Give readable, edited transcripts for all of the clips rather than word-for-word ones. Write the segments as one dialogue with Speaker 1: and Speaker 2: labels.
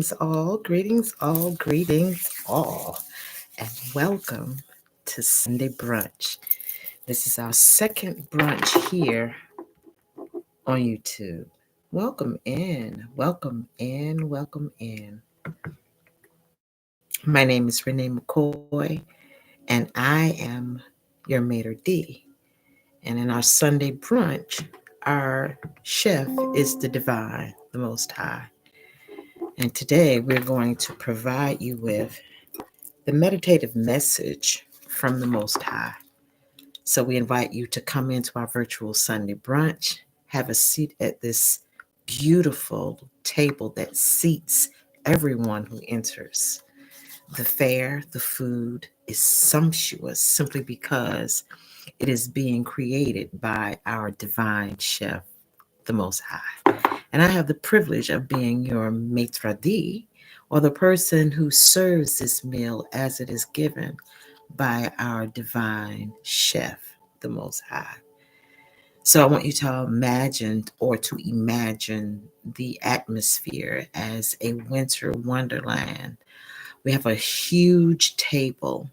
Speaker 1: greetings all, and welcome to Sunday Brunch. This is our second brunch here on YouTube. Welcome in, welcome in, welcome in. My name is Renee McCoy, and I am your Maitre D. And in our Sunday brunch, our chef is the divine, the Most High. And today we're going to provide you with the meditative message from the Most High. So we invite you to come into our virtual Sunday brunch, have a seat at this beautiful table that seats everyone who enters. The fare, the food is sumptuous simply because it is being created by our divine chef, the Most High. And I have the privilege of being your Maitre D, or the person who serves this meal as it is given by our divine chef, the Most High. So I want you to imagine the atmosphere as a winter wonderland. We have a huge table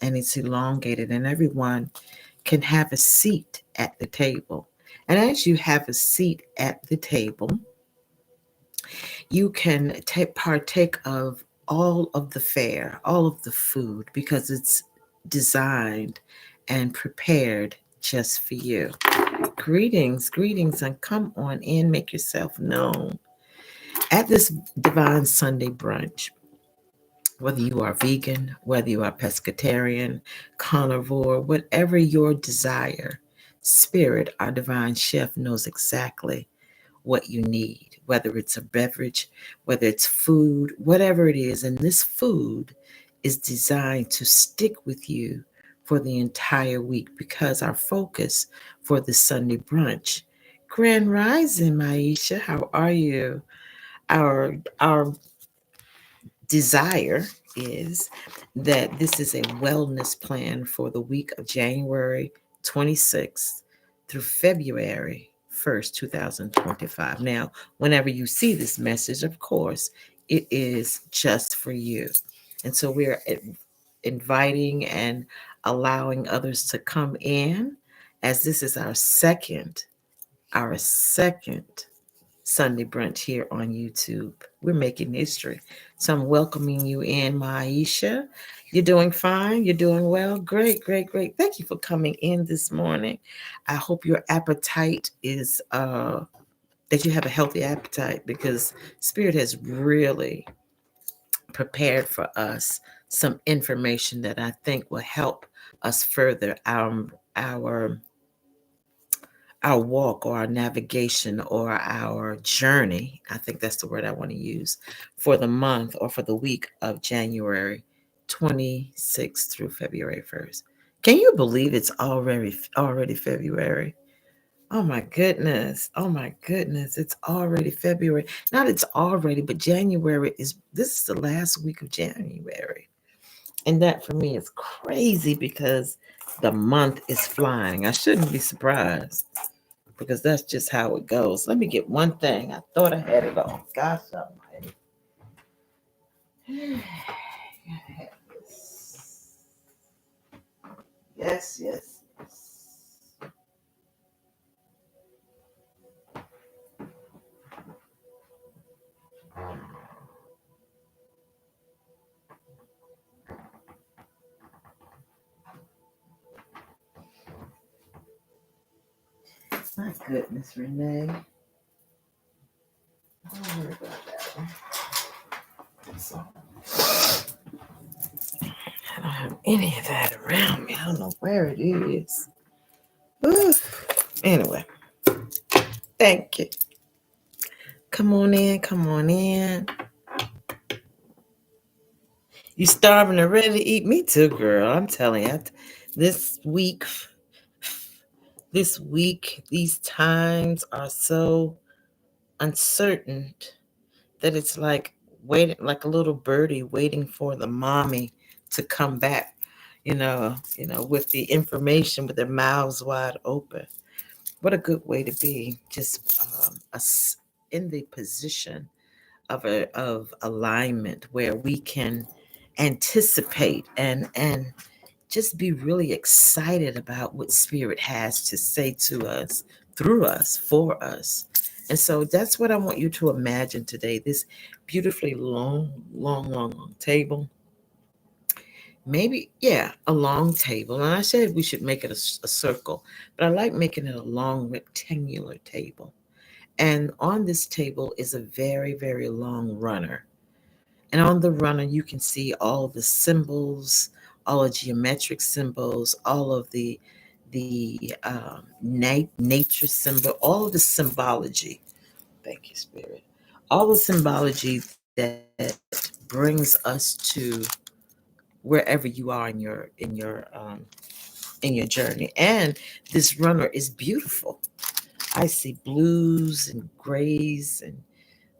Speaker 1: and it's elongated, and everyone can have a seat at the table. And as you have a seat at the table, you can partake of all of the fare, all of the food, because it's designed and prepared just for you. Greetings, and come on in, make yourself known. At this Divine Sunday Brunch, whether you are vegan, whether you are pescatarian, carnivore, whatever your desire, Spirit, our divine chef, knows exactly what you need, whether it's a beverage, whether it's food, whatever it is. And this food is designed to stick with you for the entire week because our focus for the Sunday brunch. Grand Rising, Maisha, how are you? Our desire is that this is a wellness plan for the week of January 26th through February 1st, 2025. Now, whenever you see this message, of course, it is just for you. And so we're inviting and allowing others to come in as this is our second Sunday brunch here on YouTube. We're making history. So I'm welcoming you in, Maisha. You're doing fine. You're doing well. Great. Thank you for coming in this morning. I hope your appetite is that you have a healthy appetite because Spirit has really prepared for us some information that I think will help us further our our walk or our navigation or our journey. I think that's the word I want to use for the month or for the week of January 26th through February 1st. Can you believe it's already February? Oh my goodness. Oh my goodness. It's already February. Not it's already, but this is the last week of January. And that for me is crazy because the month is flying. I shouldn't be surprised because that's just how it goes. Let me get one thing. I thought I had it all. Gosh almighty. Yes. My goodness, Renee. Don't worry about that one. So, I don't have any of that around me. I don't know where it is. Ooh. Anyway, thank you. Come on in. You starving and ready to eat? Me too, girl. I'm telling you. This week, these times are so uncertain that it's like waiting, like a little birdie waiting for the mommy to come back, with the information with their mouths wide open. What a good way to be, just in the position of alignment where we can anticipate and just be really excited about what Spirit has to say to us, through us, for us. And so that's what I want you to imagine today, this beautifully long table. Maybe, yeah, a long table. And I said we should make it a circle, but I like making it a long rectangular table. And on this table is a very, very long runner. And on the runner, you can see all the symbols, all the geometric symbols, all of the nature symbol, all of the symbology. Thank you, Spirit. All the symbology that brings us to wherever you are in your journey. And this runner is beautiful. I see blues and grays and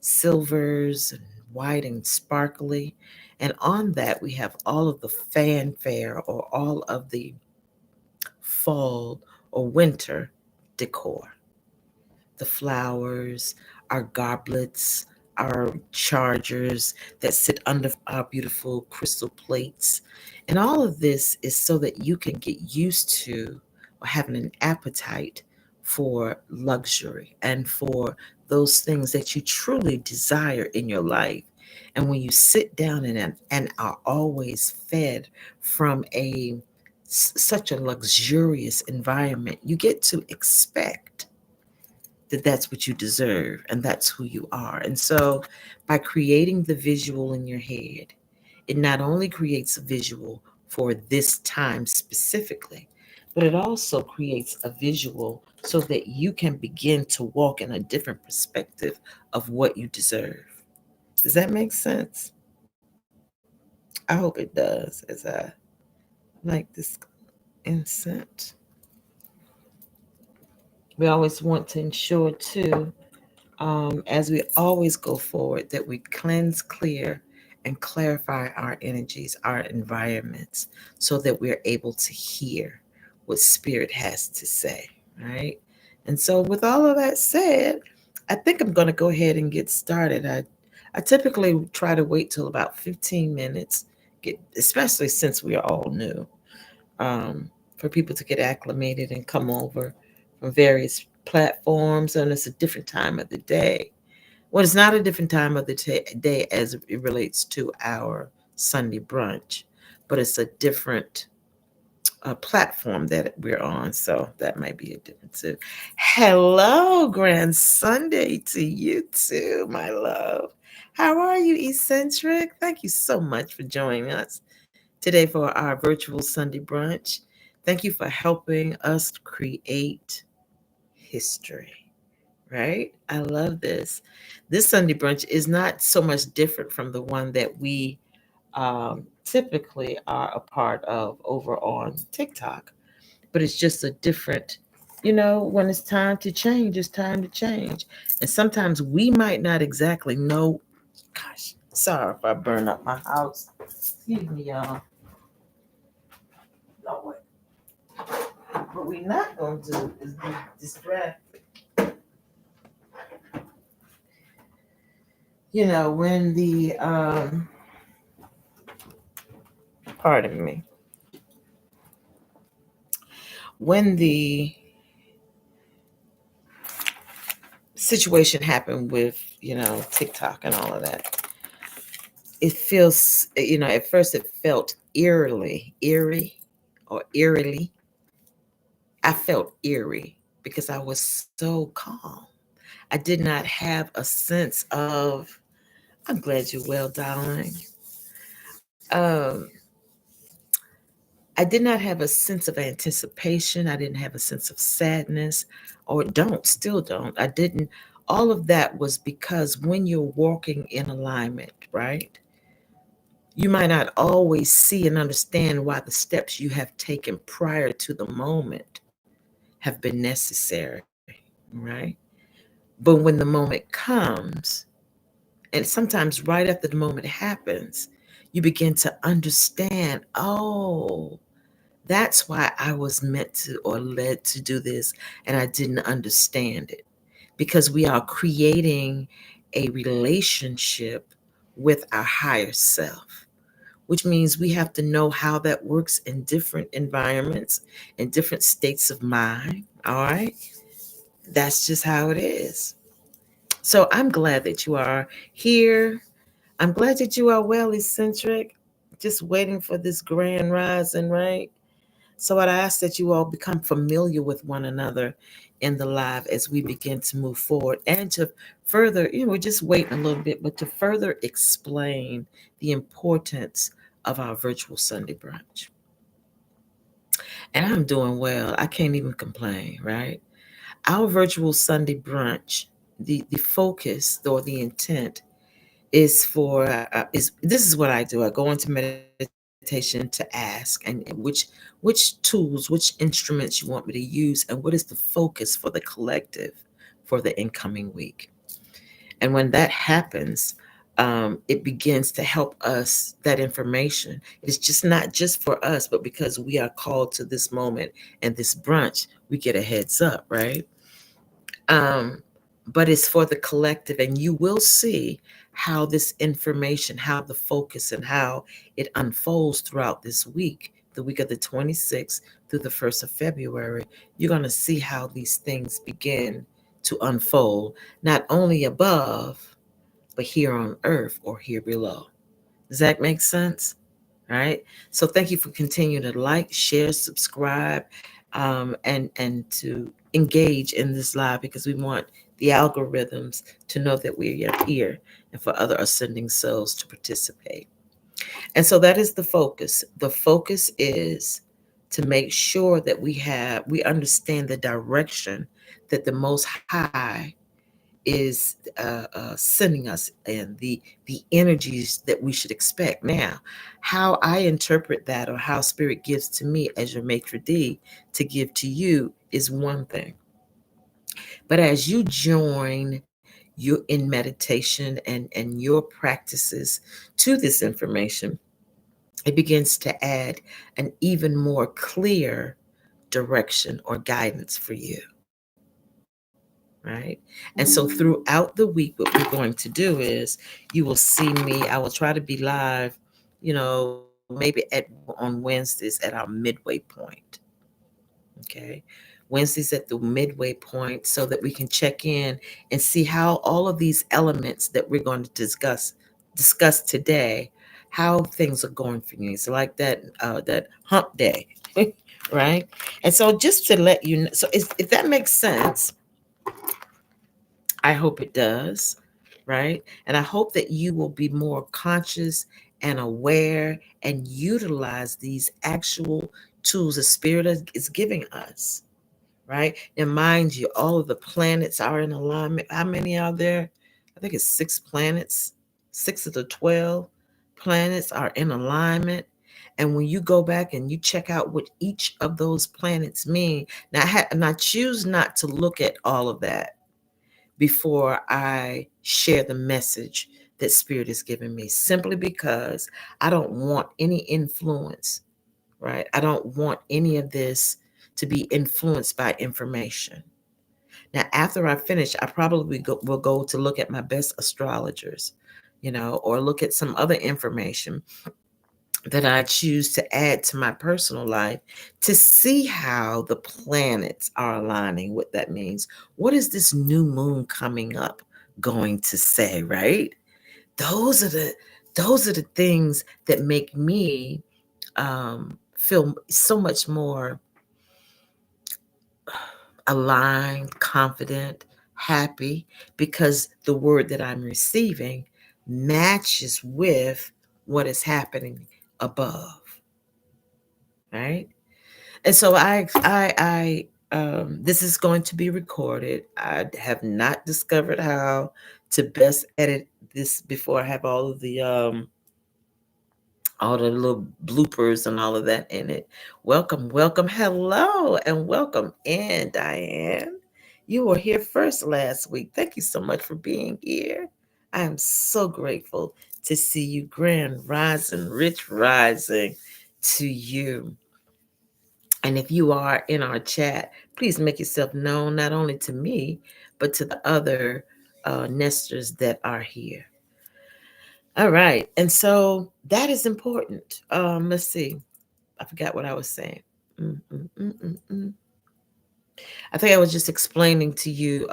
Speaker 1: silvers and white and sparkly. And on that, we have all of the fanfare or all of the fall or winter decor, the flowers, our goblets, our chargers that sit under our beautiful crystal plates. And all of this is so that you can get used to or having an appetite for luxury and for those things that you truly desire in your life. And when you sit down and are always fed from such a luxurious environment, you get to expect that that's what you deserve and that's who you are. And so by creating the visual in your head, it not only creates a visual for this time specifically, but it also creates a visual so that you can begin to walk in a different perspective of what you deserve. Does that make sense? I hope it does, as I like this incense. We always want to ensure too, as we always go forward, that we cleanse, clear, and clarify our energies, our environments, so that we're able to hear what Spirit has to say, right? And so, with all of that said, I think I'm going to go ahead and get started. I typically try to wait till about 15 minutes, especially since we are all new, for people to get acclimated and come over from various platforms, and it's a different time of the day. Well, it's not a different time of the day as it relates to our Sunday brunch, but it's a different platform that we're on, so that might be a difference too. Hello, Grand Sunday to you too, my love. How are you, Eccentric? Thank you so much for joining us today for our virtual Sunday brunch. Thank you for helping us create history, right? I love this. This Sunday brunch is not so much different from the one that we typically are a part of over on TikTok, but it's just a different, when it's time to change, it's time to change. And sometimes we might not exactly know. Gosh, sorry if I burn up my house. Excuse me, y'all. Lord. What we're not going to do is be distracted. When the pardon me, when the situation happened with TikTok and all of that, it feels, at first it felt eerily. I felt eerie because I was so calm. I did not have a sense of, I'm glad you're well, darling. um I did not have a sense of anticipation. I didn't have a sense of sadness, or still don't. I didn't. All of that was because when you're walking in alignment, right? You might not always see and understand why the steps you have taken prior to the moment have been necessary, right? But when the moment comes, and sometimes right after the moment happens, you begin to understand, oh, that's why I was meant to or led to do this, and I didn't understand it. Because we are creating a relationship with our higher self, which means we have to know how that works in different environments and different states of mind. All right. That's just how it is. So I'm glad that you are here. I'm glad that you are well eccentric, just waiting for this grand rising, right? So I ask that you all become familiar with one another in the live as we begin to move forward and to further, we're just waiting a little bit, but to further explain the importance of our virtual Sunday brunch. And I'm doing well. I can't even complain, right? Our virtual Sunday brunch, the focus or the intent is this is what I do. I go into meditation to ask and which tools, which instruments you want me to use, and what is the focus for the collective for the incoming week. And when that happens, it begins to help us that information. It's just not just for us, but because we are called to this moment and this brunch, we get a heads up, right? um, but it's for the collective, and you will see how this information, how the focus, and how it unfolds throughout this week, the week of the 26th through the 1st of February. You're going to see how these things begin to unfold, not only above, but here on earth or here below. Does that make sense? Right. So thank you for continuing to like, share, subscribe, and to engage in this live, because we want the algorithms to know that we are here and for other ascending souls to participate. And so that is the focus. The focus is to make sure that we understand the direction that the Most High is sending us, and the energies that we should expect. Now, how I interpret that, or how Spirit gives to me as your Maitre D to give to you, is one thing. But as you join you in meditation and your practices to this information, it begins to add an even more clear direction or guidance for you. Right? And so throughout the week, what we're going to do is you will see me. I will try to be live, maybe on Wednesdays at our midway point. Okay. Wednesdays at the midway point, so that we can check in and see how all of these elements that we're going to discuss today, how things are going for you. It's like that hump day, right? And so just to let you know, so if that makes sense, I hope it does, right? And I hope that you will be more conscious and aware and utilize these actual tools the Spirit is giving us, right? And mind you, all of the planets are in alignment. How many are there? I think it's 6 planets. 6 of the 12 planets are in alignment. And when you go back and you check out what each of those planets mean, and I choose not to look at all of that before I share the message that Spirit has given me, simply because I don't want any influence, right? I don't want any of this to be influenced by information. Now, after I finish, I probably will go to look at my best astrologers, or look at some other information that I choose to add to my personal life to see how the planets are aligning, what that means. What is this new moon coming up going to say, right? Those are the things that make me feel so much more aligned, confident, happy, because the word that I'm receiving matches with what is happening above, right? And so this is going to be recorded. I have not discovered how to best edit this before I have all the little bloopers and all of that in it. Welcome, welcome, hello, and welcome in, Diane. You were here first last week. Thank you so much for being here. I am so grateful to see you. Grand rising, rich rising to you. And if you are in our chat, please make yourself known, not only to me, but to the other nesters that are here. All right. And so that is important. Let's see. I forgot what I was saying. Mm, mm, mm, mm, mm. I think I was just explaining to you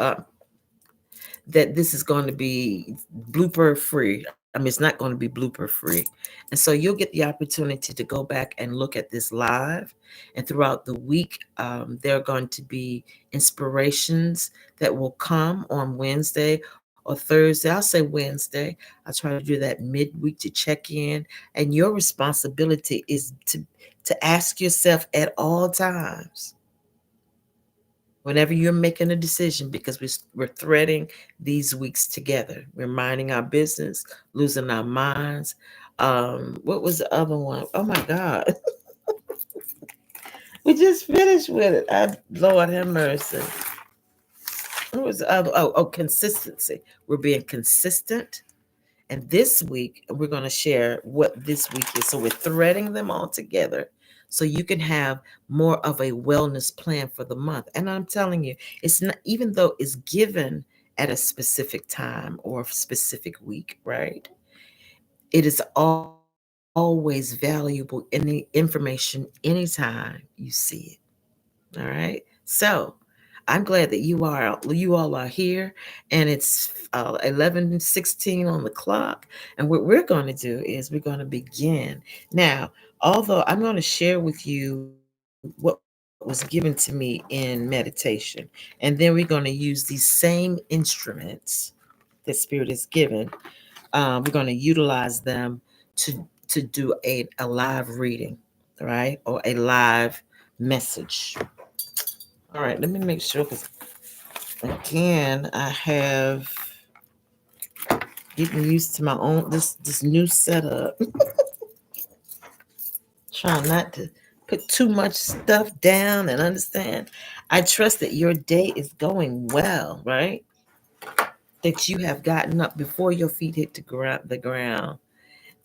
Speaker 1: that this is going to be blooper free. I mean, it's not going to be blooper free. And so you'll get the opportunity to go back and look at this live. And throughout the week, there are going to be inspirations that will come on Wednesday or Thursday. I'll say Wednesday. I try to do that midweek to check in. And your responsibility is to ask yourself at all times, whenever you're making a decision, because we're threading these weeks together, we're minding our business, losing our minds. What was the other one? Oh my God. We just finished with it. Lord have mercy. What was the other? Oh, consistency. We're being consistent. And this week, we're going to share what this week is. So we're threading them all together so you can have more of a wellness plan for the month. And I'm telling you, it's not, even though it's given at a specific time or a specific week, right? It is always valuable in the information anytime you see it. All right. So I'm glad that you all are here, and it's 11:16 on the clock. And what we're going to do is we're going to begin now. Although I'm going to share with you what was given to me in meditation, and then we're going to use these same instruments that Spirit has given. We're going to utilize them to do a live reading, right, or a live message. All right, let me make sure, because again, I have getting used to my own this new setup. Trying not to put too much stuff down and understand. I trust that your day is going well, right? That you have gotten up before your feet hit the ground,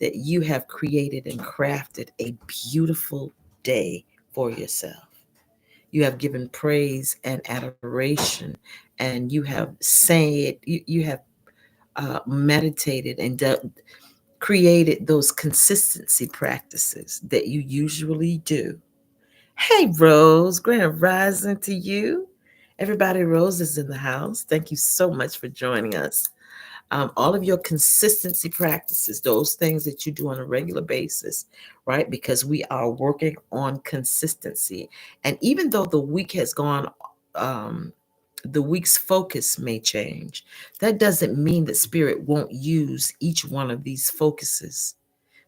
Speaker 1: that you have created and crafted a beautiful day for yourself. You have given praise and adoration, and you have said, you have meditated and created those consistency practices that you usually do. Hey, Rose, grand rising to you. Everybody, Rose is in the house. Thank you so much for joining us. All of your consistency practices, those things that you do on a regular basis, right? Because we are working on consistency. And even though the week has gone, the week's focus may change. That doesn't mean that Spirit won't use each one of these focuses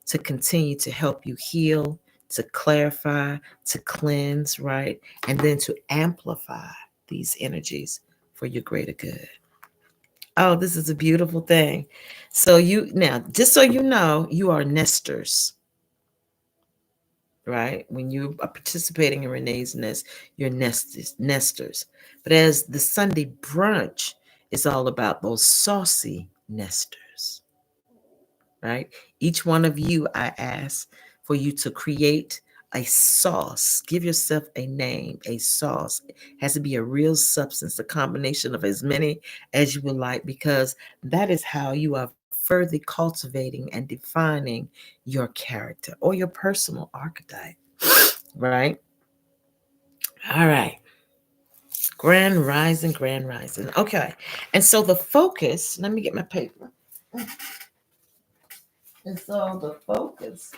Speaker 1: to continue to help you heal, to clarify, to cleanse, right? And then to amplify these energies for your greater good. Oh, this is a beautiful thing. So you now, just so you know, you are nesters, right? When you are participating in Renee's nest, you're nesters. But as the Sunday brunch is all about those saucy nesters, right? Each one of you, I ask for you to create a sauce. Give yourself a name, a sauce. It has to be a real substance, a combination of as many as you would like, because that is how you are further cultivating and defining your character or your personal archetype, right? All right. Grand rising, grand rising. Okay. And so the focus, let me get my paper. And so the focus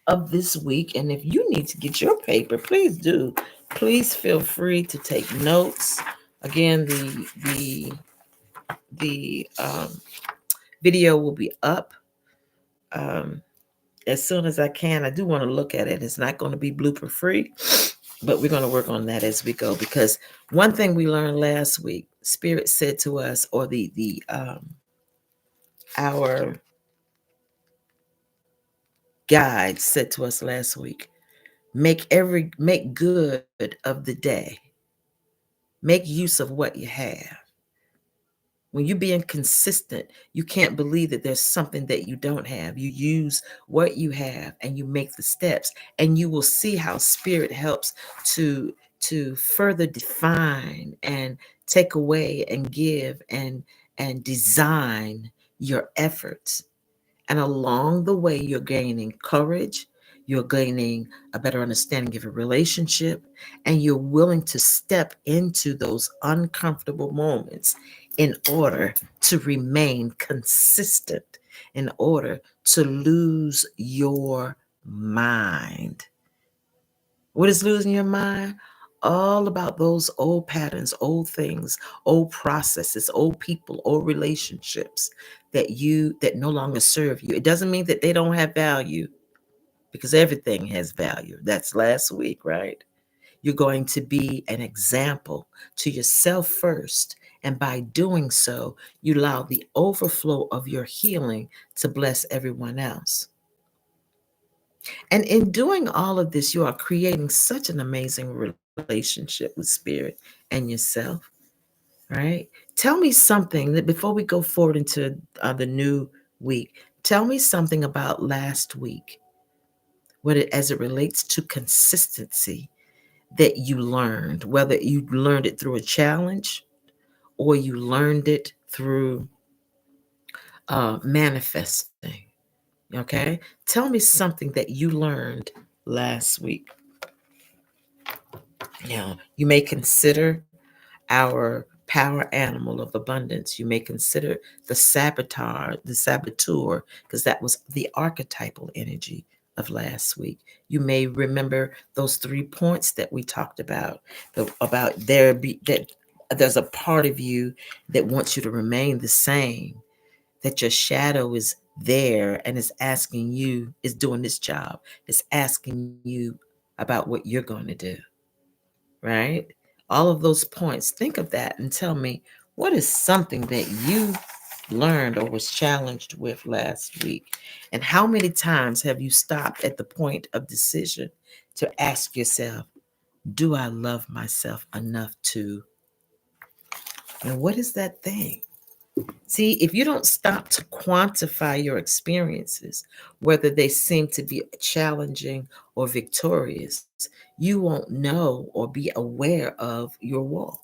Speaker 1: of this week, and if you need to get your paper, please do. Please feel free to take notes. Again, the video will be up as soon as I can. I do want to look at it. It's not going to be blooper free, but we're going to work on that as we go. Because one thing we learned last week, Spirit said to us, or the our guide said to us last week, make good of the day. Make use of what you have. When you're being consistent, you can't believe that there's something that you don't have. You use what you have and you make the steps, and you will see how Spirit helps to further define and take away and give and design your efforts. And along the way, you're gaining courage, you're gaining a better understanding of a relationship, and you're willing to step into those uncomfortable moments in order to remain consistent, in order to lose your mind. What is losing your mind? All about those old patterns, old things, old processes, old people, old relationships that no longer serve you. It doesn't mean that they don't have value, because everything has value. That's last week, right? You're going to be an example to yourself first. And by doing so, you allow the overflow of your healing to bless everyone else. And in doing all of this, you are creating such an amazing relationship with spirit and yourself, right? Tell me something that before we go forward into the new week, tell me something about last week, as it relates to consistency that you learned, whether you learned it through a challenge or you learned it through manifesting. Okay? Tell me something that you learned last week. Now, you may consider our power animal of abundance. You may consider the saboteur, because that was the archetypal energy of last week. You may remember those 3 points that we talked about, that there's a part of you that wants you to remain the same, that your shadow is there and is doing this job, is asking you about what you're going to do, right? All of those points. Think of that and tell me, what is something that you learned or was challenged with last week? And how many times have you stopped at the point of decision to ask yourself, do I love myself enough to? And what is that thing? See, if you don't stop to quantify your experiences, whether they seem to be challenging or victorious, you won't know or be aware of your walk.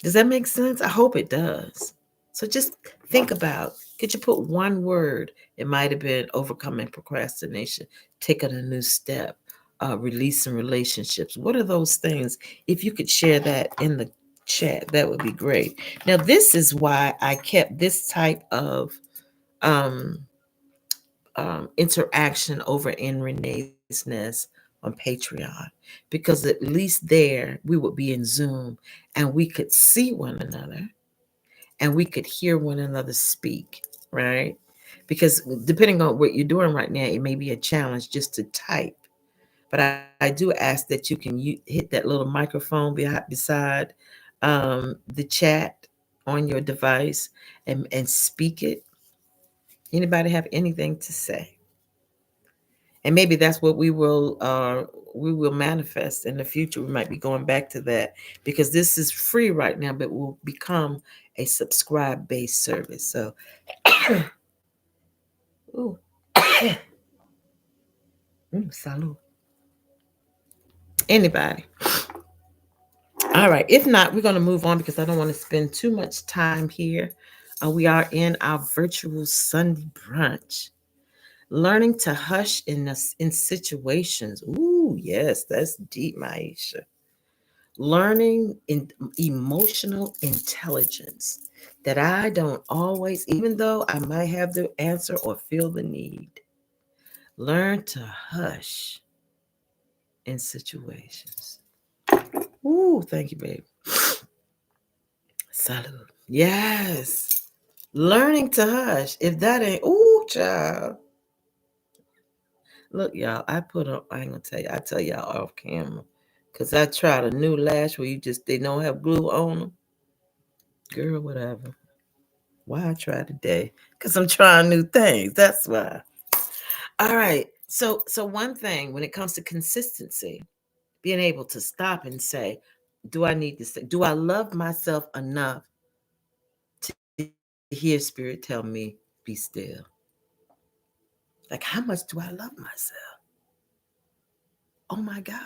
Speaker 1: Does that make sense? I hope it does. So just think about, could you put one word? It might have been overcoming procrastination, taking a new step, releasing relationships. What are those things? If you could share that in the chat, that would be great. Now, this is why I kept this type of um, interaction over in Renee's Nest on Patreon, because at least there we would be in Zoom and we could see one another and we could hear one another speak, right? Because depending on what you're doing right now, it may be a challenge just to type. But I do ask that you can hit that little microphone beside the chat on your device and speak it. Anybody have anything to say? And maybe that's what we will manifest in the future. We might be going back to that, because this is free right now, but will become a subscribe based service. So ooh, salud. Anybody? All right. If not, we're going to move on, because I don't want to spend too much time here. We are in our virtual Sunday brunch. Learning to hush in situations. Ooh, yes, that's deep, Maisha. Learning in emotional intelligence, that I don't always, even though I might have the answer or feel the need, learn to hush in situations. Ooh, thank you, babe. Salud. Yes. Learning to hush. If that ain't, ooh, child. Look, y'all, I ain't gonna tell you, I tell y'all off camera. Cause I tried a new lash where they don't have glue on them. Girl, whatever. Why I try today? Because I'm trying new things. That's why. All right. So one thing when it comes to consistency, being able to stop and say, do I love myself enough to hear spirit tell me, be still? Like, how much do I love myself? Oh my God.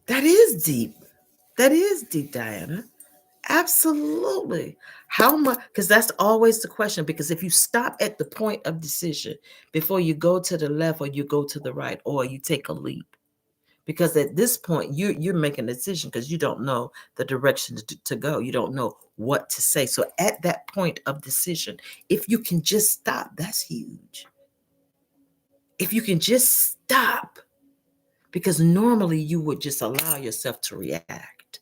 Speaker 1: That is deep. That is deep, Diana. Absolutely. How much? Because that's always the question. Because if you stop at the point of decision before you go to the left or you go to the right or you take a leap, because at this point you're making a decision because you don't know the direction to go. You don't know what to say. So at that point of decision, if you can just stop, that's huge. If you can just stop, because normally you would just allow yourself to react.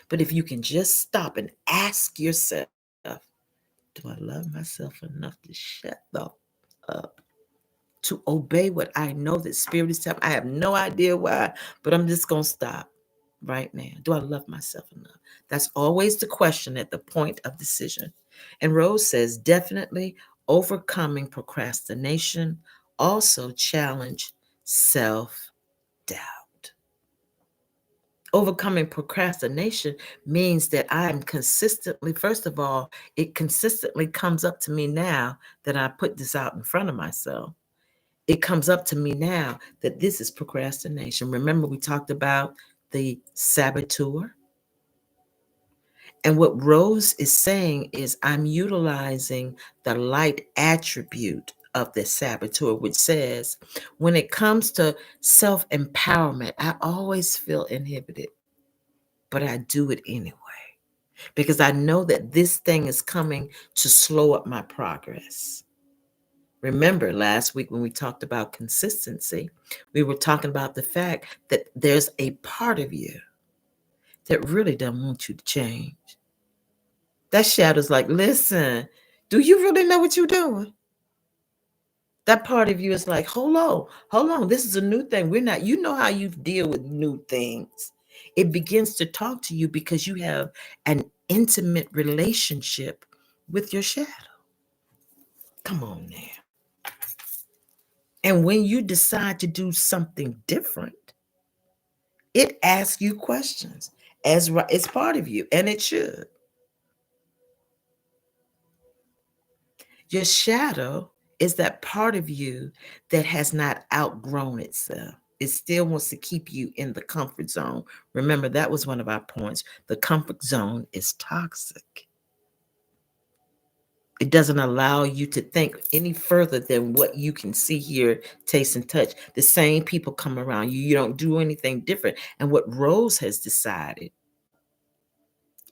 Speaker 1: But if you can just stop and ask yourself, do I love myself enough to shut the up? To obey what I know that Spirit is telling me? I have no idea why, but I'm just going to stop right now. Do I love myself enough? That's always the question at the point of decision. And Rose says, definitely overcoming procrastination also challenge self doubt. Overcoming procrastination means that I'm consistently, first of all, it consistently comes up to me now that I put this out in front of myself. It comes up to me now that this is procrastination. Remember, we talked about the saboteur? And what Rose is saying is, I'm utilizing the light attribute of the saboteur, which says, when it comes to self empowerment, I always feel inhibited, but I do it anyway because I know that this thing is coming to slow up my progress. Remember last week when we talked about consistency, we were talking about the fact that there's a part of you that really doesn't want you to change. That shadow's like, listen, do you really know what you're doing? That part of you is like, hold on. This is a new thing. We're not, you know how you deal with new things. It begins to talk to you because you have an intimate relationship with your shadow. Come on now. And when you decide to do something different, it asks you questions as it's part of you, and it should. Your shadow is that part of you that has not outgrown itself. It still wants to keep you in the comfort zone. Remember, that was one of our points. The comfort zone is toxic. It doesn't allow you to think any further than what you can see, hear, taste, and touch. The same people come around you. You don't do anything different. And what Rose has decided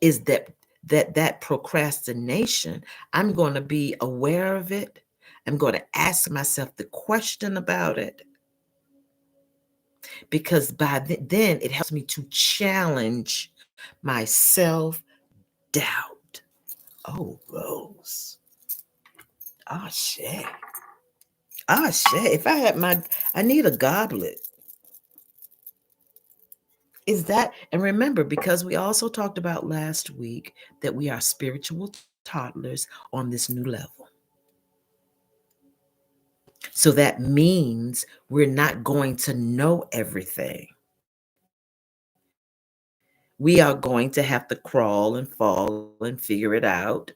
Speaker 1: is that procrastination, I'm going to be aware of it. I'm going to ask myself the question about it, because then it helps me to challenge my self doubt. Oh, Rose. Oh, shit. Oh, shit. If I had I need a goblet. Is that, and remember, because we also talked about last week that we are spiritual toddlers on this new level. So that means we're not going to know everything. We are going to have to crawl and fall and figure it out.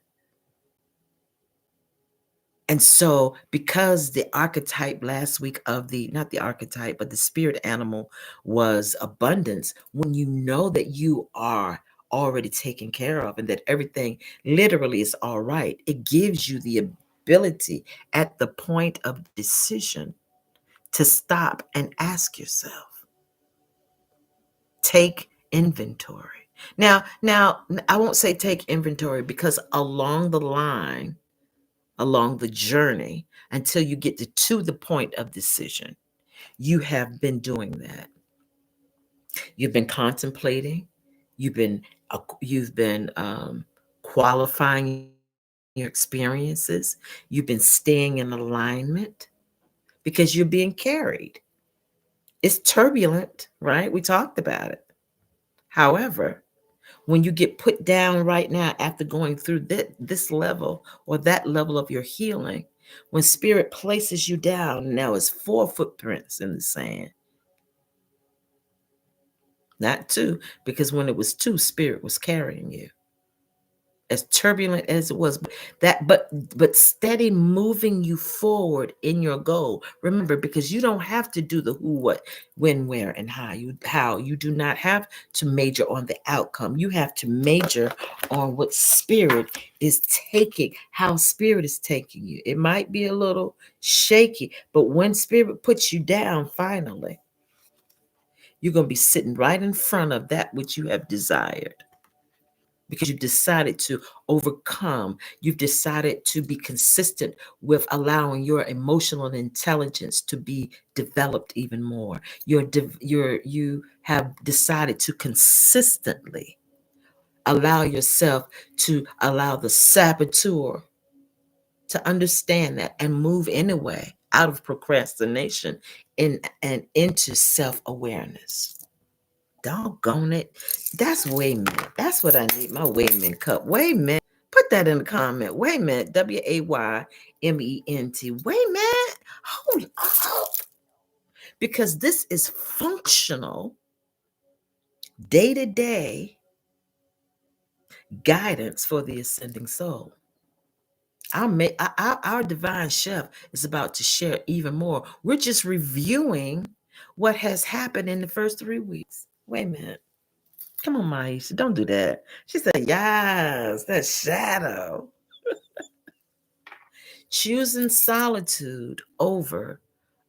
Speaker 1: And so, because the archetype last week of not the archetype, but the spirit animal was abundance, when you know that you are already taken care of and that everything literally is all right, it gives you the ability at the point of decision to stop and ask yourself, take inventory. Now, I won't say take inventory, because along the line, along the journey, until you get to the point of decision, you have been doing that. You've been contemplating. You've been qualifying your experiences. You've been staying in alignment because you're being carried. It's turbulent, right? We talked about it. However, when you get put down right now after going through this level or that level of your healing, when spirit places you down, now it's 4 footprints in the sand, not 2, because when it was 2, spirit was carrying you. as turbulent as it was, but steady moving you forward in your goal. Remember, because you don't have to do the who, what, when, where, and how you do not have to major on the outcome. You have to major on what spirit is taking, how spirit is taking you. It might be a little shaky, but when spirit puts you down, finally, you're going to be sitting right in front of that which you have desired, because you've decided to overcome. You've decided to be consistent with allowing your emotional intelligence to be developed even more. You have decided to consistently allow yourself to allow the saboteur to understand that and move anyway out of procrastination and into self-awareness. Doggone it. That's Wayman. That's what I need. My Wayman cup. Wayman. Put that in the comment. Wayman. Wayment. Wayman. Hold up. Because this is functional, day-to-day guidance for the ascending soul. Our divine chef is about to share even more. We're just reviewing what has happened in the first 3 weeks. Wait a minute. Come on, Maisha, don't do that. She said, yes, that shadow. Choosing solitude over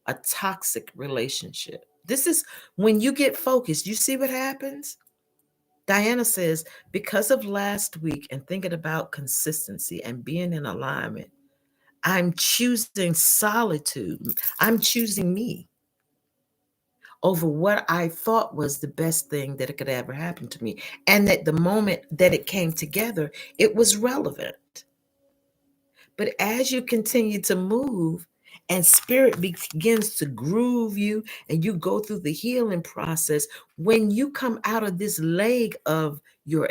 Speaker 1: a toxic relationship. This is when you get focused. You see what happens? Diana says, because of last week and thinking about consistency and being in alignment, I'm choosing solitude. I'm choosing me over what I thought was the best thing that could ever happen to me. And at the moment that it came together, it was relevant. But as you continue to move and spirit begins to groove you and you go through the healing process, when you come out of this leg of your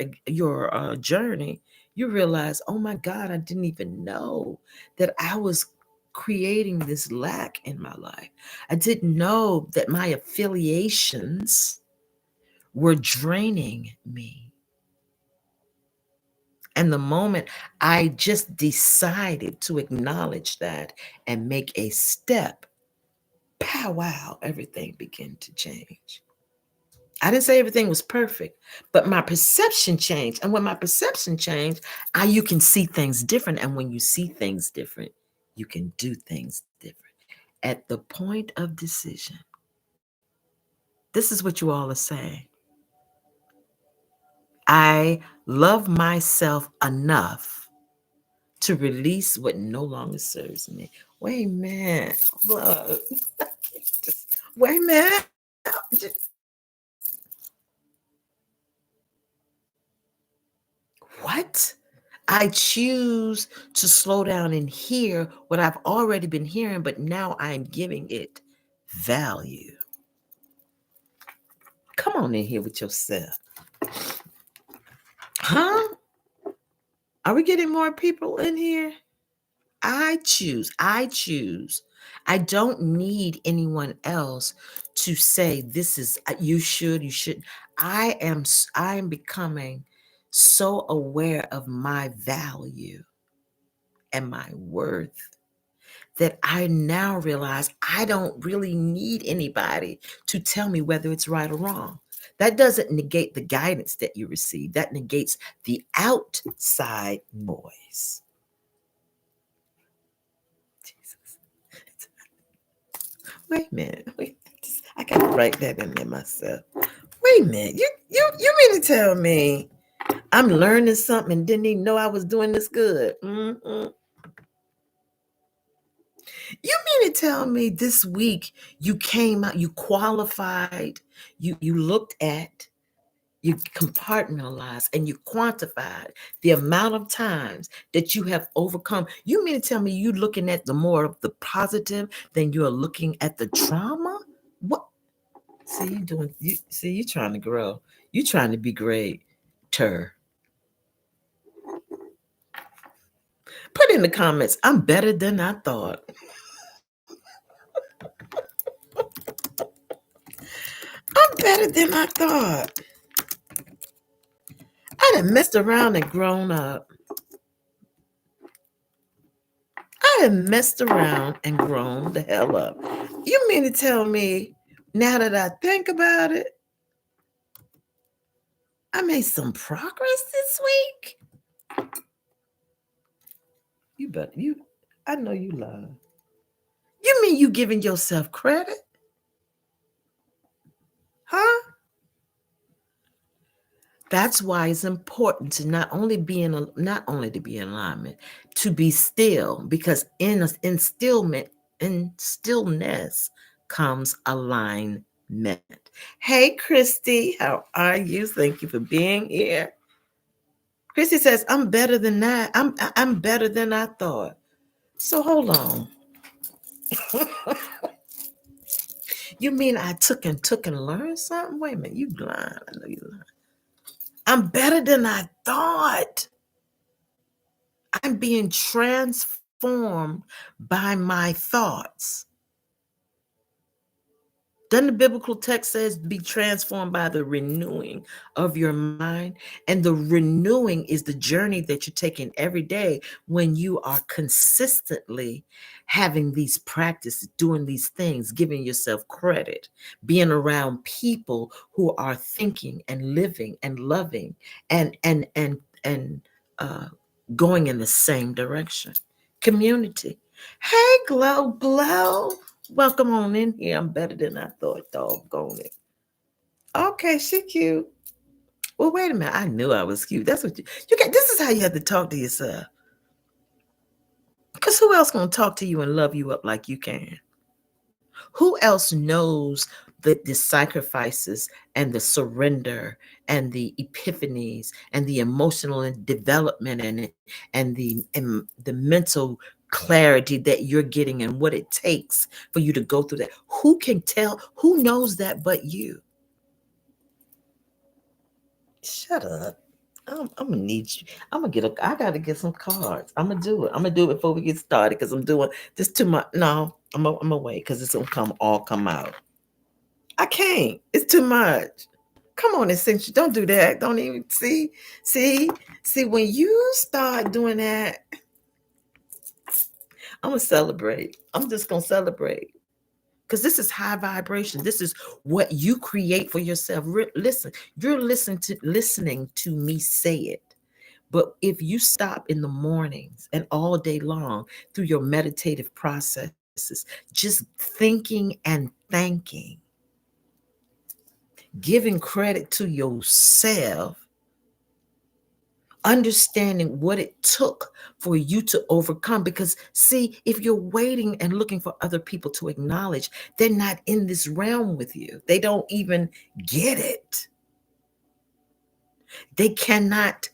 Speaker 1: journey, you realize, oh my God, I didn't even know that I was creating this lack in my life. I didn't know that my affiliations were draining me. And the moment I just decided to acknowledge that and make a step, pow wow, everything began to change. I didn't say everything was perfect, but my perception changed. And when my perception changed, you can see things different. And when you see things different, you can do things different. At the point of decision, this is what you all are saying. I love myself enough to release what no longer serves me. Wait a minute. Look. Wait a minute. What? I choose to slow down and hear what I've already been hearing, but now I'm giving it value. Come on in here with yourself. Huh? Are we getting more people in here? I choose. I don't need anyone else to say this is you should. I am becoming so aware of my value and my worth that I now realize I don't really need anybody to tell me whether it's right or wrong. That doesn't negate the guidance that you receive. That negates the outside noise. Jesus. Wait a minute. I gotta write that in there myself. Wait a minute. You mean to tell me I'm learning something and didn't even know I was doing this good? Mm-hmm. You mean to tell me this week you came out, you qualified, you looked at, you compartmentalized, and you quantified the amount of times that you have overcome. You mean to tell me you looking at the more of the positive than you're looking at the trauma? What? See, you're trying to grow. You're trying to be great. Put in the comments, I'm better than I thought. I'm better than I thought. I done messed around and grown up. I have messed around and grown the hell up. You mean to tell me, now that I think about it, I made some progress this week? I know you lie. You mean you giving yourself credit? Huh? That's why it's important to not only to be in alignment, to be still, because in stillness comes alignment. Hey, Christy, how are you? Thank you for being here. Christy says, "I'm better than that. I'm better than I thought." So hold on. You mean I took and learned something? Wait a minute, you lying? I know you lying. I'm better than I thought. I'm being transformed by my thoughts. Doesn't the biblical text says be transformed by the renewing of your mind? And the renewing is the journey that you're taking every day when you are consistently having these practices, doing these things, giving yourself credit, being around people who are thinking and living and loving and going in the same direction. Community. Hey, Glow. Welcome on in here. I'm better than I thought, doggone it. Okay, she cute. Well, wait a minute. I knew I was cute. That's what you get. This is how you have to talk to yourself. Because who else gonna talk to you and love you up like you can? Who else knows the sacrifices and the surrender and the epiphanies and the emotional development and the mental clarity that you're getting and what it takes for you to go through that? Who can tell? Who knows that but you? Shut up. I'm gonna need you. I gotta get some cards. I'm gonna do it. I'm gonna do it before we get started because I'm doing this too much. No, I'm gonna wait because it's gonna come out. I can't. It's too much. Come on, Essential. Don't do that. Don't even see. When you start doing that, I'm gonna celebrate. I'm just gonna celebrate because this is high vibration. This is what you create for yourself. Listen, you're listening to me say it. But if you stop in the mornings and all day long through your meditative processes, just thinking and thanking, giving credit to yourself, understanding what it took for you to overcome. Because, see, if you're waiting and looking for other people to acknowledge, they're not in this realm with you. They don't even get it. They cannot,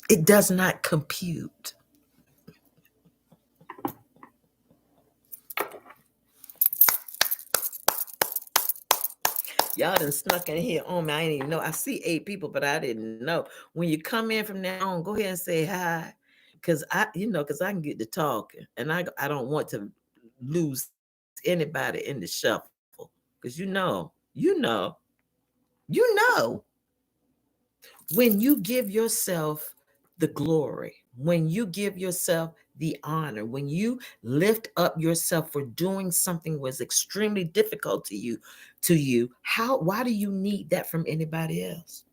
Speaker 1: it does not compute. Y'all done snuck in here on me. I didn't even know. I see 8 people, but I didn't know. When you come in from now on, go ahead and say hi. Because I can get to talking. And I don't want to lose anybody in the shuffle. Because you know, when you give yourself the glory, when you give yourself the honor, when you lift up yourself for doing something was extremely difficult to you, why do you need that from anybody else?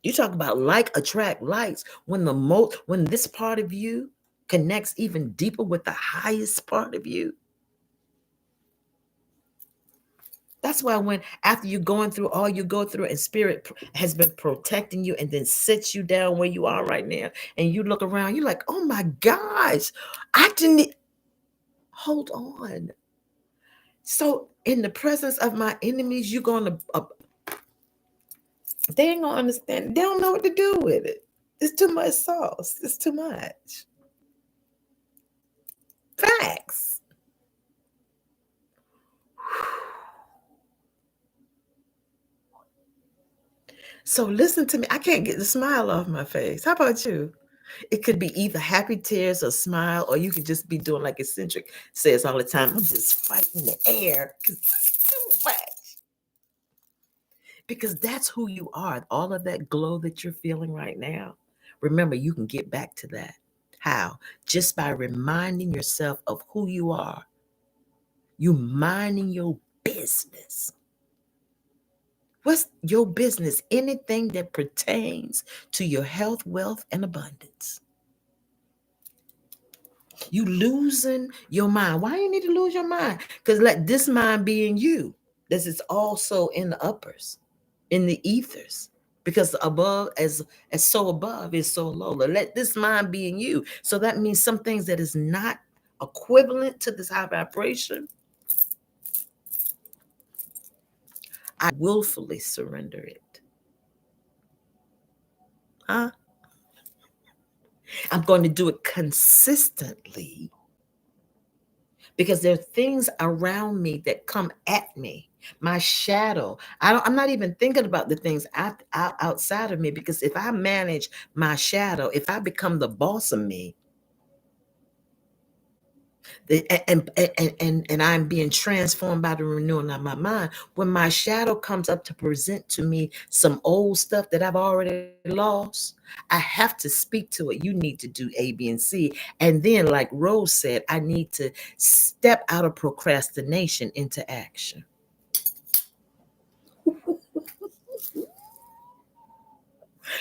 Speaker 1: You talk about like attract likes. When this part of you connects even deeper with the highest part of you. That's why when after you're going through all you go through and spirit has been protecting you and then sits you down where you are right now and you look around, you're like, oh my gosh, I didn't hold on. So in the presence of my enemies, you're going to, they ain't going to understand. They don't know what to do with it. It's too much sauce. It's too much. Facts. So listen to me. I can't get the smile off my face. How about you? It could be either happy tears or smile, or you could just be doing like Eccentric says all the time. I'm just fighting the air because it's too much. Because that's who you are. All of that glow that you're feeling right now. Remember, you can get back to that. How? Just by reminding yourself of who you are. You minding your business. What's your business? Anything that pertains to your health, wealth, and abundance. You losing your mind. Why you need to lose your mind? Because let this mind be in you. This is also in the uppers, in the ethers. Because above, as so above is so low. Let this mind be in you. So that means some things that is not equivalent to this high vibration, I willfully surrender it. Huh? I'm going to do it consistently because there are things around me that come at me. My shadow. I'm not even thinking about the things outside of me, because if I manage my shadow, if I become the boss of me, and I'm being transformed by the renewing of my mind. When my shadow comes up to present to me some old stuff that I've already lost, I have to speak to it. You need to do A, B, and C. And then, like Rose said, I need to step out of procrastination into action.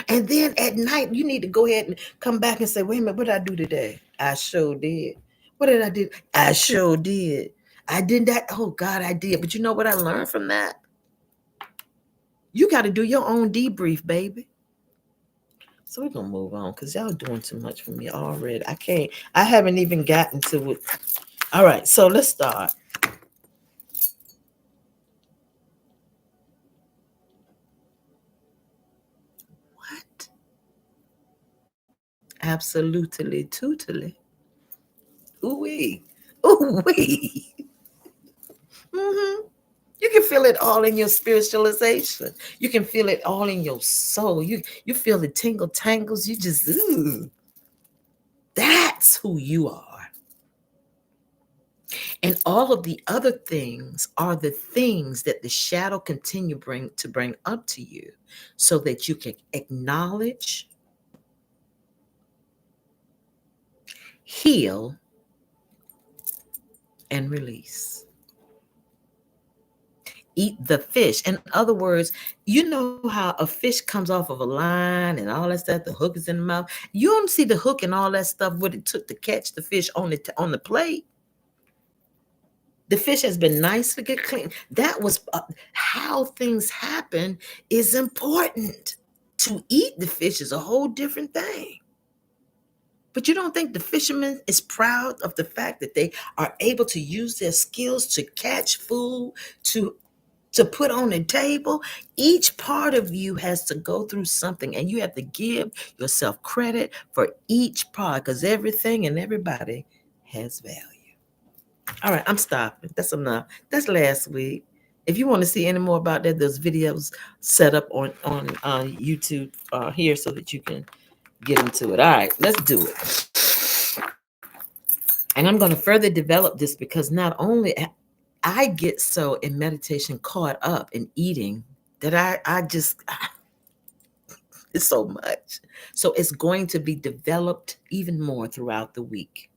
Speaker 1: And then at night, you need to go ahead and come back and say, wait a minute, what did I do today? I sure did. What did I do? I sure did. I did that. Oh God, I did. But you know what I learned from that? You got to do your own debrief, baby. So we're gonna move on because y'all doing too much for me already. I can't. I haven't even gotten to it. All right, so let's start. What? Absolutely, totally. Ooh wee, ooh wee. Mm-hmm. You can feel it all in your spiritualization. You can feel it all in your soul. You feel the tingle tangles. You just ooh. That's who you are. And all of the other things are the things that the shadow continue bring up to you so that you can acknowledge, heal, and release. Eat the fish. In other words, you know how a fish comes off of a line and all that stuff, the hook is in the mouth. You don't see the hook and all that stuff, what it took to catch the fish on the plate. The fish has been nicely get clean. That was how things happen is important. To eat the fish is a whole different thing. But you don't think the fisherman is proud of the fact that they are able to use their skills to catch food, to put on the table? Each part of you has to go through something, and you have to give yourself credit for each part, because everything and everybody has value. All right, I'm stopping. That's enough. That's last week. If you want to see any more about that, there's videos set up on YouTube here so that you can get into it. All right, let's do it. And I'm going to further develop this because not only I get so in meditation caught up in eating that I just it's so much. So it's going to be developed even more throughout the week.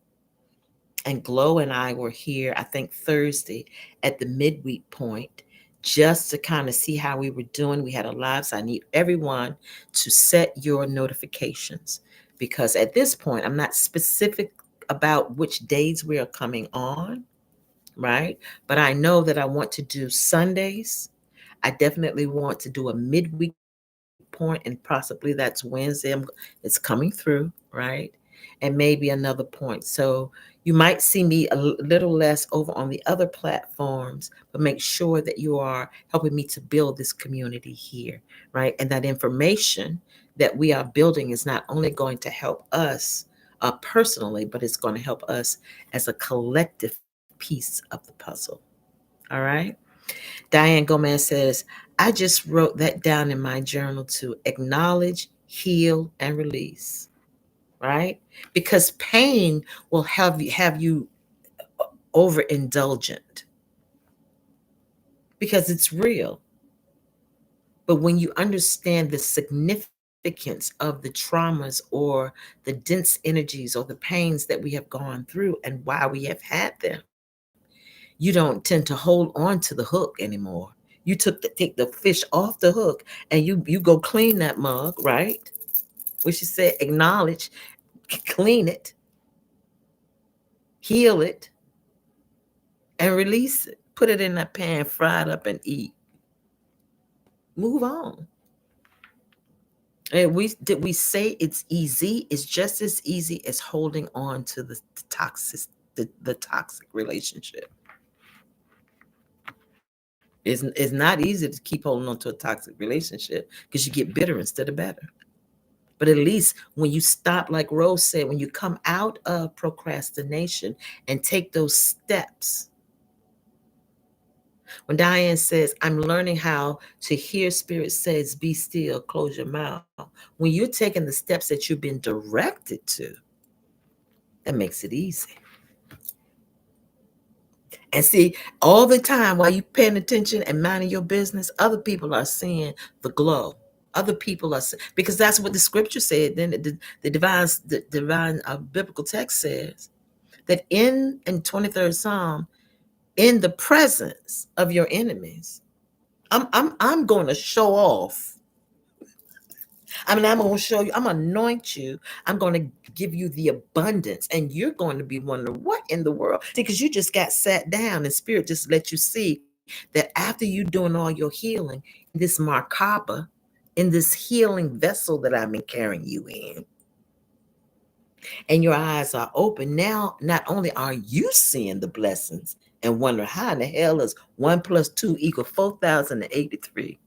Speaker 1: And Glow and I were here, I think Thursday at the midweek point, just to kind of see how we were doing. We had a live, so I need everyone to set your notifications, because at this point, I'm not specific about which days we are coming on, right? But I know that I want to do Sundays. I definitely want to do a midweek point, and possibly that's Wednesday. It's coming through, right? And maybe another point. So you might see me a little less over on the other platforms, but make sure that you are helping me to build this community here, right? And that information that we are building is not only going to help us personally, but it's going to help us as a collective piece of the puzzle. All right. Diane Gomez says, I just wrote that down in my journal to acknowledge, heal, and release, right? Because pain will have you overindulgent because it's real. But when you understand the significance significance of the traumas or the dense energies or the pains that we have gone through and why we have had them, you don't tend to hold on to the hook anymore. You take the fish off the hook and you go clean that mug, right? Which you said acknowledge, clean it, heal it, and release it. Put it in that pan, fry it up, and eat. Move on. And did we say it's easy? It's just as easy as holding on to the toxic relationship. It's not easy to keep holding on to a toxic relationship because you get bitter instead of better. But at least when you stop, like Rose said, when you come out of procrastination and take those steps. When Diane says, I'm learning how to hear spirit says, be still, close your mouth. When you're taking the steps that you've been directed to, that makes it easy. And see, all the time while you're paying attention and minding your business, other people are seeing the glow. Other people are, because that's what the scripture said. Then the divine biblical text says that in 23rd Psalm, in the presence of your enemies, I'm going to show off. I mean, I'm going to show you, I'm going to anoint you. I'm going to give you the abundance. And you're going to be wondering, what in the world? Because you just got sat down and spirit just let you see that after you doing all your healing, this Markaba, in this healing vessel that I've been carrying you in, and your eyes are open, now not only are you seeing the blessings and wonder how in the hell is 1 + 2 = 4,083,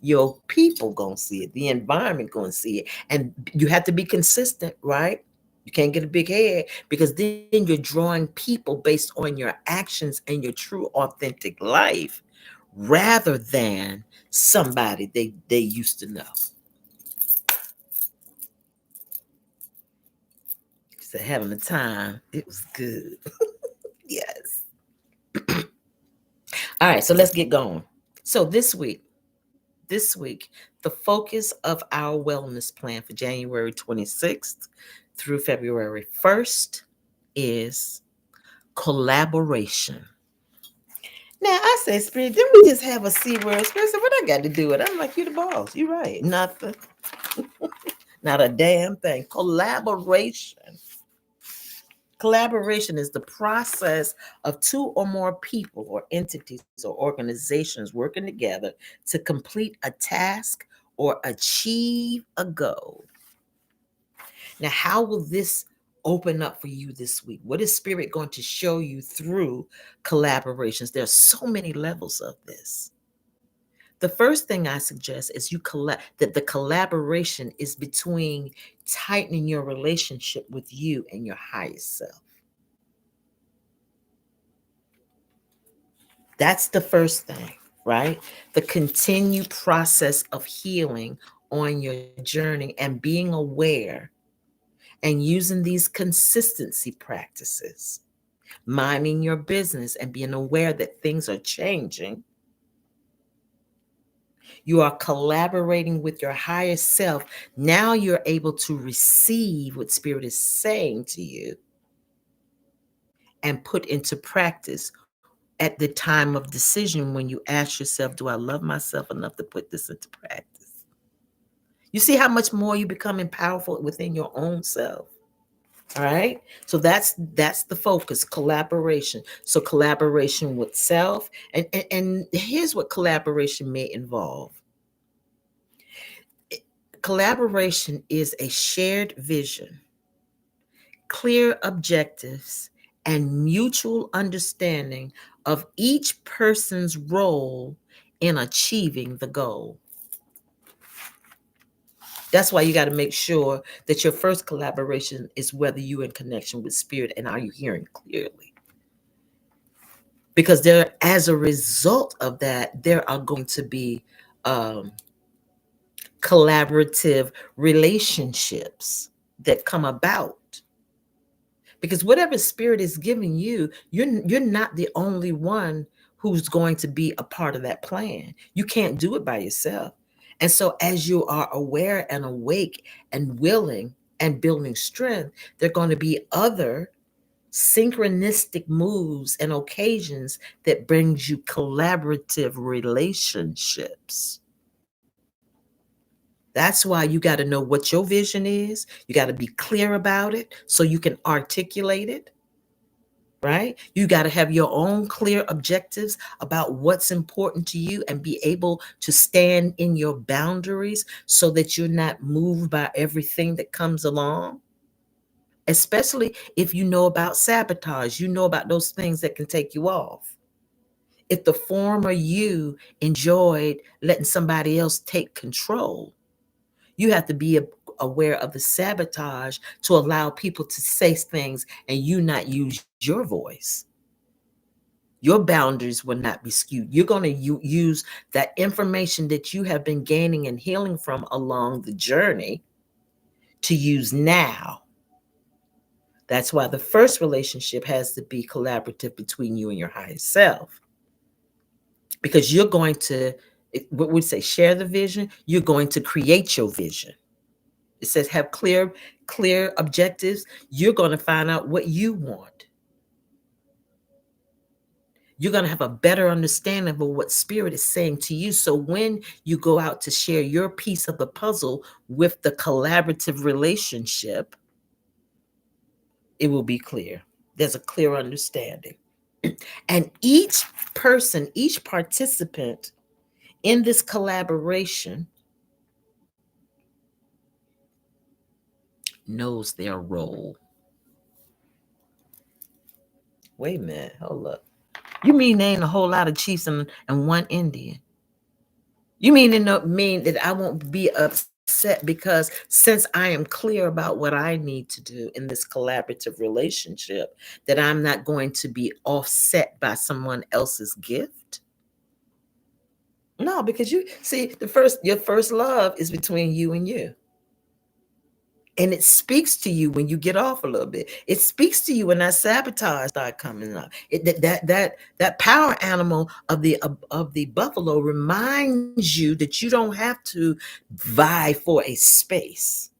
Speaker 1: your people gonna see it, the environment gonna see it, and you have to be consistent, right? You can't get a big head, because then you're drawing people based on your actions and your true authentic life rather than somebody they used to know. So having the time, it was good. Yes. All right, so let's get going. So this week, the focus of our wellness plan for January 26th through February 1st is collaboration. Now, I say, Spirit, didn't we just have a C word? Spirit said, what I got to do with it? I'm like, you the boss. You're right. Nothing. Not a damn thing. Collaboration. Collaboration is the process of two or more people or entities or organizations working together to complete a task or achieve a goal. Now, how will this open up for you this week? What is Spirit going to show you through collaborations? There are so many levels of this. The first thing I suggest is that the collaboration is between tightening your relationship with you and your highest self. That's the first thing, right? The continued process of healing on your journey and being aware and using these consistency practices, minding your business and being aware that things are changing. You are collaborating with your higher self. Now you're able to receive what Spirit is saying to you and put into practice at the time of decision when you ask yourself, do I love myself enough to put this into practice? You see how much more you becoming powerful within your own self. All right. So that's the focus, collaboration. So collaboration with self. And here's what collaboration may involve. Collaboration is a shared vision, clear objectives, and mutual understanding of each person's role in achieving the goal. That's why you got to make sure that your first collaboration is whether you're in connection with Spirit and are you hearing clearly. Because as a result of that, there are going to be collaborative relationships that come about. Because whatever Spirit is giving you, you're not the only one who's going to be a part of that plan. You can't do it by yourself. And so, as you are aware and awake and willing and building strength, there are going to be other synchronistic moves and occasions that brings you collaborative relationships. That's why you got to know what your vision is. You got to be clear about it so you can articulate it, right? You got to have your own clear objectives about what's important to you and be able to stand in your boundaries so that you're not moved by everything that comes along. Especially if you know about sabotage, you know about those things that can take you off. If the former you enjoyed letting somebody else take control, you have to be aware of the sabotage to allow people to say things and you not use your voice. Your boundaries will not be skewed. You're going to use that information that you have been gaining and healing from along the journey to use now. That's why the first relationship has to be collaborative between you and your higher self. Because you're going to, what we say, share the vision. You're going to create your vision. It says have clear objectives. You're going to find out what you want. You're going to have a better understanding of what spirit is saying to you. So when you go out to share your piece of the puzzle with the collaborative relationship, it will be clear. There's a clear understanding. And each person, each participant in this collaboration knows their role. Wait a minute, hold up. You mean there ain't a whole lot of chiefs and one Indian? You mean that I won't be upset because since I am clear about what I need to do in this collaborative relationship, that I'm not going to be offset by someone else's gift? No, because you see, your first love is between you and you. And it speaks to you when you get off a little bit. It speaks to you when that sabotage start coming up. That power animal of the buffalo reminds you that you don't have to vie for a space.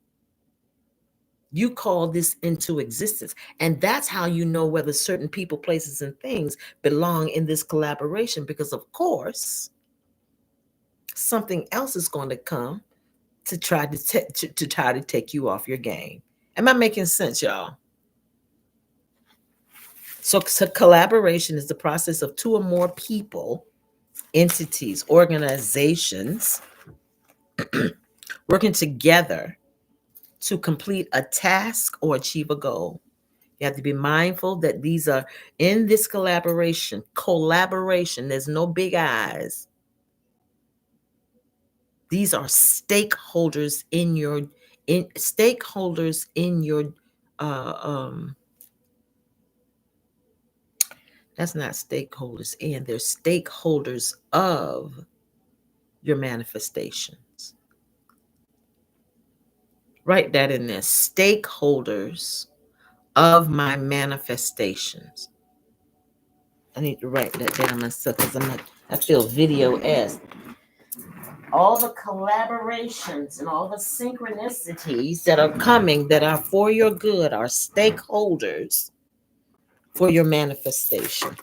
Speaker 1: You call this into existence. And that's how you know whether certain people, places, and things belong in this collaboration. Because of course, something else is going to come to try to take you off your game. Am I making sense, y'all? So collaboration is the process of two or more people, entities, organizations working together to complete a task or achieve a goal. You have to be mindful that these are in this collaboration. There's no big eyes. These are stakeholders in your that's not stakeholders in, they're stakeholders of your manifestations. Write that in there. Stakeholders of my manifestations. I need to write that down myself because I feel video-esque. All the collaborations and all the synchronicities that are coming that are for your good are stakeholders for your manifestation.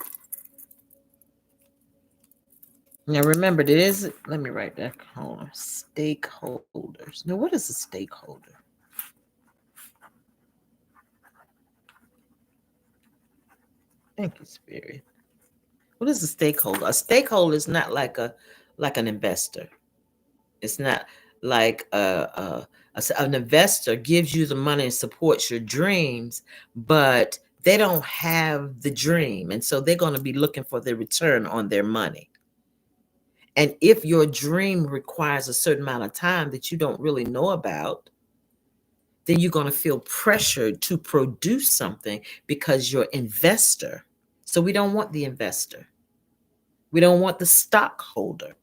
Speaker 1: Now remember, let me write that. Hold on. Stakeholders. Now, what is a stakeholder? Thank you, Spirit. What is a stakeholder? A stakeholder is not like an investor. It's not like an investor gives you the money and supports your dreams, but they don't have the dream. And so they're going to be looking for the return on their money. And if your dream requires a certain amount of time that you don't really know about, then you're going to feel pressured to produce something because you're investor. So we don't want the investor. We don't want the stockholder,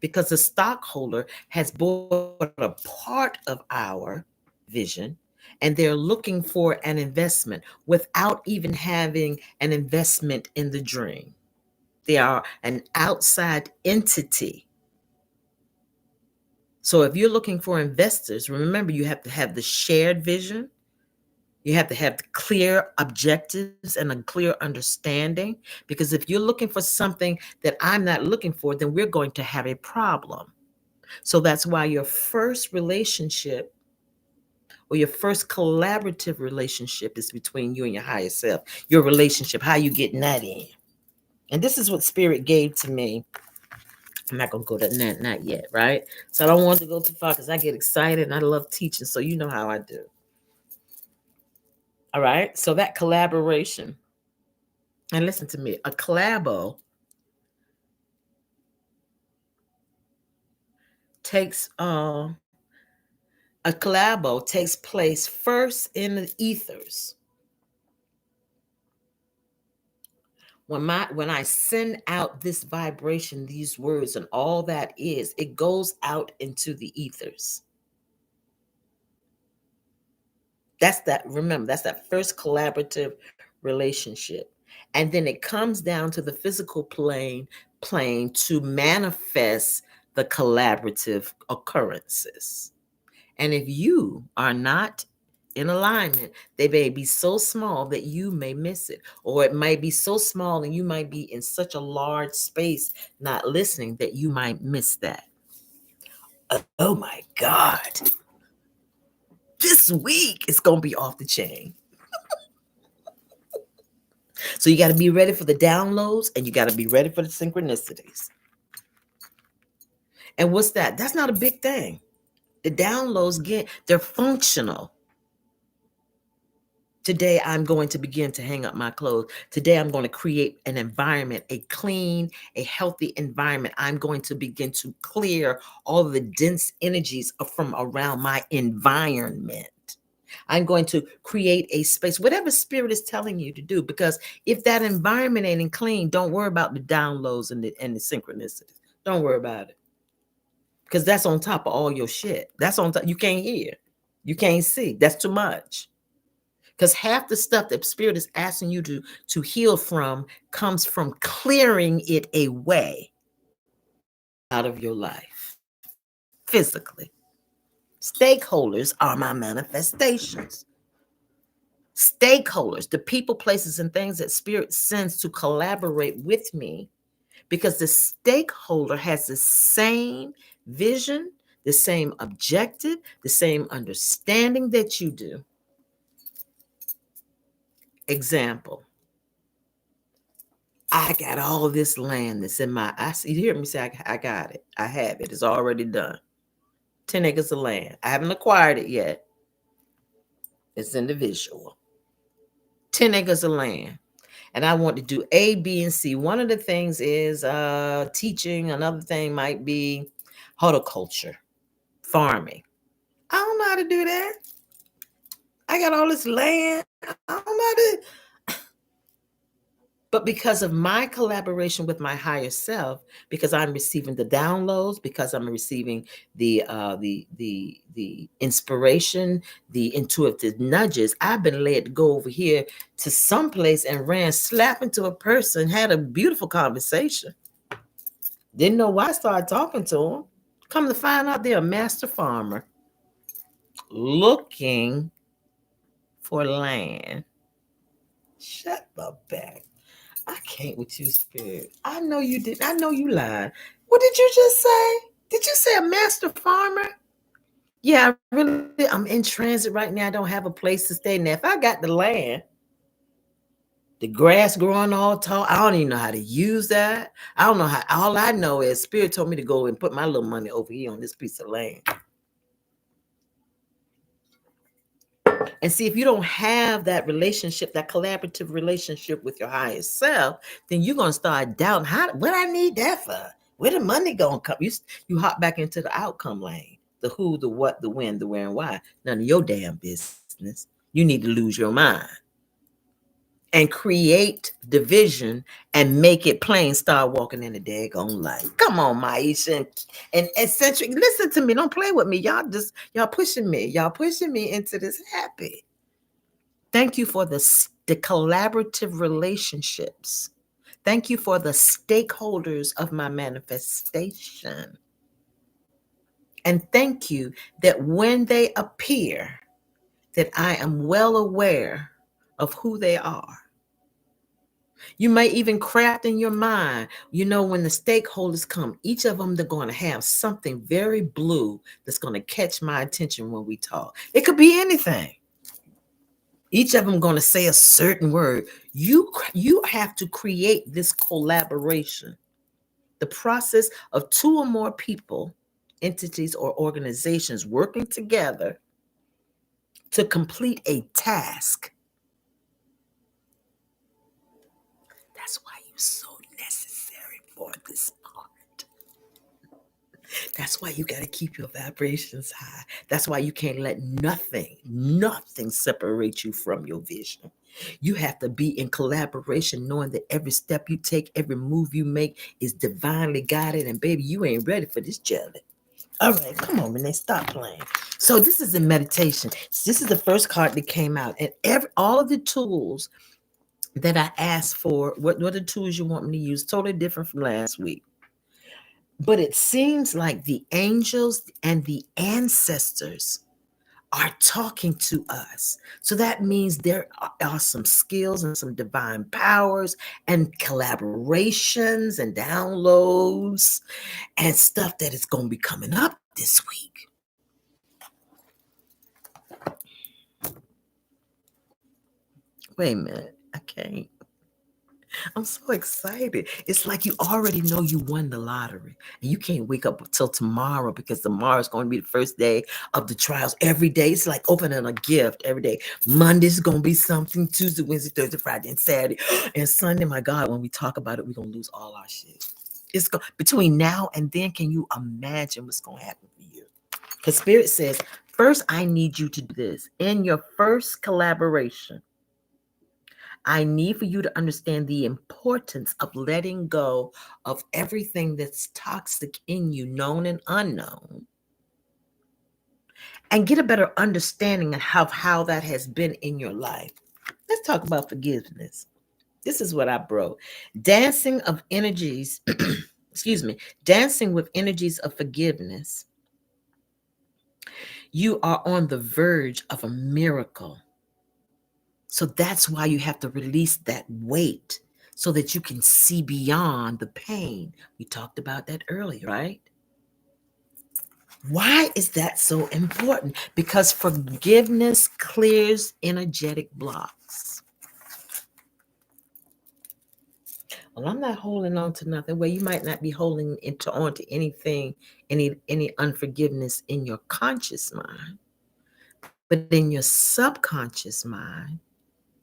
Speaker 1: because the stockholder has bought a part of our vision and they're looking for an investment without even having an investment in the dream. They are an outside entity So if you're looking for investors, remember you have to have the shared vision. You have to have clear objectives and a clear understanding. Because if you're looking for something that I'm not looking for, then we're going to have a problem. So that's why your first relationship or your first collaborative relationship is between you and your higher self. Your relationship, how you getting that in. And this is what Spirit gave to me. I'm not gonna go to that, not yet, right? So I don't want to go too far because I get excited and I love teaching. So you know how I do. All right. So that collaboration, and listen to me, takes a collabo takes place first in the ethers. When I send out this vibration, these words and all that is, it goes out into the ethers. Remember, that's that first collaborative relationship. And then it comes down to the physical plane to manifest the collaborative occurrences. And if you are not in alignment, they may be so small that you may miss it. Or it might be so small and you might be in such a large space not listening that you might miss that. Oh my God. This week it's going to be off the chain. So you got to be ready for the downloads and you got to be ready for the synchronicities. And what's that? That's not a big thing. The downloads, they're functional. Today, I'm going to begin to hang up my clothes. Today, I'm going to create an environment, a clean, a healthy environment. I'm going to begin to clear all of the dense energies from around my environment. I'm going to create a space, whatever Spirit is telling you to do, because if that environment ain't clean, don't worry about the downloads and the synchronicities. Don't worry about it. Because that's on top of all your shit. That's on top. You can't hear. You can't see. That's too much. Because half the stuff that Spirit is asking you to heal from comes from clearing it away out of your life physically. Stakeholders are my manifestations. Stakeholders, the people, places, and things that Spirit sends to collaborate with me, because the stakeholder has the same vision, the same objective, the same understanding that you do. Example. I got all this land that's in you hear me say, I got it. I have it. It's already done. 10 acres of land. I haven't acquired it yet. It's in the visual. 10 acres of land. And I want to do A, B, and C. One of the things is teaching. Another thing might be horticulture, farming. I don't know how to do that. I got all this land. I don't know how to. But because of my collaboration with my higher self, because I'm receiving the downloads, because I'm receiving the inspiration, the intuitive nudges, I've been led to go over here to someplace and ran slap into a person, had a beautiful conversation. Didn't know why I started talking to him. Come to find out they're a master farmer looking for land. Shut the back. I can't with you, Spirit. I know you did. I know you lied. What did you just say? Did you say a master farmer? Yeah, I'm in transit right now. I don't have a place to stay. Now, if I got the land, the grass growing all tall, I don't even know how to use that. I don't know how. All I know is Spirit told me to go and put my little money over here on this piece of land. And see, if you don't have that relationship, that collaborative relationship with your higher self, then you're going to start doubting, what I need that for? Where the money going to come? You hop back into the outcome lane, the who, the what, the when, the where, and why. None of your damn business. You need to lose your mind and create division and make it plain. Start walking in the daggone light. Come on, Maisha and eccentric. Listen to me. Don't play with me. Y'all pushing me. Y'all pushing me into this happy. Thank you for the collaborative relationships. Thank you for the stakeholders of my manifestation. And thank you that when they appear, that I am well aware of who they are. You may even craft in your mind, when the stakeholders come, each of them, they're going to have something very blue that's going to catch my attention when we talk. It could be anything. Each of them going to say a certain word. You have to create this collaboration. The process of two or more people, entities, or organizations working together to complete a task. That's why you're so necessary for this part. That's why you got to keep your vibrations high. That's why you can't let nothing separate you from your vision. You have to be in collaboration, knowing that every step you take, every move you make is divinely guided. And baby, you ain't ready for this jelly. All right, come on, Renee, stop playing. So this is in meditation. This is the first card that came out, and all of the tools that I asked for, what are the tools you want me to use? Totally different from last week. But it seems like the angels and the ancestors are talking to us. So that means there are some skills and some divine powers and collaborations and downloads and stuff that is going to be coming up this week. Wait a minute. I can't. I'm so excited. It's like you already know you won the lottery and you can't wake up until tomorrow, because tomorrow is going to be the first day of the trials. Every day it's like opening a gift every day. Monday's going to be something, Tuesday, Wednesday, Thursday, Friday, and Saturday. And Sunday, my God, when we talk about it, we're going to lose all our shit. Between now and then, can you imagine what's going to happen for you? Because Spirit says, first, I need you to do this. In your first collaboration, I need for you to understand the importance of letting go of everything that's toxic in you, known and unknown, and get a better understanding of how that has been in your life. Let's talk about forgiveness. This is what I wrote. Dancing of energies, dancing with energies of forgiveness. You are on the verge of a miracle. So that's why you have to release that weight so that you can see beyond the pain. We talked about that earlier, right? Why is that so important? Because forgiveness clears energetic blocks. Well, I'm not holding on to nothing. Well, you might not be holding on to anything, any unforgiveness in your conscious mind, but in your subconscious mind,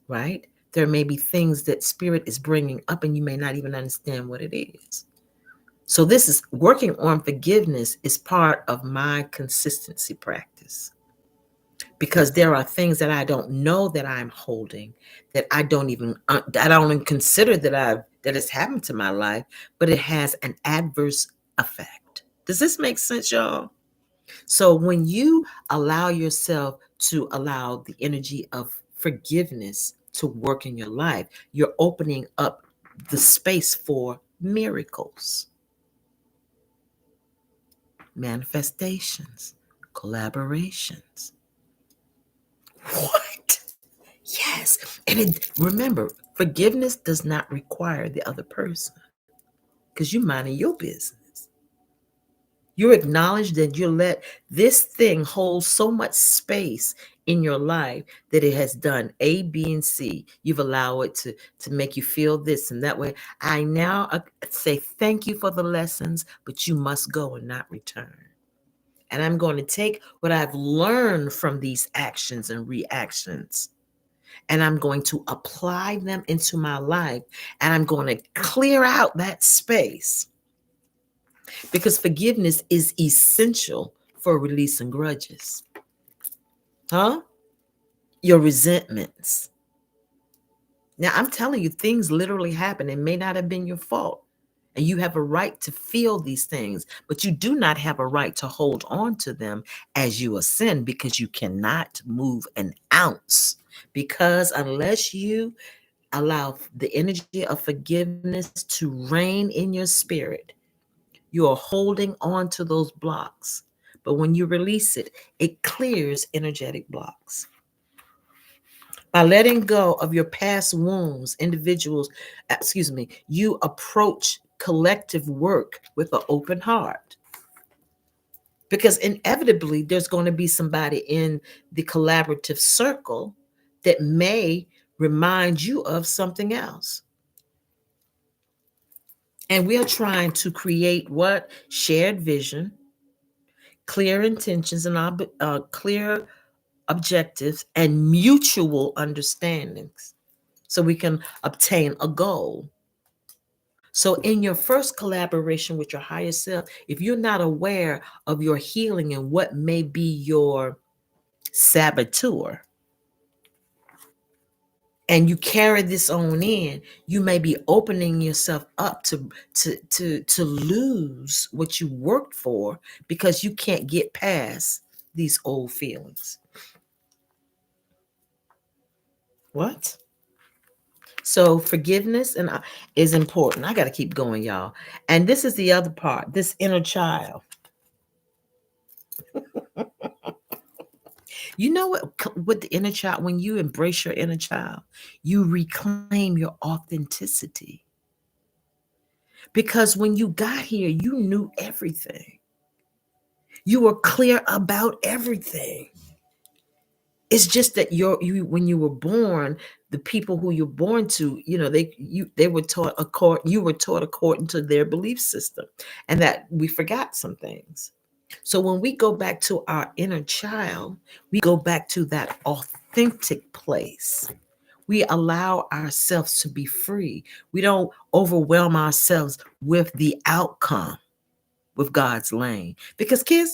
Speaker 1: right? There may be things that Spirit is bringing up and you may not even understand what it is. So this is working on forgiveness is part of my consistency practice, because there are things that I don't know that I'm holding, that I don't even consider that has happened to my life, but it has an adverse effect. Does this make sense, y'all? So when you allow yourself to allow the energy of forgiveness to work in your life, you're opening up the space for miracles, manifestations, collaborations. What? Yes. And remember, forgiveness does not require the other person, because you're minding your business. You acknowledge that you let this thing hold so much space in your life that it has done A, B, and C. You've allowed it to make you feel this and that way. I now say thank you for the lessons, but you must go and not return. And I'm going to take what I've learned from these actions and reactions, and I'm going to apply them into my life, and I'm going to clear out that space. Because forgiveness is essential for releasing grudges. Your resentments. Now, I'm telling you, things literally happen. It may not have been your fault. And you have a right to feel these things, but you do not have a right to hold on to them as you ascend, because you cannot move an ounce. Because unless you allow the energy of forgiveness to reign in your spirit, you are holding on to those blocks. But when you release it, it clears energetic blocks. By letting go of your past wounds, you approach collective work with an open heart. Because inevitably, there's going to be somebody in the collaborative circle that may remind you of something else. And we are trying to create what? Shared vision, clear intentions, and clear objectives, and mutual understandings so we can obtain a goal. So, in your first collaboration with your higher self, if you're not aware of your healing and what may be your saboteur, and you carry this on in, you may be opening yourself up to lose what you worked for because you can't get past these old feelings. What? So forgiveness is important. I got to keep going, y'all. And this is the other part, this inner child. You know what? With the inner child, when you embrace your inner child, you reclaim your authenticity. Because when you got here, you knew everything. You were clear about everything. It's just that when you were born, the people who you're born to, they were taught you were taught according to their belief system, and that we forgot some things. So when we go back to our inner child, we go back to that authentic place. We allow ourselves to be free. We don't overwhelm ourselves with the outcome, with God's lane. Because they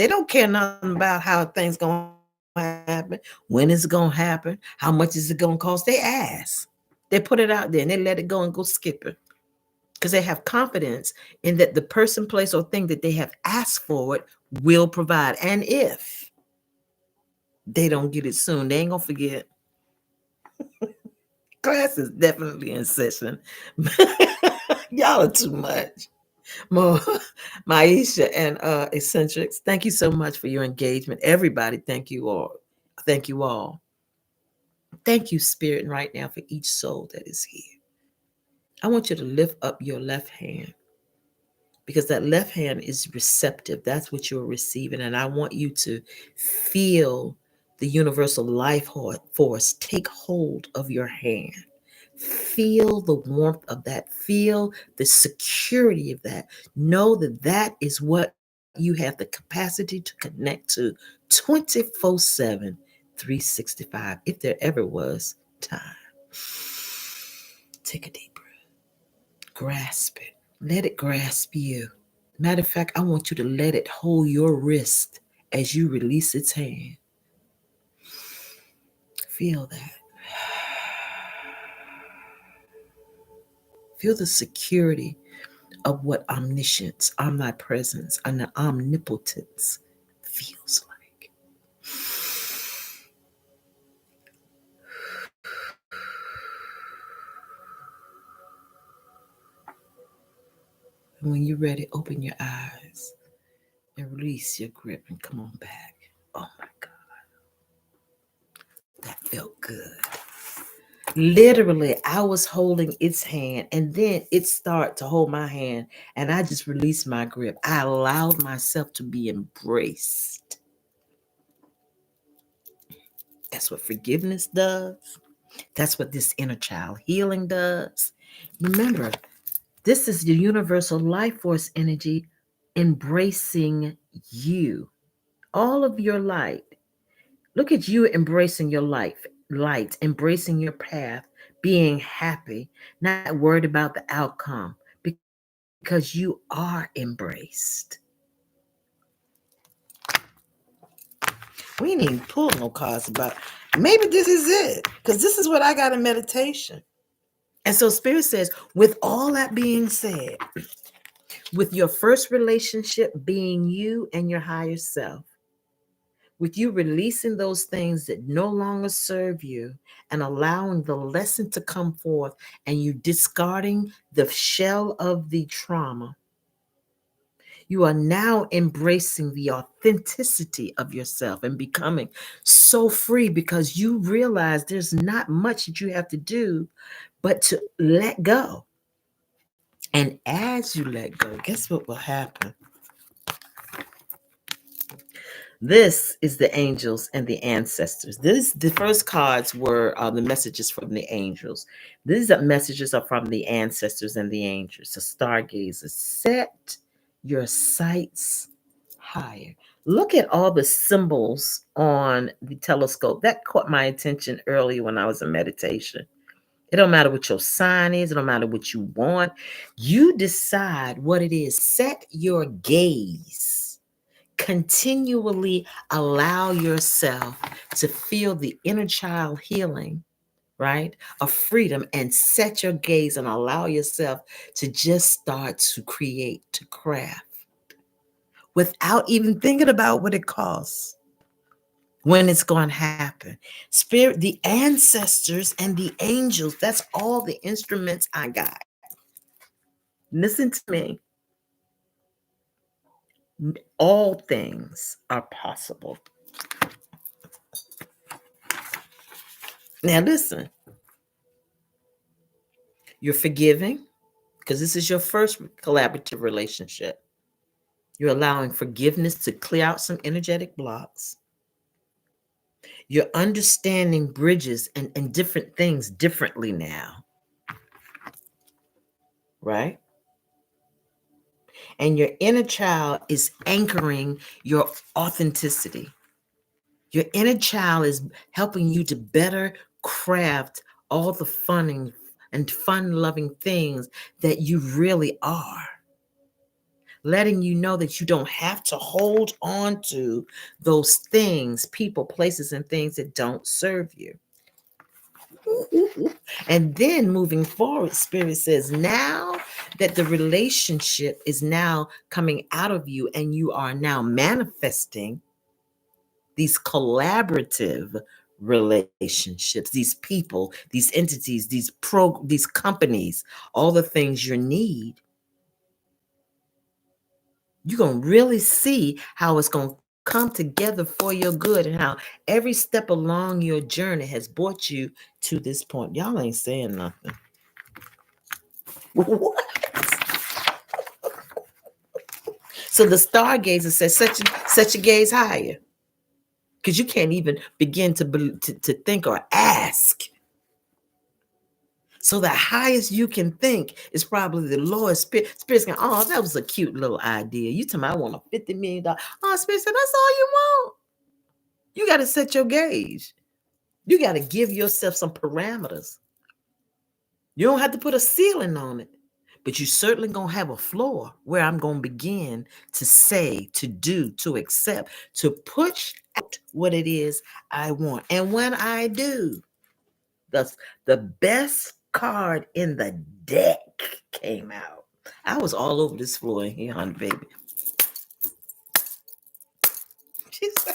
Speaker 1: don't care nothing about how things gonna happen, when it's gonna happen, how much is it gonna cost. They ask. They put it out there and they let it go and go skip it. Because they have confidence in that the person, place, or thing that they have asked for it will provide. And if they don't get it soon, they ain't gonna forget. Class is definitely in session. Y'all are too much. More Maisha and Eccentrics, thank you so much for your engagement. Everybody, thank you all. Thank you all. Thank you, Spirit, right now for each soul that is here. I want you to lift up your left hand, because that left hand is receptive. That's what you're receiving. And I want you to feel the universal life force take hold of your hand. Feel the warmth of that. Feel the security of that. Know that that is what you have the capacity to connect to 24/7, 365, if there ever was time. Take a deep breath. Grasp it. Let it grasp you. Matter of fact, I want you to let it hold your wrist as you release its hand. Feel that. Feel the security of what omniscience, omnipresence, and omnipotence feels like. And when you're ready, open your eyes and release your grip and come on back. Oh my God. That felt good. Literally, I was holding its hand and then it started to hold my hand and I just released my grip. I allowed myself to be embraced. That's what forgiveness does. That's what this inner child healing does. Remember, this is the universal life force energy embracing you, all of your light. Look at you embracing your light, embracing your path, being happy, not worried about the outcome, because you are embraced. We ain't even pull no cards about. Maybe this is it, because this is what I got in meditation. And so Spirit says, with all that being said, with your first relationship being you and your higher self, with you releasing those things that no longer serve you and allowing the lesson to come forth, and you discarding the shell of the trauma, You are now embracing the authenticity of yourself and becoming so free because you realize there's not much that you have to do but to let go. And as you let go, guess what will happen? This is the angels and the ancestors. The first cards were the messages from the angels. These messages are from the ancestors and the angels. The stargazers, set your sights higher. Look at all the symbols on the telescope. That caught my attention early when I was in meditation. It don't matter what your sign is. It don't matter what you want. You decide what it is. Set your gaze. Continually allow yourself to feel the inner child healing, right? Of freedom, and set your gaze and allow yourself to just start to create, to craft without even thinking about what it costs, when it's going to happen. Spirit, the ancestors and the angels, that's all the instruments I got. Listen to me. All things are possible. Now, listen, you're forgiving because this is your first collaborative relationship. You're allowing forgiveness to clear out some energetic blocks. You're understanding bridges and different things differently now, right? And your inner child is anchoring your authenticity. Your inner child is helping you to better craft all the and fun-loving things that you really are. Letting you know that you don't have to hold on to those things, people, places, and things that don't serve you. And then moving forward, Spirit says, now that the relationship is now coming out of you and you are now manifesting these collaborative relationships, these people, these entities, these companies, all the things you need, you're going to really see how it's going to come together for your good and how every step along your journey has brought you to this point. Y'all ain't saying nothing. What? So the stargazer says, set your gaze higher, because you can't even begin to think or ask. So the highest you can think is probably the lowest. Spirit's going, oh, that was a cute little idea. You tell me I want a $50 million. Oh, Spirit said, that's all you want. You got to set your gauge. You got to give yourself some parameters. You don't have to put a ceiling on it, but you certainly going to have a floor where I'm going to begin to say, to do, to accept, to push out what it is I want. And when I do, the best card in the deck came out. I was all over this floor in here, honey, baby. She said,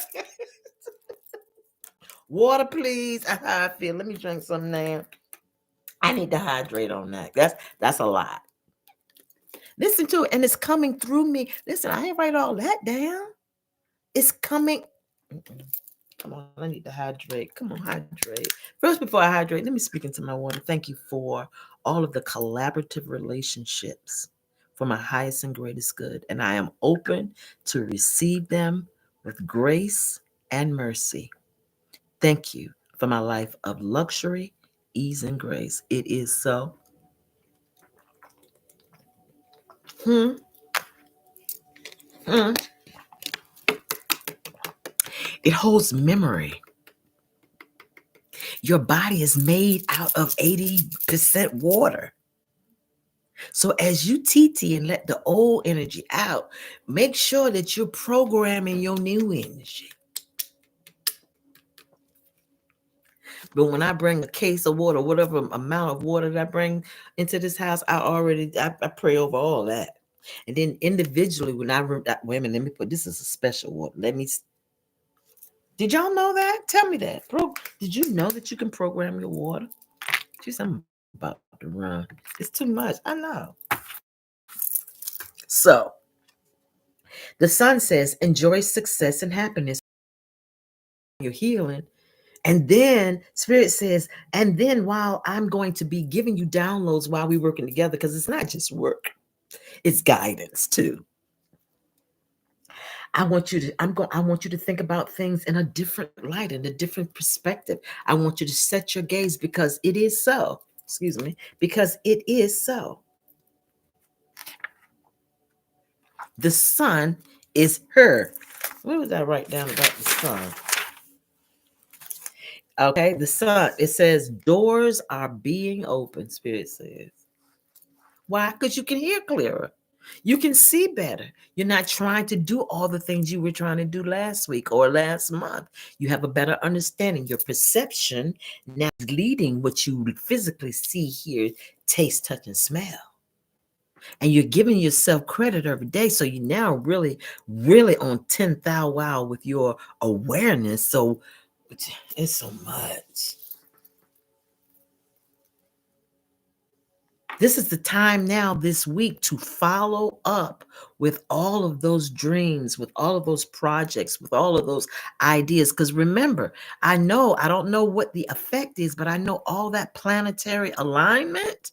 Speaker 1: water, please. That's how I feel. Let me drink some now. I need to hydrate on that. That's a lot. Listen to it, and it's coming through me. Listen, I ain't write all that down. It's coming. Come on, I need to hydrate. Come on, hydrate. First, before I hydrate, let me speak into my water. Thank you for all of the collaborative relationships for my highest and greatest good. And I am open to receive them with grace and mercy. Thank you for my life of luxury, ease, and grace. It is so. Hmm. Hmm. It holds memory. Your body is made out of 80% water. So as you TT and let the old energy out, make sure that you're programming your new energy. But when I bring a case of water, whatever amount of water that I bring into this house, I pray over all that. And then individually, when wait a minute, let me put, this is a special water. Did y'all know that? Tell me that. Did you know that you can program your water? Geez, I'm about to run. It's too much. I know. So The sun says, enjoy success and happiness. You're healing. And then Spirit says, and then while I'm going to be giving you downloads while we're working together, because it's not just work, it's guidance too. I want you to think about things in a different light, in a different perspective. I want you to set your gaze because it is so. Excuse me, because it is so. The sun is her. What was I write down about the sun? Okay, the sun, it says doors are being opened, Spirit says. Why? Because you can hear clearer. You can see better. You're not trying to do all the things you were trying to do last week or last month. You have a better understanding. Your perception now is leading what you physically see, hear, taste, touch, and smell. And you're giving yourself credit every day. So you now really on 10th thou wow with your awareness. So it's so much. This is the time now this week to follow up with all of those dreams, with all of those projects, with all of those ideas. Because remember, I don't know what the effect is, but I know all that planetary alignment.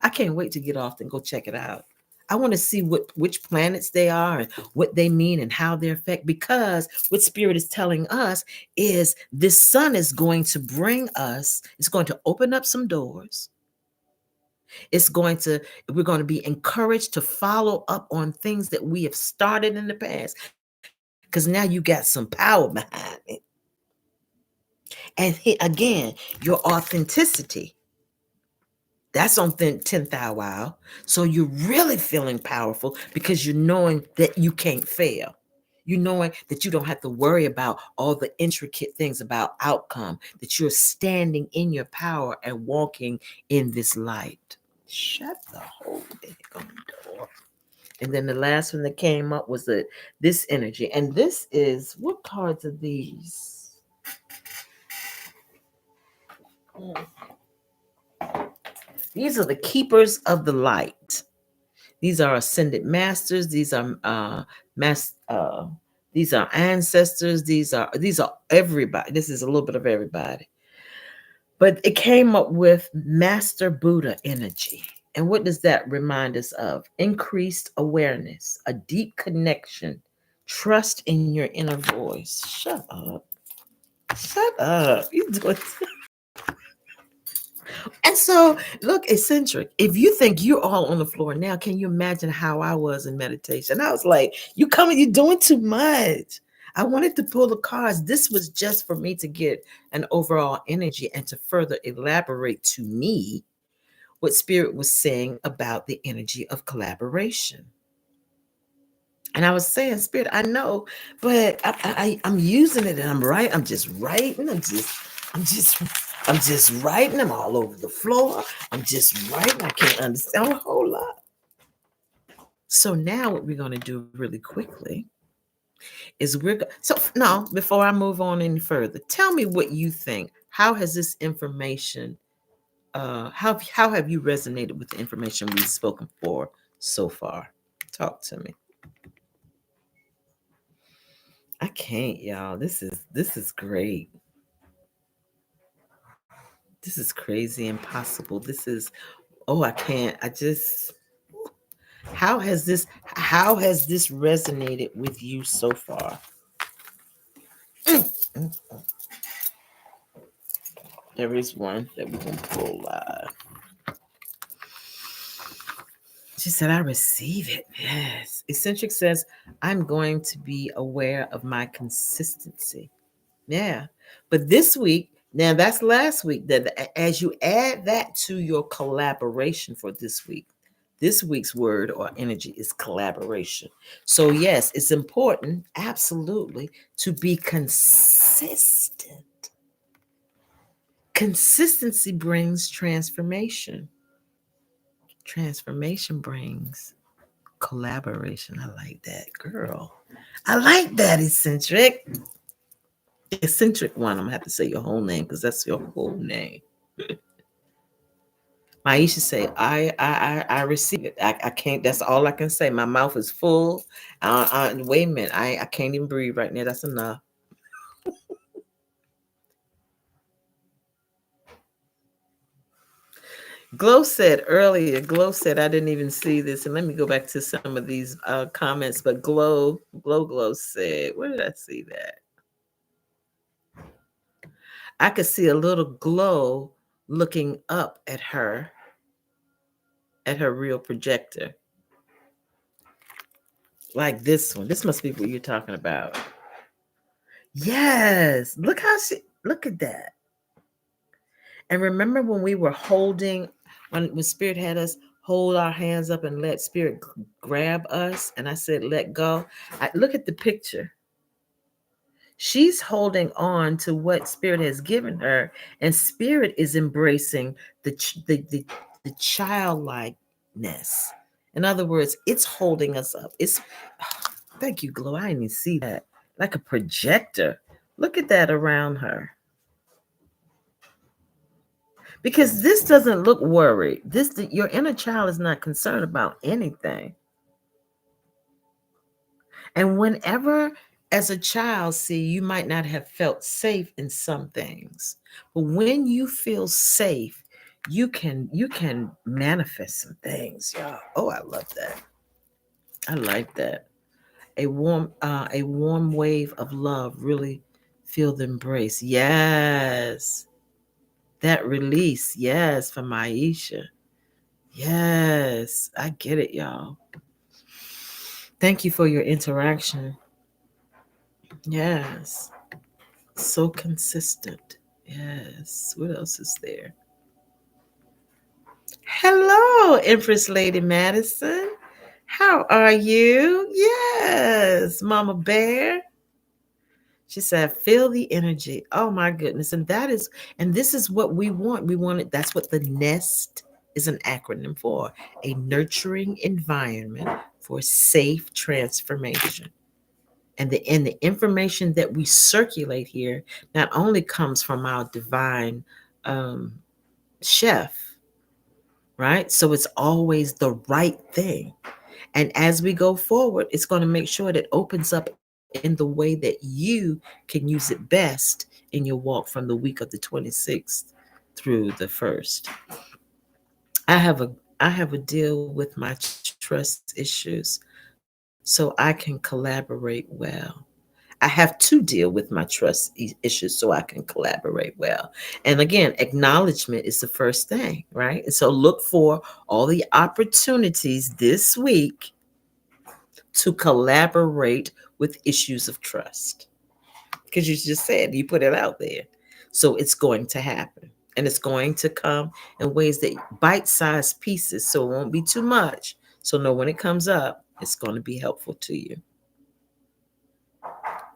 Speaker 1: I can't wait to get off and go check it out. I want to see which planets they are and what they mean and how they affect, because what Spirit is telling us is this sun is going to bring us, it's going to open up some doors. We're going to be encouraged to follow up on things that we have started in the past, because now you got some power behind it. And again, your authenticity. That's on 10th thou wow. So you're really feeling powerful because you're knowing that you can't fail. You knowing that you don't have to worry about all the intricate things about outcome, that you're standing in your power and walking in this light. Shut the whole damn door. And then the last one that came up was this energy. And this is, what cards are these? These are the keepers of the light. These are ascended masters. These are these are ancestors. These are everybody. This is a little bit of everybody. But it came up with Master Buddha energy. And what does that remind us of? Increased awareness, a deep connection, trust in your inner voice. Shut up. Shut up. You doing And so, look, eccentric. If you think you're all on the floor now, can you imagine how I was in meditation? I was like, you're doing too much. I wanted to pull the cards. This was just for me to get an overall energy and to further elaborate to me what Spirit was saying about the energy of collaboration. And I was saying, Spirit, I know, but I'm using it and I'm just writing. I'm just writing. I'm all over the floor. I'm just writing. I can't understand a whole lot. So now what we're going to do really quickly is before I move on any further, tell me what you think. How has this information, how have you resonated with the information we've spoken for so far? Talk to me. I can't, y'all. This is great. This is crazy, impossible. This is, I can't. How has this resonated with you so far? There is one that we can pull live. She said, I receive it. Yes. Eccentric says, I'm going to be aware of my consistency. Yeah. But this week, now that's last week, that as you add that to your collaboration for this week's word or energy is collaboration. So yes, it's important, absolutely, to be consistent. Consistency brings transformation. Transformation brings collaboration. I like that, girl. I like that, eccentric. Eccentric one. I'm gonna have to say your whole name because that's your whole name. Maisha say, I receive it. I can't. That's all I can say. My mouth is full. Wait a minute. I can't even breathe right now. That's enough. Glow said earlier. Glow said I didn't even see this, and let me go back to some of these comments. But Glow said, where did I see that? I could see a little glow looking up at her real projector, like this one. This must be what you're talking about. Yes, look at that. And remember when we were holding, when Spirit had us hold our hands up and let Spirit grab us, and I said, let go. Look at the picture. She's holding on to what Spirit has given her, and Spirit is embracing the childlikeness. In other words, it's holding us up. It's thank you, Glow. I didn't even see that. Like a projector. Look at that around her. Because this doesn't look worried. Your inner child is not concerned about anything. And whenever as a child, see, you might not have felt safe in some things. But when you feel safe, you can manifest some things, y'all. Oh, I love that. I like that. A warm wave of love, really feel the embrace. Yes. That release, yes, from Aisha. Yes, I get it, y'all. Thank you for your interaction. Yes, so consistent. Yes, what else is there? Hello, Empress Lady Madison. How are you? Yes, Mama Bear. She said, feel the energy. Oh my goodness. And this is what we want. We want it. That's what the NEST is an acronym for, a nurturing environment for safe transformation. And the information that we circulate here not only comes from our divine um, chef, right? So it's always the right thing. And as we go forward, it's going to make sure that it opens up in the way that you can use it best in your walk from the week of the 26th through the 1st. I have a deal with my trust issues so I can collaborate well. I have to deal with my issues so I can collaborate well. And again, acknowledgement is the first thing, right? And so look for all the opportunities this week to collaborate with issues of trust. Because you just said you put it out there. So it's going to happen. And it's going to come in ways that bite-sized pieces. So it won't be too much. So know when it comes up, it's going to be helpful to you.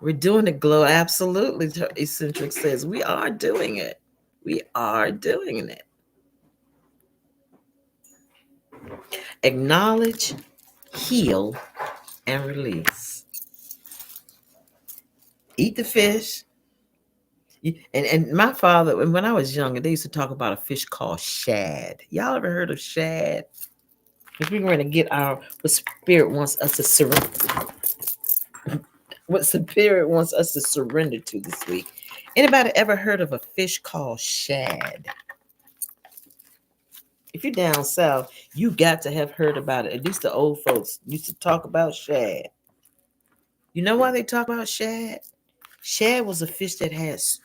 Speaker 1: We're doing it, Glow. Absolutely. Eccentric says we are doing it. We are doing it. Acknowledge, heal, and release. Eat the fish. And my father, when I was younger, they used to talk about a fish called shad. Y'all ever heard of shad? Because we're going to get what spirit wants us to surrender. What spirit wants us to surrender to this week. Anybody ever heard of a fish called shad? If you're down south, you got to have heard about it. At least the old folks used to talk about shad. You know why they talk about shad? Shad was a fish that has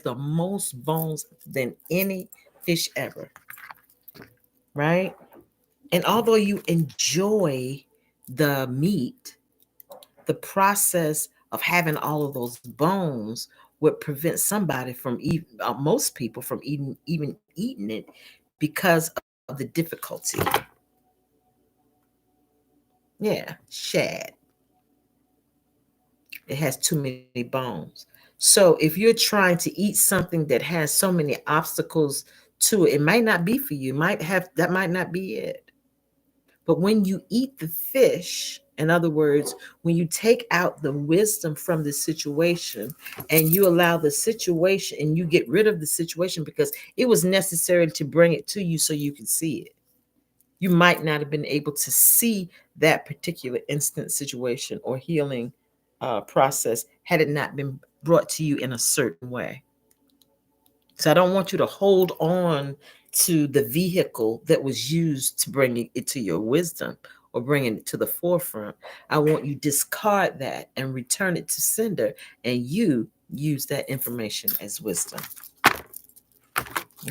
Speaker 1: the most bones than any fish ever. Right? And although you enjoy the meat, the process of having all of those bones would prevent somebody from most people from even eating it because of the difficulty. Yeah, shad. It has too many bones. So if you're trying to eat something that has so many obstacles to it, it might not be for you. That might not be it. But when you eat the fish, In other words, when you take out the wisdom from the situation and you allow the situation and you get rid of the situation because it was necessary to bring it to you so you could see it. You might not have been able to see that particular instant situation or healing process had it not been brought to you in a certain way. So I don't want you to hold on to the vehicle that was used to bring it to your wisdom or bringing it to the forefront. I want you discard that and return it to sender, and you use that information as wisdom.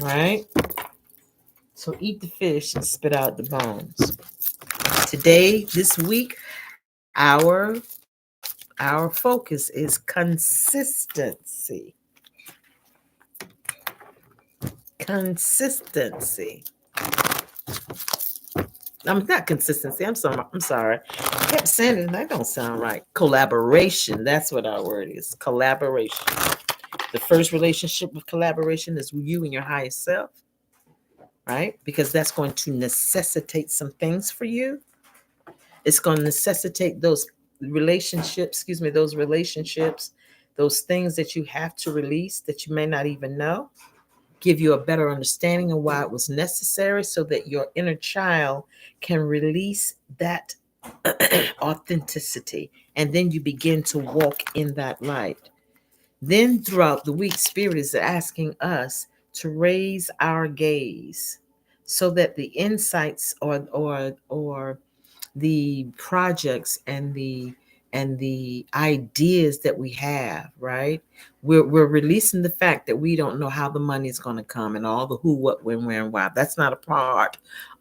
Speaker 1: Right? So eat the fish and spit out the bones. Today, this week, our focus is consistency. Consistency. I'm not consistency. I'm sorry. I kept saying it and that don't sound right. Collaboration. That's what our word is. Collaboration. The first relationship with collaboration is you and your highest self, right? Because that's going to necessitate some things for you. It's going to necessitate those relationships, those things that you have to release that you may not even know, give you a better understanding of why it was necessary so that your inner child can release that authenticity. And then you begin to walk in that light. Then throughout the week, Spirit is asking us to raise our gaze so that the insights or the projects and the ideas that we have, right? We're releasing the fact that we don't know how the money is going to come and all the who, what, when, where, and why. That's not a part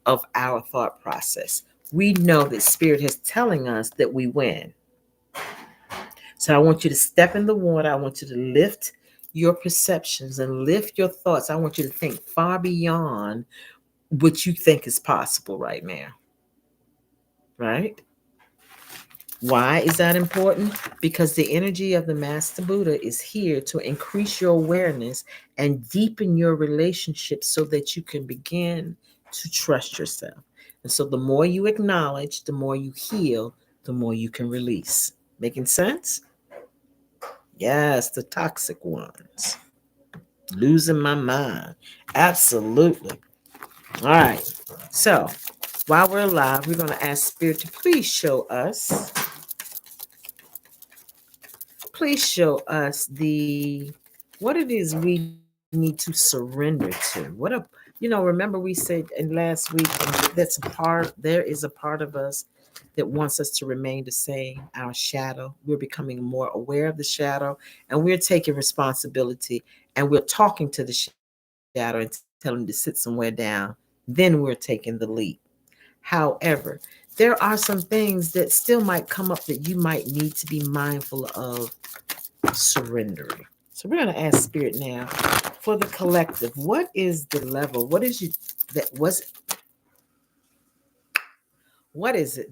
Speaker 1: of our thought process. We know that Spirit is telling us that we win. So I want you to step in the water. I want you to lift your perceptions and lift your thoughts. I want you to think far beyond what you think is possible right now. Right? Why is that important? Because the energy of the Master Buddha is here to increase your awareness and deepen your relationship so that you can begin to trust yourself. And so the more you acknowledge, the more you heal, the more you can release. Making sense? Yes, the toxic ones. Losing my mind. Absolutely. All right. So while we're alive, we're going to ask Spirit to please show us what it is we need to surrender to. Remember we said in last week there is a part of us that wants us to remain the same, our shadow. We're becoming more aware of the shadow, and we're taking responsibility, and we're talking to the shadow and telling him to sit somewhere down. Then we're taking the leap. However, there are some things that still might come up that you might need to be mindful of surrendering. So we're going to ask Spirit now for the collective. What is the level? What is it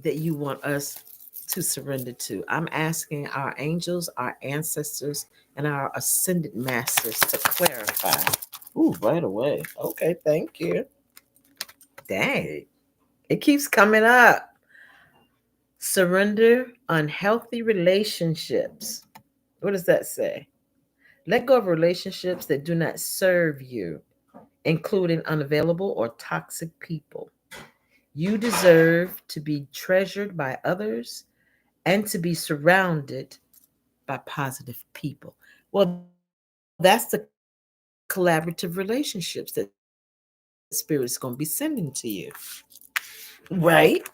Speaker 1: that you want us to surrender to? I'm asking our angels, our ancestors, and our ascended masters to clarify. Ooh, right away. Okay, thank you. Dang, it keeps coming up. Surrender unhealthy relationships. What does that say? Let go of relationships that do not serve you, including unavailable or toxic people. You deserve to be treasured by others and to be surrounded by positive people. Well, that's the collaborative relationships that Spirit is going to be sending to you, right?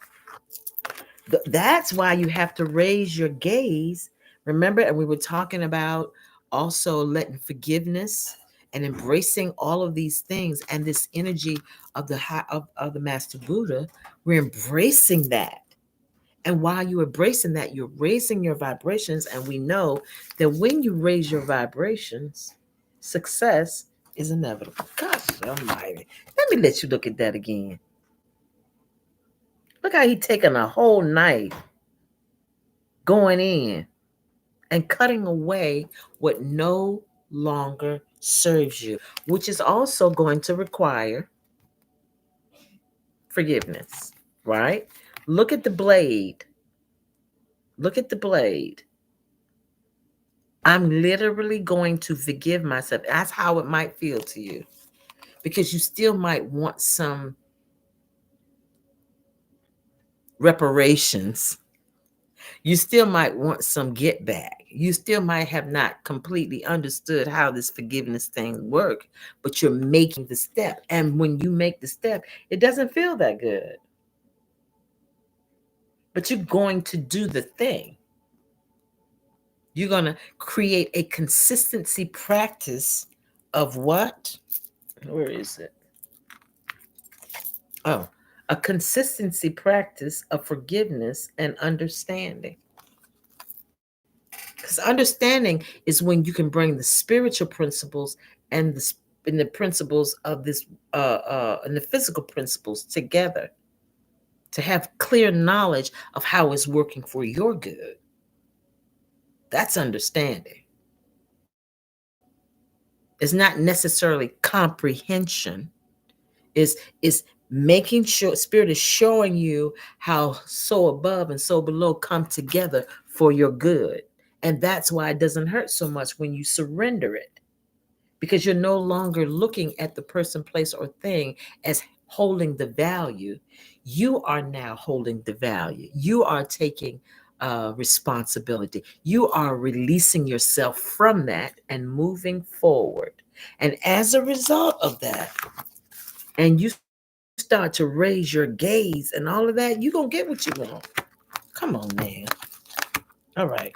Speaker 1: That's why you have to raise your gaze. Remember, and we were talking about also letting forgiveness and embracing all of these things and this energy of of the Master Buddha. We're embracing that. And while you're embracing that, you're raising your vibrations. And we know that when you raise your vibrations, success is inevitable. Gosh almighty. Let me let you look at that again. Look how he taking a whole knife, going in and cutting away what no longer serves you, which is also going to require forgiveness, right? Look at the blade. Look at the blade. I'm literally going to forgive myself. That's how it might feel to you, because you still might want some reparations. You still might want some get back. You still might have not completely understood how this forgiveness thing works, but you're making the step. And when you make the step, it doesn't feel that good. But you're going to do the thing. You're going to create a consistency practice of what? Where is it? Oh, a consistency practice of forgiveness and understanding. Because understanding is when you can bring the spiritual principles and the principles of this and the physical principles together to have clear knowledge of how it's working for your good. That's understanding. It's not necessarily comprehension. Is making sure spirit is showing you how so above and so below come together for your good. And that's why it doesn't hurt so much when you surrender it, because you're no longer looking at the person, place, or thing as holding the value. You are now holding the value. You are taking responsibility. You are releasing yourself from that and moving forward. And as a result of that, and you start to raise your gaze and all of that, you're going to get what you want. Come on, man. All right.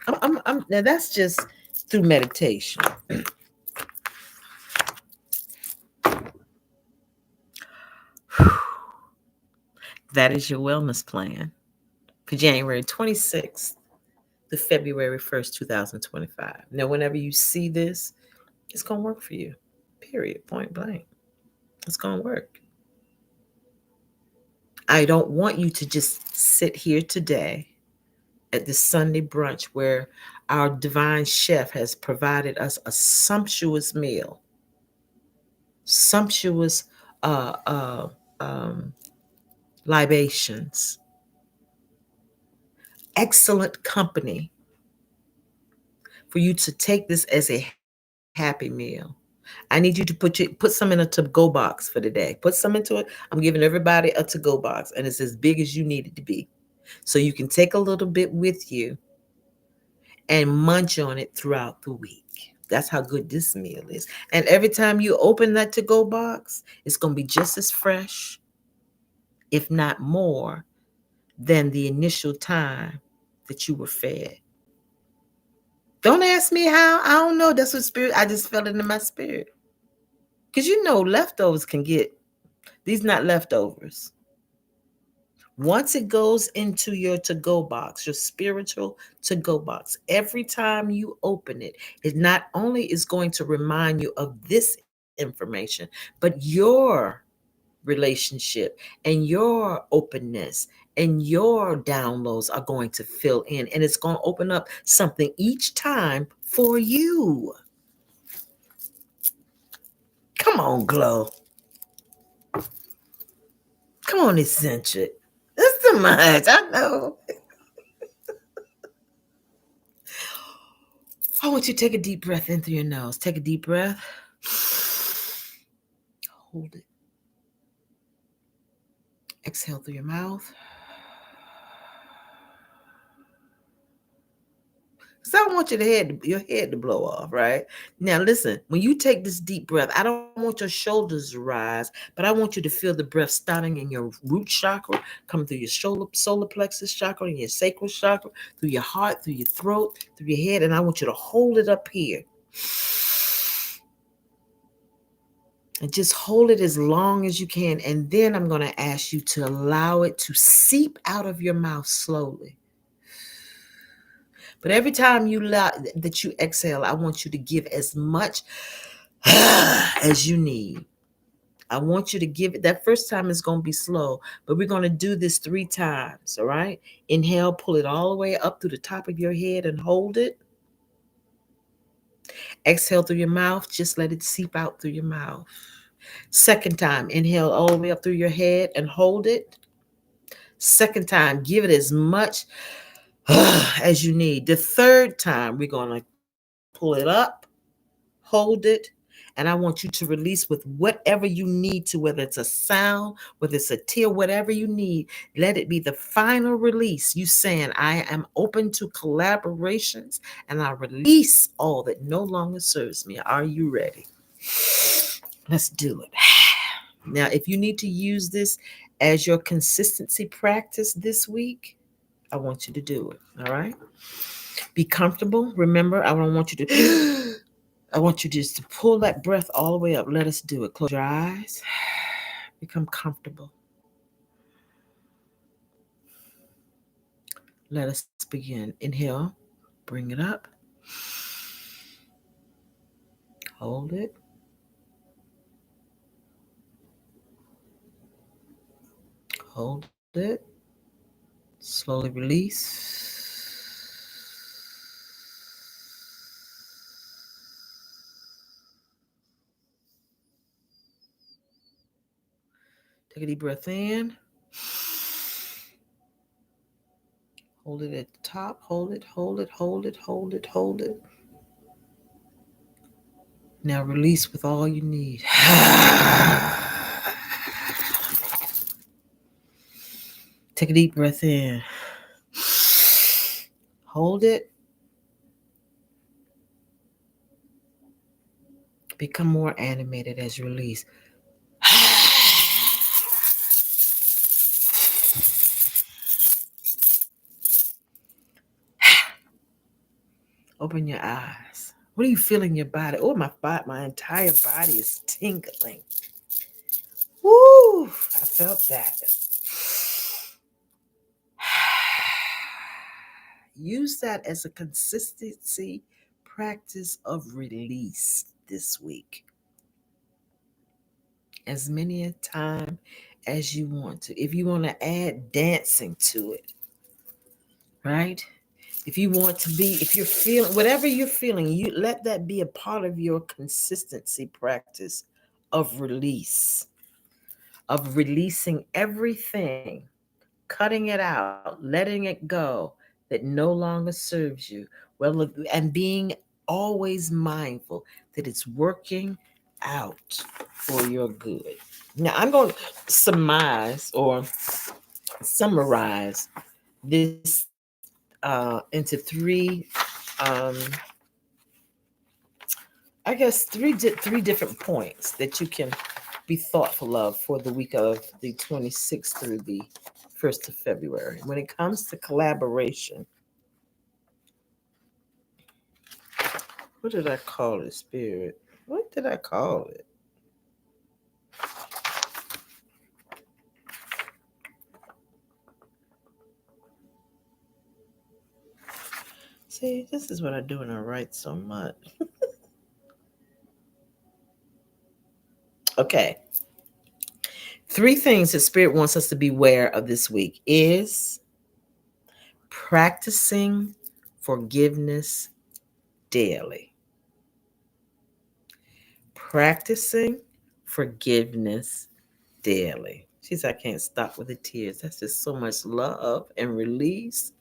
Speaker 1: Now that's just through meditation. That is your wellness plan for January 26th to February 1st, 2025. Now, whenever you see this, it's going to work for you. Period. Point blank. It's going to work. I don't want you to just sit here today at this Sunday brunch where our divine chef has provided us a sumptuous meal, sumptuous uh, uh, um, libations, excellent company for you to take this as a happy meal. I need you to put some in a to-go box for today. Put some into it. I'm giving everybody a to-go box, and it's as big as you need it to be. So you can take a little bit with you and munch on it throughout the week. That's how good this meal is. And every time you open that to-go box, it's going to be just as fresh, if not more, than the initial time that you were fed. Don't ask me how. I don't know. That's what spirit, I just felt it in my spirit. Because you know, leftovers can get, these not leftovers. Once it goes into your to-go box, your spiritual to-go box, every time you open it, it not only is going to remind you of this information, but your relationship and your openness and your downloads are going to fill in, and it's going to open up something each time for you. Come on, Glow. Come on, eccentric. That's too much. I know. I want you to take a deep breath in through your nose. Take a deep breath. Hold it. Exhale through your mouth. Because I don't want your head to blow off, right? Now, listen, when you take this deep breath, I don't want your shoulders to rise, but I want you to feel the breath starting in your root chakra, coming through your solar plexus chakra, and your sacral chakra, through your heart, through your throat, through your head, and I want you to hold it up here. And just hold it as long as you can. And then I'm going to ask you to allow it to seep out of your mouth slowly. But every time that you exhale, I want you to give as much as you need. I want you to give it. That first time is going to be slow, but we're going to do this 3 times, all right? Inhale, pull it all the way up through the top of your head and hold it. Exhale through your mouth. Just let it seep out through your mouth. Second time, inhale all the way up through your head and hold it. Second time, give it as much as you need. The third time, we're going to pull it up, hold it, and I want you to release with whatever you need to, whether it's a sound, whether it's a tear, whatever you need. Let it be the final release. You saying, I am open to collaborations and I release all that no longer serves me. Are you ready? Let's do it. Now, if you need to use this as your consistency practice this week, I want you to do it. All right. Be comfortable. Remember, I don't want you to, I want you just to pull that breath all the way up. Let us do it. Close your eyes. Become comfortable. Let us begin. Inhale. Bring it up. Hold it. Hold it. Slowly release. Take a deep breath in. Hold it at the top. Hold it, hold it, hold it, hold it, hold it. Now release with all you need. Take a deep breath in. Hold it. Become more animated as you release. Open your eyes. What do you feel in your body? Oh, my entire body is tingling. Woo! I felt that. Use that as a consistency practice of release this week. As many a time as you want to. If you want to add dancing to it, right? If you want to be, if you're feeling, whatever you're feeling, you let that be a part of your consistency practice of release, of releasing everything, cutting it out, letting it go that no longer serves you. Well, and being always mindful that it's working out for your good. Now, I'm going to surmise or summarize this into um, three different points that you can be thoughtful of for the week of the 26th through the 1st of February. When it comes to collaboration, what did I call it, Spirit? What did I call it? See, this is what I do when I write so much. Okay. Three things that Spirit wants us to be aware of this week is practicing forgiveness daily. Practicing forgiveness daily. She's, I can't stop with the tears. That's just so much love and release.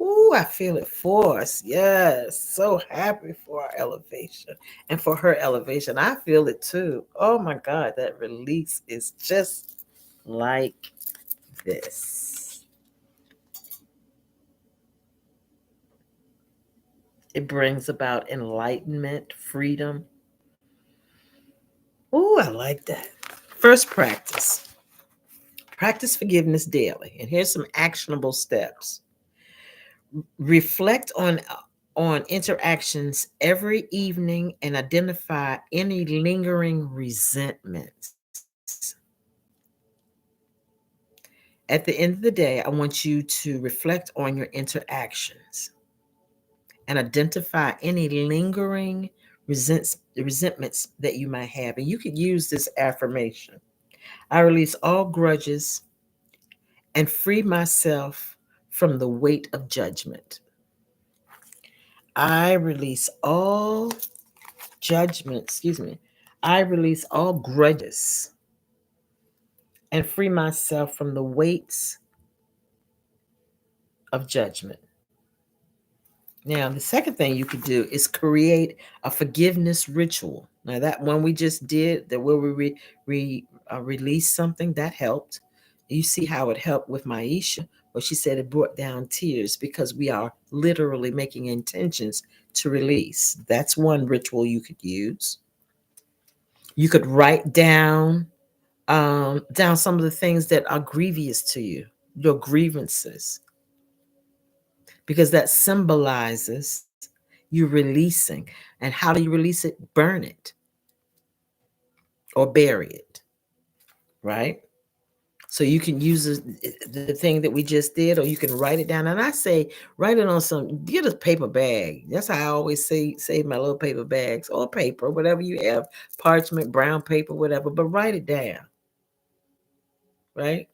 Speaker 1: Ooh, I feel it for us. Yes. So happy for our elevation and for her elevation. I feel it too. Oh my God, that release is just like this. It brings about enlightenment, freedom. Ooh, I like that. First practice. Practice forgiveness daily. And here's some actionable steps. Reflect on interactions every evening and identify any lingering resentments. At the end of the day, I want you to reflect on your interactions and identify any lingering resentments that you might have. And you could use this affirmation: I release all grudges and free myself from the weight of judgment. I release all I release all grudges and free myself from the weights of judgment. Now, the second thing you could do is create a forgiveness ritual. Now, that one we just did, that where we release something, that helped. You see how it helped with Maisha, where she said it brought down tears because we are literally making intentions to release. That's one ritual you could use. You could write down some of the things that are grievous to you, your grievances, because that symbolizes you releasing. And how do you release it? Burn it or bury it, right? So you can use the thing that we just did, or you can write it down. And I say, write it on get a paper bag. That's how I always say, save my little paper bags or paper, whatever you have, parchment, brown paper, whatever, but write it down, right?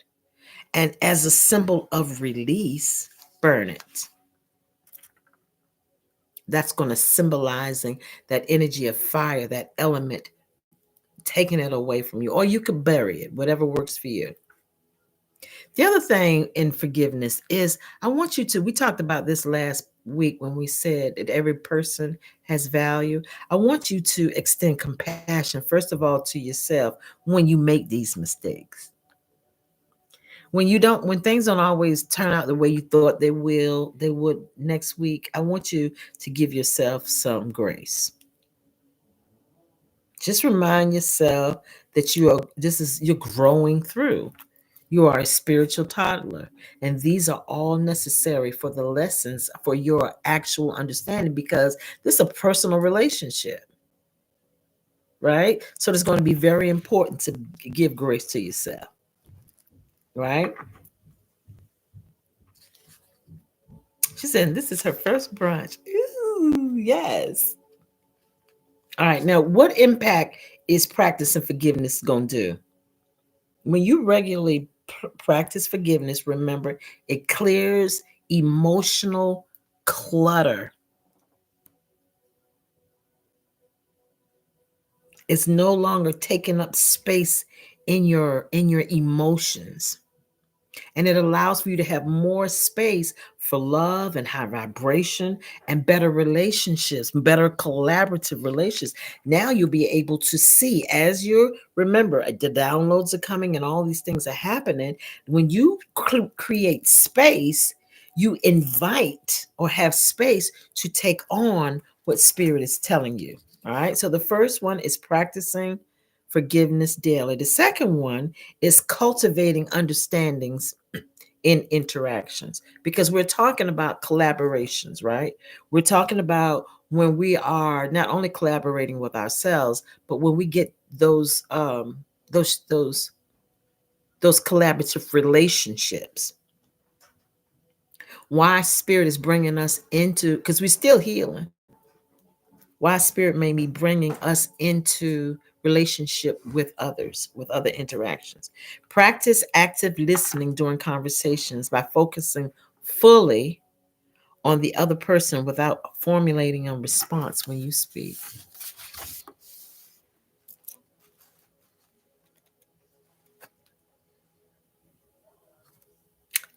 Speaker 1: And as a symbol of release, burn it. That's going to symbolizing that energy of fire, that element, taking it away from you. Or you could bury it, whatever works for you. The other thing in forgiveness is I want you to, we talked about this last week when we said that every person has value. I want you to extend compassion, first of all, to yourself when you make these mistakes. When things don't always turn out the way you thought they would next week, I want you to give yourself some grace. Just remind yourself that you're growing through. You are a spiritual toddler, and these are all necessary for the lessons for your actual understanding, because this is a personal relationship, right? So it's going to be very important to give grace to yourself, right? She said this is her first brunch. Ooh, yes. All right. Now, what impact is practicing forgiveness going to do? When you regularly practice forgiveness, remember, it clears emotional clutter. It's no longer taking up space in your emotions. And it allows for you to have more space for love and high vibration and better relationships, better collaborative relations. Now you'll be able to see, as you remember, the downloads are coming and all these things are happening. When you create space, you invite or have space to take on what spirit is telling you. All right. So the first one is practicing forgiveness daily. The second one is cultivating understandings in interactions, because we're talking about collaborations, right? We're talking about when we are not only collaborating with ourselves, but when we get those those collaborative relationships. Why spirit is bringing us into, because we're still healing. Why spirit may be bringing us into relationship with others, with other interactions. Practice active listening during conversations by focusing fully on the other person without formulating a response when you speak.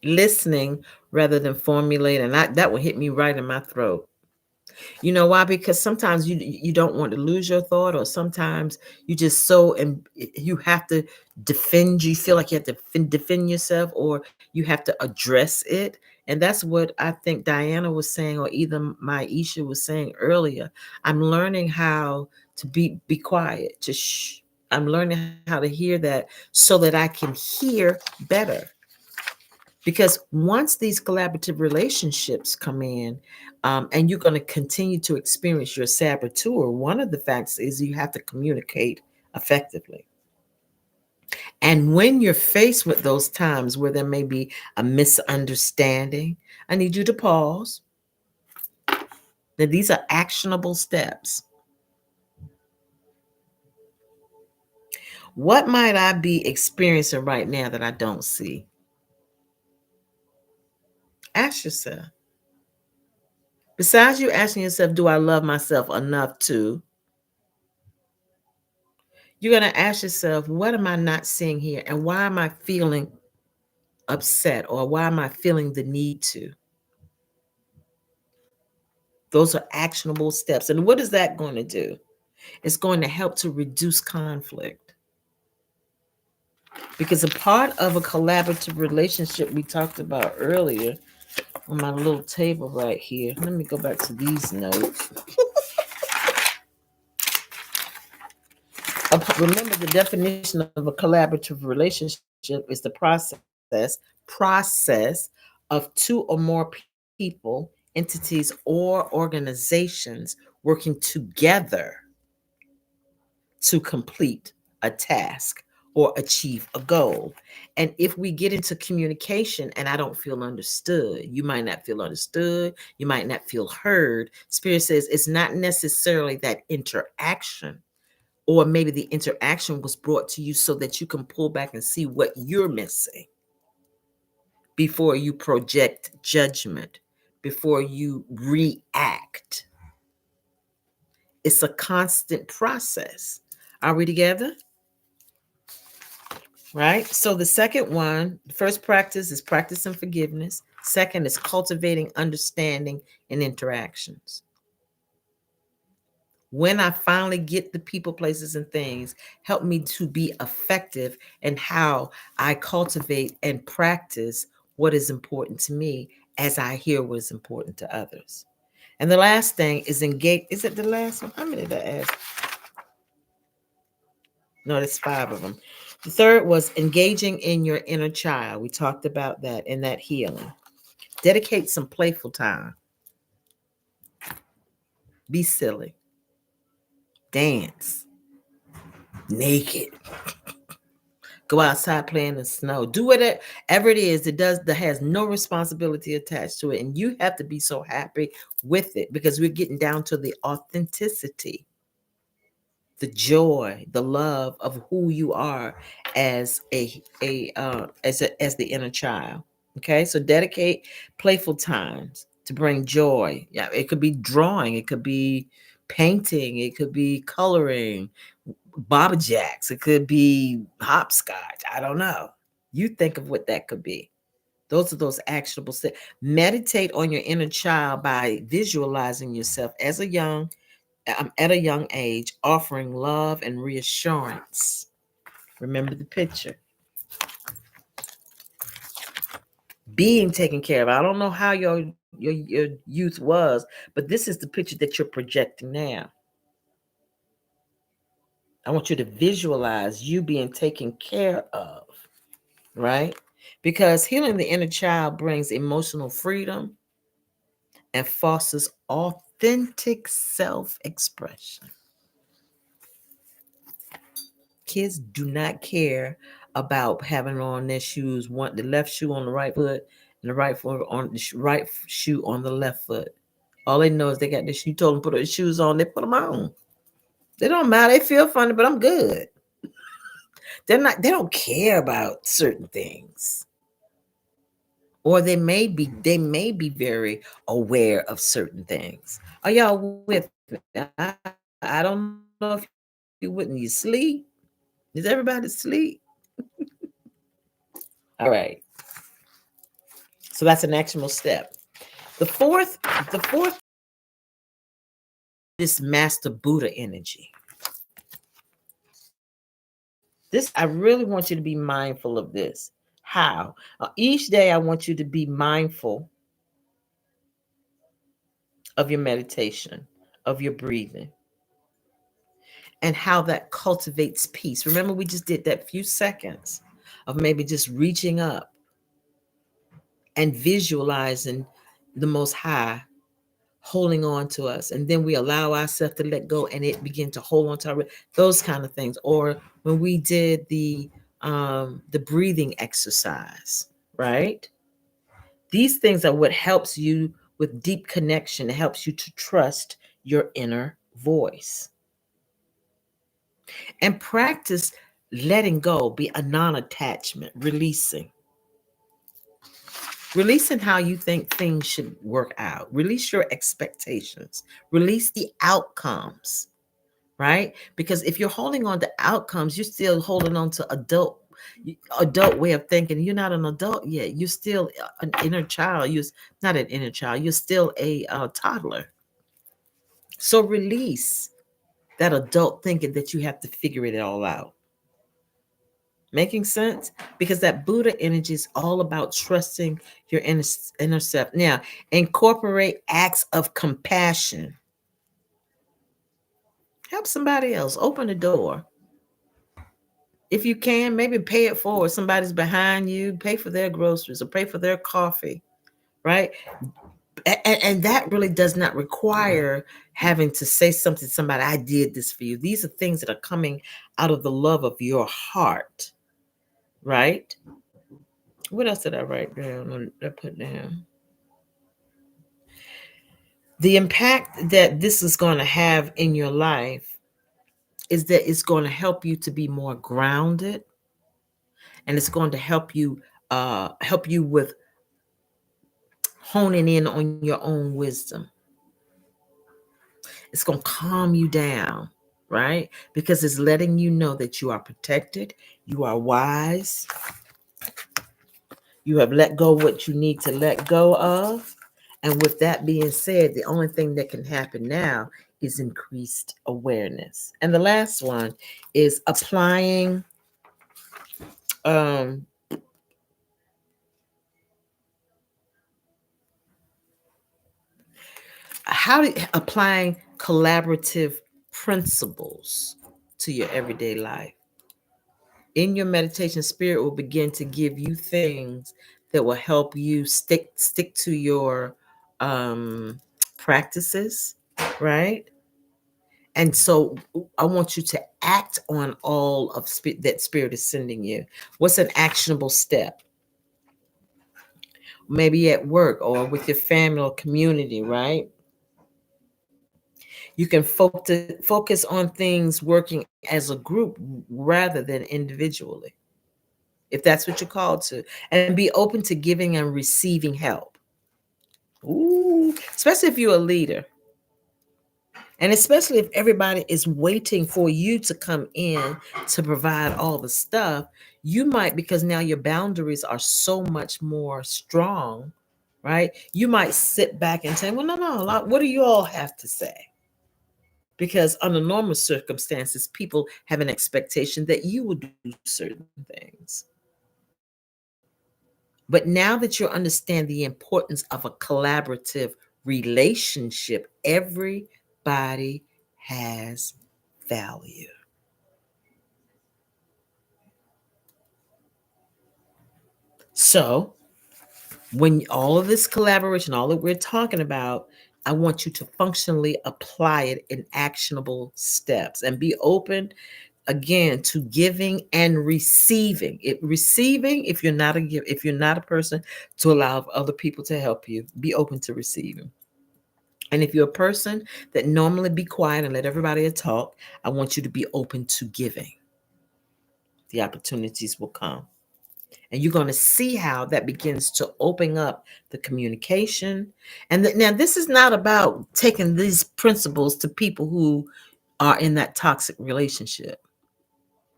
Speaker 1: Listening rather than formulating. That will hit me right in my throat. You know why? Because sometimes you don't want to lose your thought, or sometimes you just so, and you have to defend. You feel like you have to defend yourself, or you have to address it. And that's what I think Diana was saying, or either Maisha was saying earlier. I'm learning how to be quiet, to shh. I'm learning how to hear that so that I can hear better. Because once these collaborative relationships come in, and you're going to continue to experience your saboteur, one of the facts is you have to communicate effectively. And when you're faced with those times where there may be a misunderstanding, I need you to pause. That these are actionable steps. What might I be experiencing right now that I don't see? Ask yourself. Besides you asking yourself, do I love myself enough to? You're going to ask yourself, what am I not seeing here? And why am I feeling upset? Or why am I feeling the need to? Those are actionable steps. And what is that going to do? It's going to help to reduce conflict. Because a part of a collaborative relationship we talked about earlier on my little table right here. Let me go back to these notes. Remember, the definition of a collaborative relationship is the process of two or more people, entities, or organizations working together to complete a task or achieve a goal. And if we get into communication and I don't feel understood, you might not feel understood, you might not feel heard. Spirit says it's not necessarily that interaction, or maybe the interaction was brought to you so that you can pull back and see what you're missing before you project judgment, before you react. It's a constant process. Are we together? Right? So the second one, the first practice is practicing forgiveness. Second is cultivating understanding and interactions. When I finally get the people, places, and things, help me to be effective in how I cultivate and practice what is important to me as I hear what is important to others. And the last thing is engage. Is it the last one? How many did I ask? No, there's 5 of them. The third was engaging in your inner child. We talked about that in that healing. Dedicate some playful time. Be silly. Dance. Naked. Go outside, play in the snow. Do whatever it is that has no responsibility attached to it. And you have to be so happy with it, because we're getting down to the authenticity, the joy, the love of who you are as as the inner child. Okay, so dedicate playful times to bring joy. Yeah, it could be drawing, it could be painting, it could be coloring, Baba Jacks, it could be hopscotch. I don't know. You think of what that could be. Those are those actionable steps. Meditate on your inner child by visualizing yourself as at a young age, offering love and reassurance. Remember the picture. Being taken care of. I don't know how your youth was, but this is the picture that you're projecting now. I want you to visualize you being taken care of, right? Because healing the inner child brings emotional freedom and fosters authentic self-expression. Kids do not care about having on their shoes, the left shoe on the right foot and the right foot on the right shoe on the left foot. All they know is they got the shoe. You told them to put their shoes on, they put them on. They don't matter. They feel funny, but I'm good. They don't care about certain things. Or they may be very aware of certain things. Are y'all with me? I don't know if you wouldn't. You sleep? Is everybody asleep? All right. So that's an actionable step. The fourth is Master Buddha energy. This, I really want you to be mindful of this. How? Each day I want you to be mindful of your meditation, of your breathing, and how that cultivates peace. Remember, we just did that few seconds of maybe just reaching up and visualizing the Most High holding on to us, and then we allow ourselves to let go and it begin to hold on to those kind of things. Or when we did the breathing exercise, right? These things are what helps you with deep connection. It helps you to trust your inner voice. And practice letting go, be a non-attachment, releasing how you think things should work out. Release your expectations. Release the outcomes, right? Because if you're holding on to outcomes, you're still holding on to adult way of thinking. You're not an adult yet. You're still an inner child. You're not an inner child. You're still a toddler. So release that adult thinking that you have to figure it all out. Making sense? Because that Buddha energy is all about trusting your inner self. Now, incorporate acts of compassion. Help somebody else. Open the door. If you can, maybe pay it forward. Somebody's behind you, pay for their groceries or pay for their coffee, right? And that really does not require having to say something to somebody, I did this for you. These are things that are coming out of the love of your heart, right? What else did I write down? I put down the impact that this is going to have in your life is that it's going to help you to be more grounded, and it's going to help you with honing in on your own wisdom. It's going to calm you down, right? Because it's letting you know that you are protected, you are wise, you have let go what you need to let go of. And with that being said, the only thing that can happen now is increased awareness. And the last one is applying um, applying collaborative principles to your everyday life. In your meditation, spirit will begin to give you things that will help you stick to your practices, right? And so I want you to act on all of that spirit is sending you. What's an actionable step? Maybe at work or with your family or community, right? You can focus on things working as a group rather than individually, if that's what you're called to, and be open to giving and receiving help. Ooh, especially if you're a leader. And especially if everybody is waiting for you to come in to provide all the stuff, you might, because now your boundaries are so much more strong, right? You might sit back and say, well, no, what do you all have to say? Because under normal circumstances, people have an expectation that you will do certain things. But now that you understand the importance of a collaborative relationship, everybody has value. So, when all of this collaboration, all that we're talking about, I want you to functionally apply it in actionable steps and be open again to giving and receiving. Receiving, if you're not a person to allow other people to help you, be open to receiving. And if you're a person that normally be quiet and let everybody talk, I want you to be open to giving. The opportunities will come. And you're going to see how that begins to open up the communication. And now, this is not about taking these principles to people who are in that toxic relationship,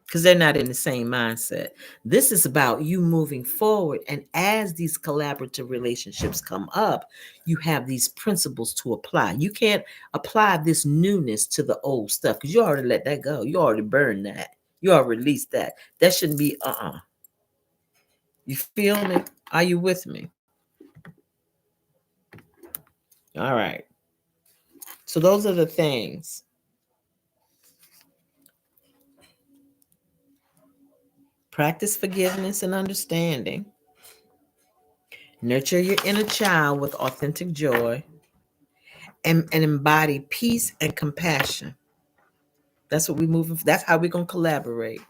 Speaker 1: because they're not in the same mindset. This is about you moving forward. And as these collaborative relationships come up, you have these principles to apply. You can't apply this newness to the old stuff because you already let that go. You already burned that. You already released that. That shouldn't be, You feel me? Are you with me? All right. So those are the things. Practice forgiveness and understanding. Nurture your inner child with authentic joy. And embody peace and compassion. That's what we're moving for. That's how we're going to collaborate.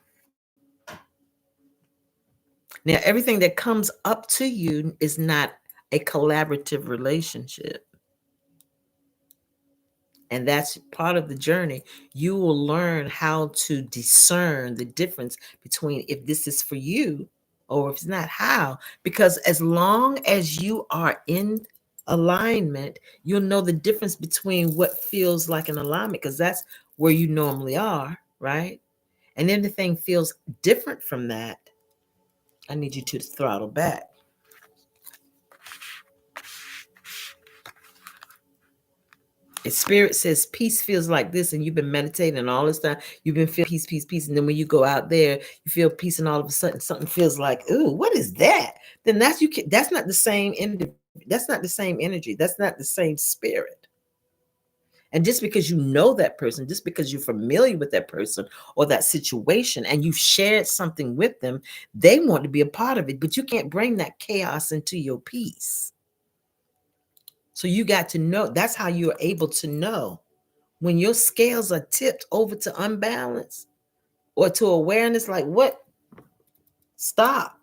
Speaker 1: Now, everything that comes up to you is not a collaborative relationship. And that's part of the journey. You will learn how to discern the difference between if this is for you or if it's not. How? Because as long as you are in alignment, you'll know the difference between what feels like an alignment, because that's where you normally are, right? And anything feels different from that, I need you to throttle back. If spirit says peace feels like this, and you've been meditating and all this time, you've been feeling peace, peace, peace, and then when you go out there, you feel peace, and all of a sudden something feels like, ooh, what is that? Then that's not the same energy. That's not the same energy. That's not the same spirit. And just because you know that person, just because you're familiar with that person or that situation, and you've shared something with them, they want to be a part of it, but you can't bring that chaos into your peace. So you got to know. That's how you're able to know when your scales are tipped over to unbalance or to awareness, like what? Stop.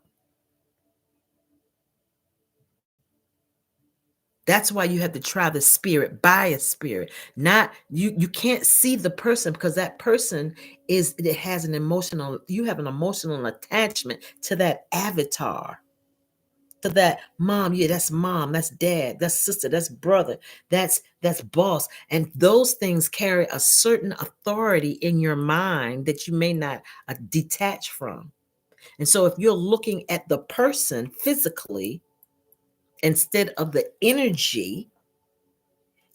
Speaker 1: That's why you have to try the spirit by a spirit. Not you can't see the person, because that person it has an emotional, you have an emotional attachment to that avatar. To that mom, yeah, that's mom, that's dad, that's sister, that's brother, that's boss. And those things carry a certain authority in your mind that you may not detach from. And so if you're looking at the person physically instead of the energy,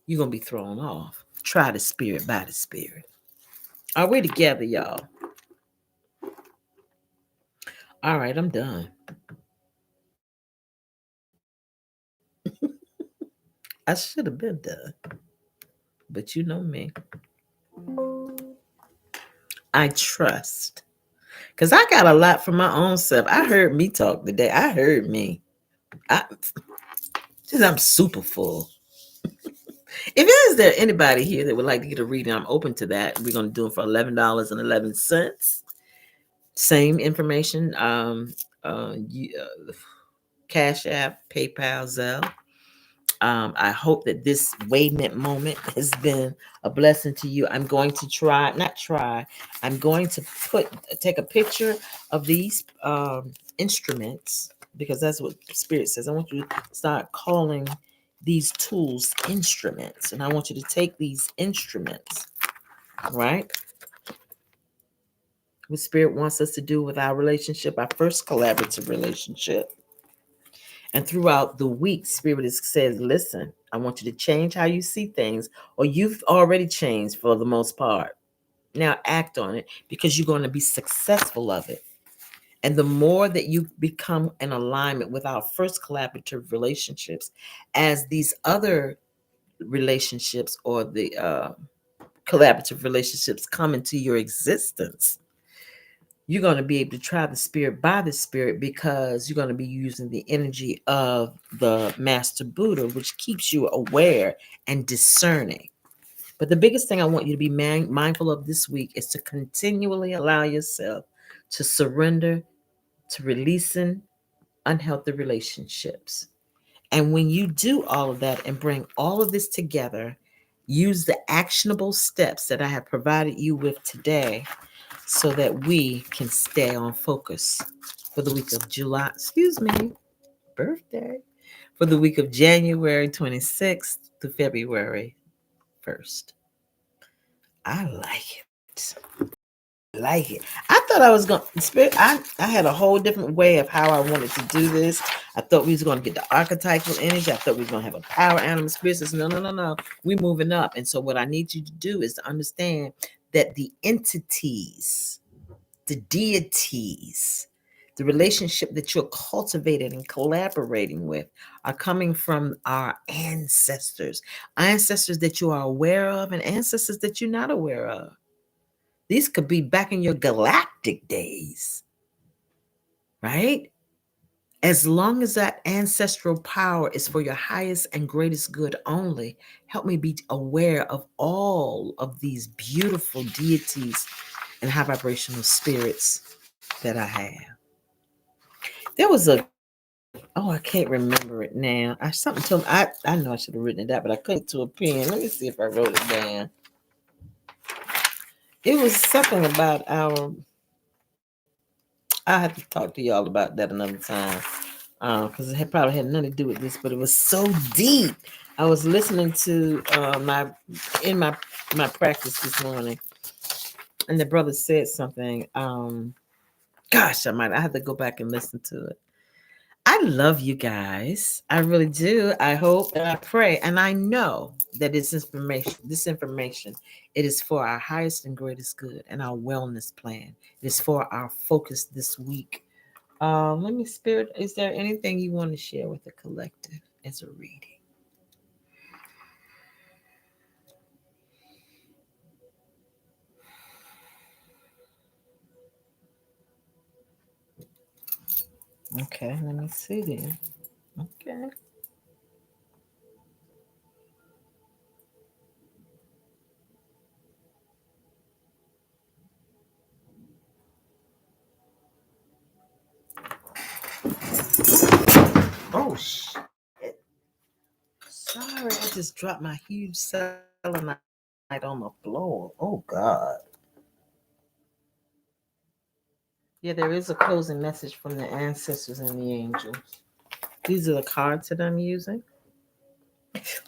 Speaker 1: you're going to be thrown off. Try the spirit by the spirit. Are we together, y'all? All right, I'm done. I should have been done, but you know me. I trust. Because I got a lot from my own self. I heard me talk today. I heard me. I'm super full. If there anybody here that would like to get a reading, I'm open to that. We're going to do it for $11.11. Same information. Cash App, PayPal, Zelle. I hope that this wayment moment has been a blessing to you. I'm going to I'm going to take a picture of these instruments, because that's what Spirit says. I want you to start calling these tools instruments, and I want you to take these instruments, right? What Spirit wants us to do with our relationship, our first collaborative relationship. And throughout the week, Spirit says, listen, I want you to change how you see things, or you've already changed for the most part. Now act on it, because you're going to be successful of it. And the more that you become in alignment with our first collaborative relationships, as these other relationships or the collaborative relationships come into your existence, you're going to be able to try the spirit by the spirit, because you're going to be using the energy of the Master Buddha, which keeps you aware and discerning. But the biggest thing I want you to be mindful of this week is to continually allow yourself to surrender to releasing unhealthy relationships. And when you do all of that and bring all of this together, use the actionable steps that I have provided you with today, so that we can stay on focus for the week of for the week of January 26th to February 1st. I like it. Like it. I thought I was going to I had a whole different way of how I wanted to do this. I thought we was going to get the archetypal energy. I thought we were going to have a power animal spirit. No. We're moving up. And so what I need you to do is to understand that the entities, the deities, the relationship that you're cultivating and collaborating with are coming from our ancestors that you are aware of, and ancestors that you're not aware of. These could be back in your galactic days, right? As long as that ancestral power is for your highest and greatest good only, help me be aware of all of these beautiful deities and high vibrational spirits that I have. There was I can't remember it now. Something told me, I know I should have written it down, but I couldn't to a pen. Let me see if I wrote it down. It was something about I have to talk to y'all about that another time, because it probably had nothing to do with this, but it was so deep. I was listening to my practice this morning, and the brother said something. I have to go back and listen to it. I love you guys. I really do. I hope and I pray and I know that this information, it is for our highest and greatest good and our wellness plan. It is for our focus this week. Let me spirit. Is there anything you want to share with the collective as a reading? Okay, let me see then. Okay. Oh shit. Sorry, I just dropped my huge selenite on the floor. Oh God. Yeah, there is a closing message from the ancestors and the angels. These are the cards that I'm using.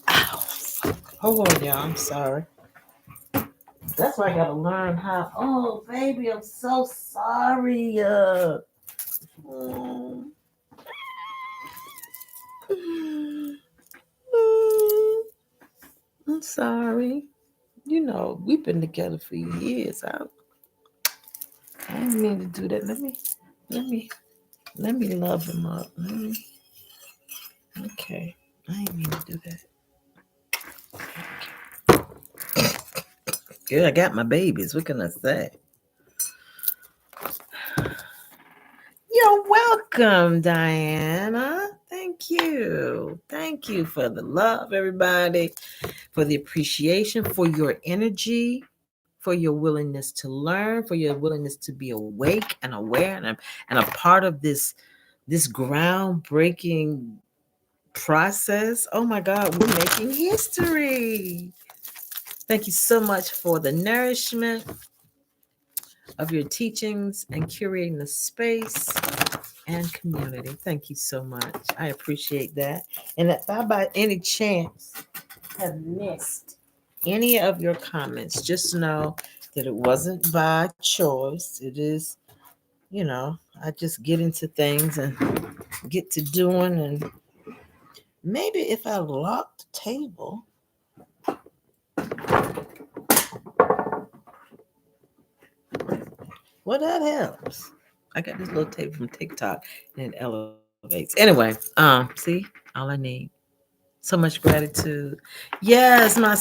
Speaker 1: Ow, fuck. Hold on, y'all. I'm sorry. That's why I gotta learn how. Oh, baby, I'm so sorry. Mm, I'm sorry. You know, we've been together for years. I didn't mean to do that. Let me, let me love him up. Okay. I didn't mean to do that. Good, I got my babies. What can I say? You're welcome, Diana. Thank you. Thank you for the love, everybody, for the appreciation, for your energy, for your willingness to learn, for your willingness to be awake and aware and a part of this groundbreaking process. Oh my God, we're making history. Thank you so much for the nourishment of your teachings and curating the space and community. Thank you so much. I appreciate that. And if I by any chance have missed any of your comments, just know that it wasn't by choice. It is, I just get into things and get to doing. And maybe if I lock the table, well, that helps. I got this little table from TikTok and it elevates. Anyway, see, all I need. So much gratitude. Yes, my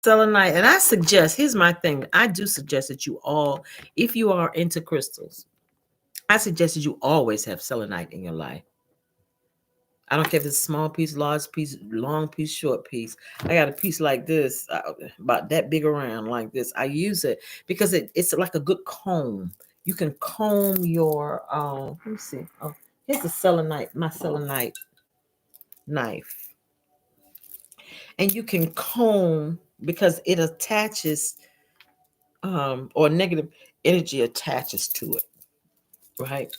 Speaker 1: selenite. And I suggest, here's my thing. I do suggest that you all, if you are into crystals, I suggest that you always have selenite in your life. I don't care if it's a small piece, large piece, long piece, short piece. I got a piece like this, about that big around like this. I use it because it's like a good comb. You can comb your, let me see. Oh, here's the selenite, my selenite knife. And you can comb because it attaches, or negative energy attaches to it, right?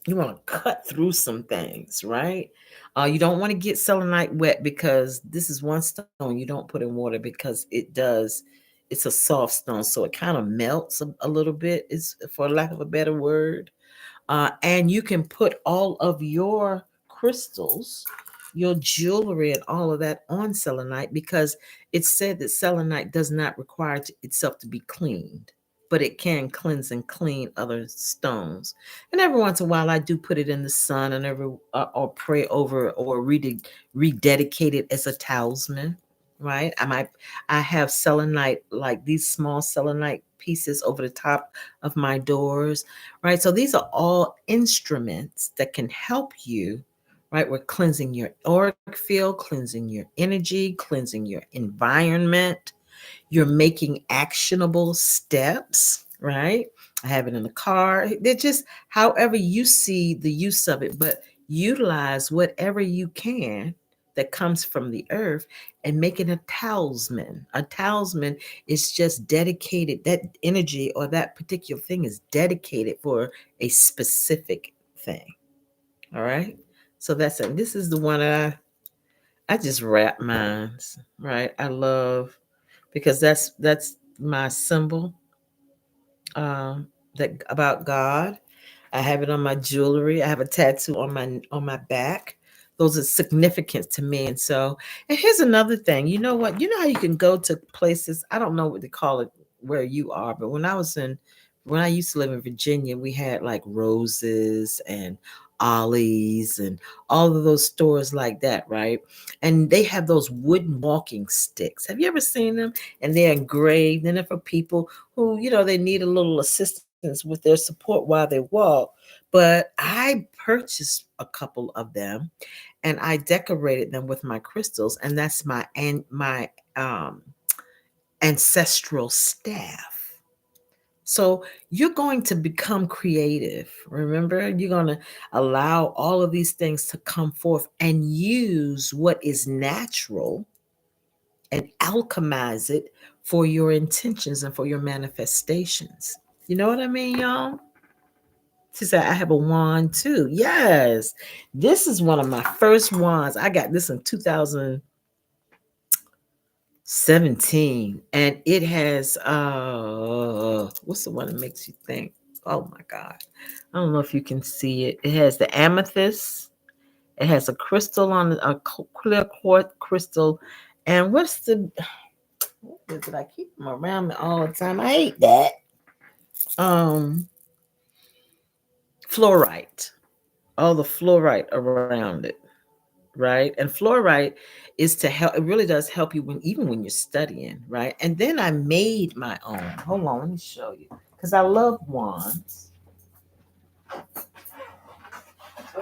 Speaker 1: You want to cut through some things, right? You don't want to get selenite wet because this is one stone you don't put in water because it's a soft stone, so it kind of melts a little bit, is for lack of a better word. And you can put all of your crystals, your jewelry, and all of that on selenite because it's said that selenite does not require itself to be cleaned, but it can cleanse and clean other stones. And every once in a while, I do put it in the sun and or pray over or rededicate it as a talisman. Right? I have selenite, like these small selenite pieces over the top of my doors, right? So these are all instruments that can help you, right? We're cleansing your auric field, cleansing your energy, cleansing your environment. You're making actionable steps, right? I have it in the car. They're just however you see the use of it, but utilize whatever you can that comes from the earth and make it a talisman. A talisman is just dedicated, that energy or that particular thing is dedicated for a specific thing. All right. So that's it. This is the one I just wrap mines, right? I love because that's my symbol, that about God. I have it on my jewelry. I have a tattoo on my back. Those are significant to me. And so, and here's another thing. You know what? You know how you can go to places, I don't know what they call it where you are, but when I used to live in Virginia, we had like Roses and Ollie's and all of those stores like that, right? And they have those wooden walking sticks. Have you ever seen them? And they're engraved, and they're for people who, they need a little assistance with their support while they walk. But I purchased a couple of them and I decorated them with my crystals, and that's my ancestral staff. So you're going to become creative. Remember, you're going to allow all of these things to come forth and use what is natural and alchemize it for your intentions and for your manifestations. You know what I mean, y'all? She said, I have a wand too. Yes. This is one of my first wands. I got this in 2017. And it has what's the one that makes you think? Oh my God. I don't know if you can see it. It has the amethyst. It has a crystal on it, a clear quartz crystal. And what is it? I keep them around me all the time. I hate that. Um, Fluorite. All the fluorite around it, right? And fluorite is to help. It really does help you even when you're studying, right? And then I made my own. Hold on, let me show you because I love wands. So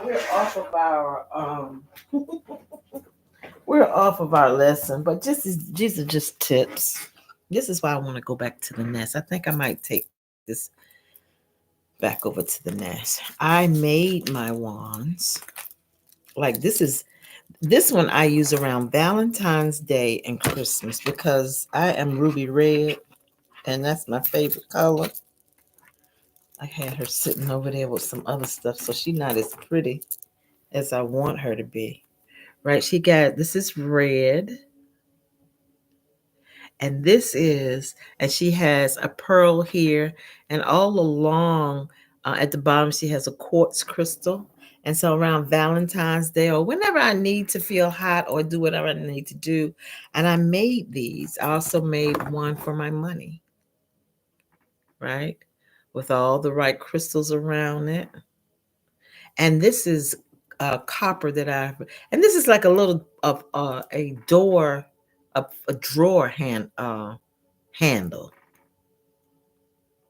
Speaker 1: we're off of our lesson, but these are just tips. This is why I want to go back to the nest. I think I might take this back over to the nest. I made my wands. Like this one I use around Valentine's Day and Christmas because I am ruby red and that's my favorite color. I had her sitting over there with some other stuff, so she's not as pretty as I want her to be. Right? This is red, and she has a pearl here, and all along at the bottom, she has a quartz crystal. And so around Valentine's Day or whenever I need to feel hot or do whatever I need to do, and I made these. I also made one for my money, right? With all the right crystals around it. And this is copper and this is like a little of a door, a drawer handle.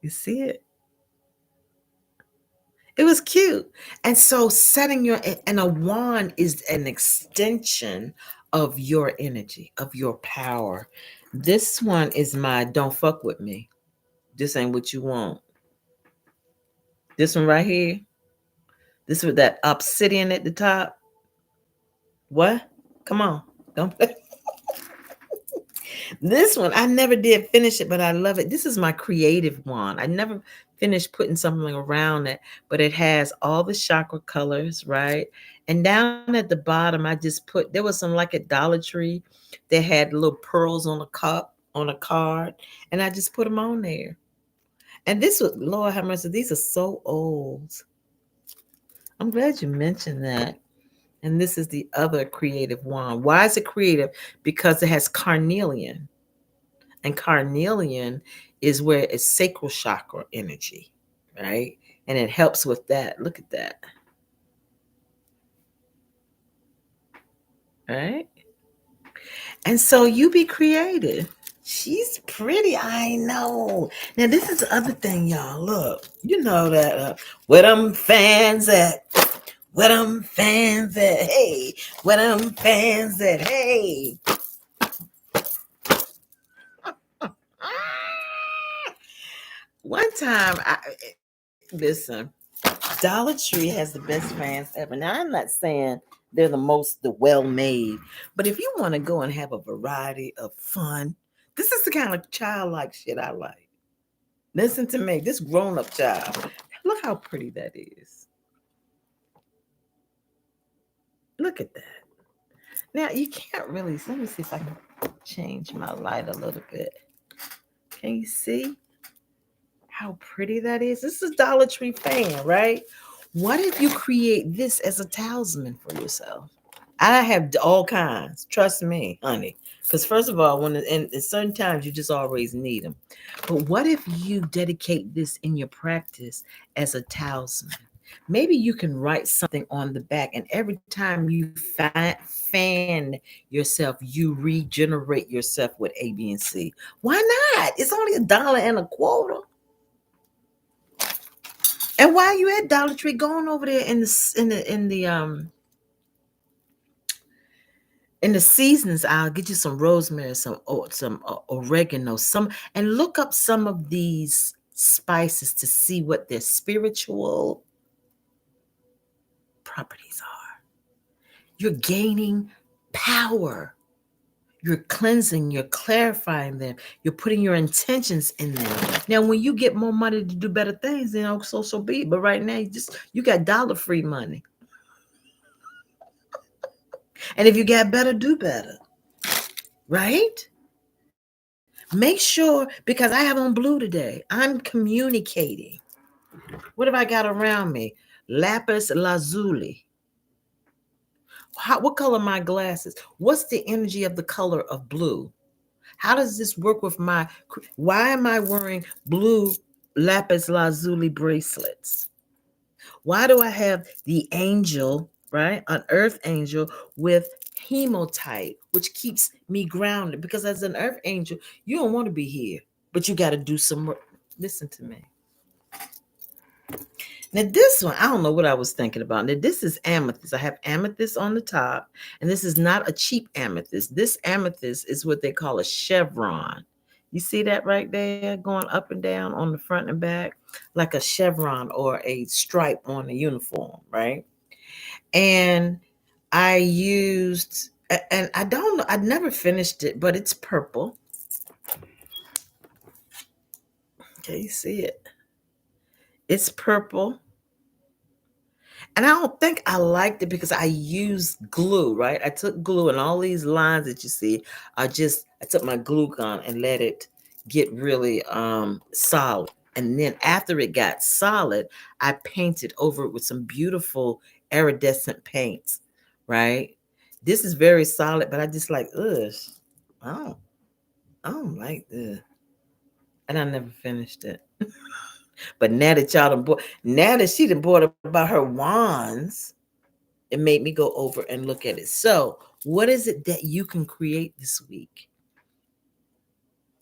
Speaker 1: You see it? It was cute. And so and a wand is an extension of your energy, of your power. This one is my don't fuck with me. This ain't what you want. This one right here, this with that obsidian at the top. What? Come on. Don't This one, I never did finish it, but I love it. This is my creative wand. I never finished putting something around it, but it has all the chakra colors, right? And down at the bottom, I just there was some like at Dollar Tree that had little pearls on a cup, on a card, and I just put them on there. And this was, Lord have mercy, these are so old. I'm glad you mentioned that. And this is the other creative wand. Why is it creative? Because it has carnelian. And carnelian is where it's sacral chakra energy, right? And it helps with that. Look at that. Right? And so you be creative. She's pretty, I know. Now this is the other thing, y'all. Look, you know that where them fans at? Where them fans at? Hey, where them fans at? Hey. One time, listen, Dollar Tree has the best fans ever. Now, I'm not saying they're the well made, but if you want to go and have a variety of fun, this is the kind of childlike shit I like. Listen to me, this grown up child. Look how pretty that is. Look at that. Now, you can't really, let me see if I can change my light a little bit. Can you see How pretty that is. This is Dollar Tree fan, right? What if you create this as a talisman for yourself? I have all kinds. Trust me, honey. Because first of all, when in certain times you just always need them. But what if you dedicate this in your practice as a talisman? Maybe you can write something on the back, and every time you fan yourself, you regenerate yourself with A, B, and C. Why not? It's only $1.25. And while you at Dollar Tree, going over there in the seasons, I'll get you some rosemary, some oregano, and look up some of these spices to see what their spiritual properties are. You're gaining power. You're cleansing, you're clarifying them, you're putting your intentions in them. Now, when you get more money to do better things, then so be it. But right now, you got dollar free money. And if you got better, do better. Right? Make sure, because I have on blue today, I'm communicating. What have I got around me? Lapis lazuli. What color are my glasses? What's the energy of the color of blue? How does this work with why am I wearing blue lapis lazuli bracelets? Why do I have the angel, right? An earth angel with hematite, which keeps me grounded. Because as an earth angel, you don't want to be here, but you got to do some work. Listen to me. Now, this one, I don't know what I was thinking about. Now, this is amethyst. I have amethyst on the top, and this is not a cheap amethyst. This amethyst is what they call a chevron. You see that right there going up and down on the front and back, like a chevron or a stripe on a uniform, right? And I used, and I don't know, I never finished it, but it's purple. Okay, you see it? It's purple. And I don't think I liked it because I used glue, right? I took glue, and all these lines that you see I took my glue gun and let it get really solid. And then after it got solid, I painted over it with some beautiful iridescent paints, right? This is very solid, but I just like, ugh, I don't, I don't like this. And I never finished it. But now that she done bought about her wands, it made me go over and look at it. So, what is it that you can create this week?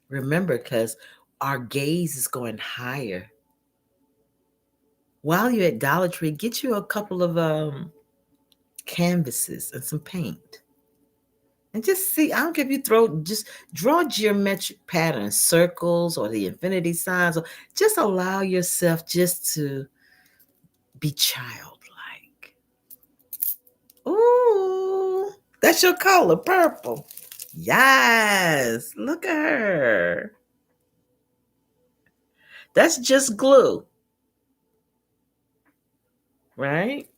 Speaker 1: Remember, because our gaze is going higher. While you're at Dollar Tree, get you a couple of canvases and some paint. And just see, I don't care if just draw geometric patterns, circles or the infinity signs, or just allow yourself just to be childlike. Ooh, that's your color, purple. Yes, look at her. That's just glue, right?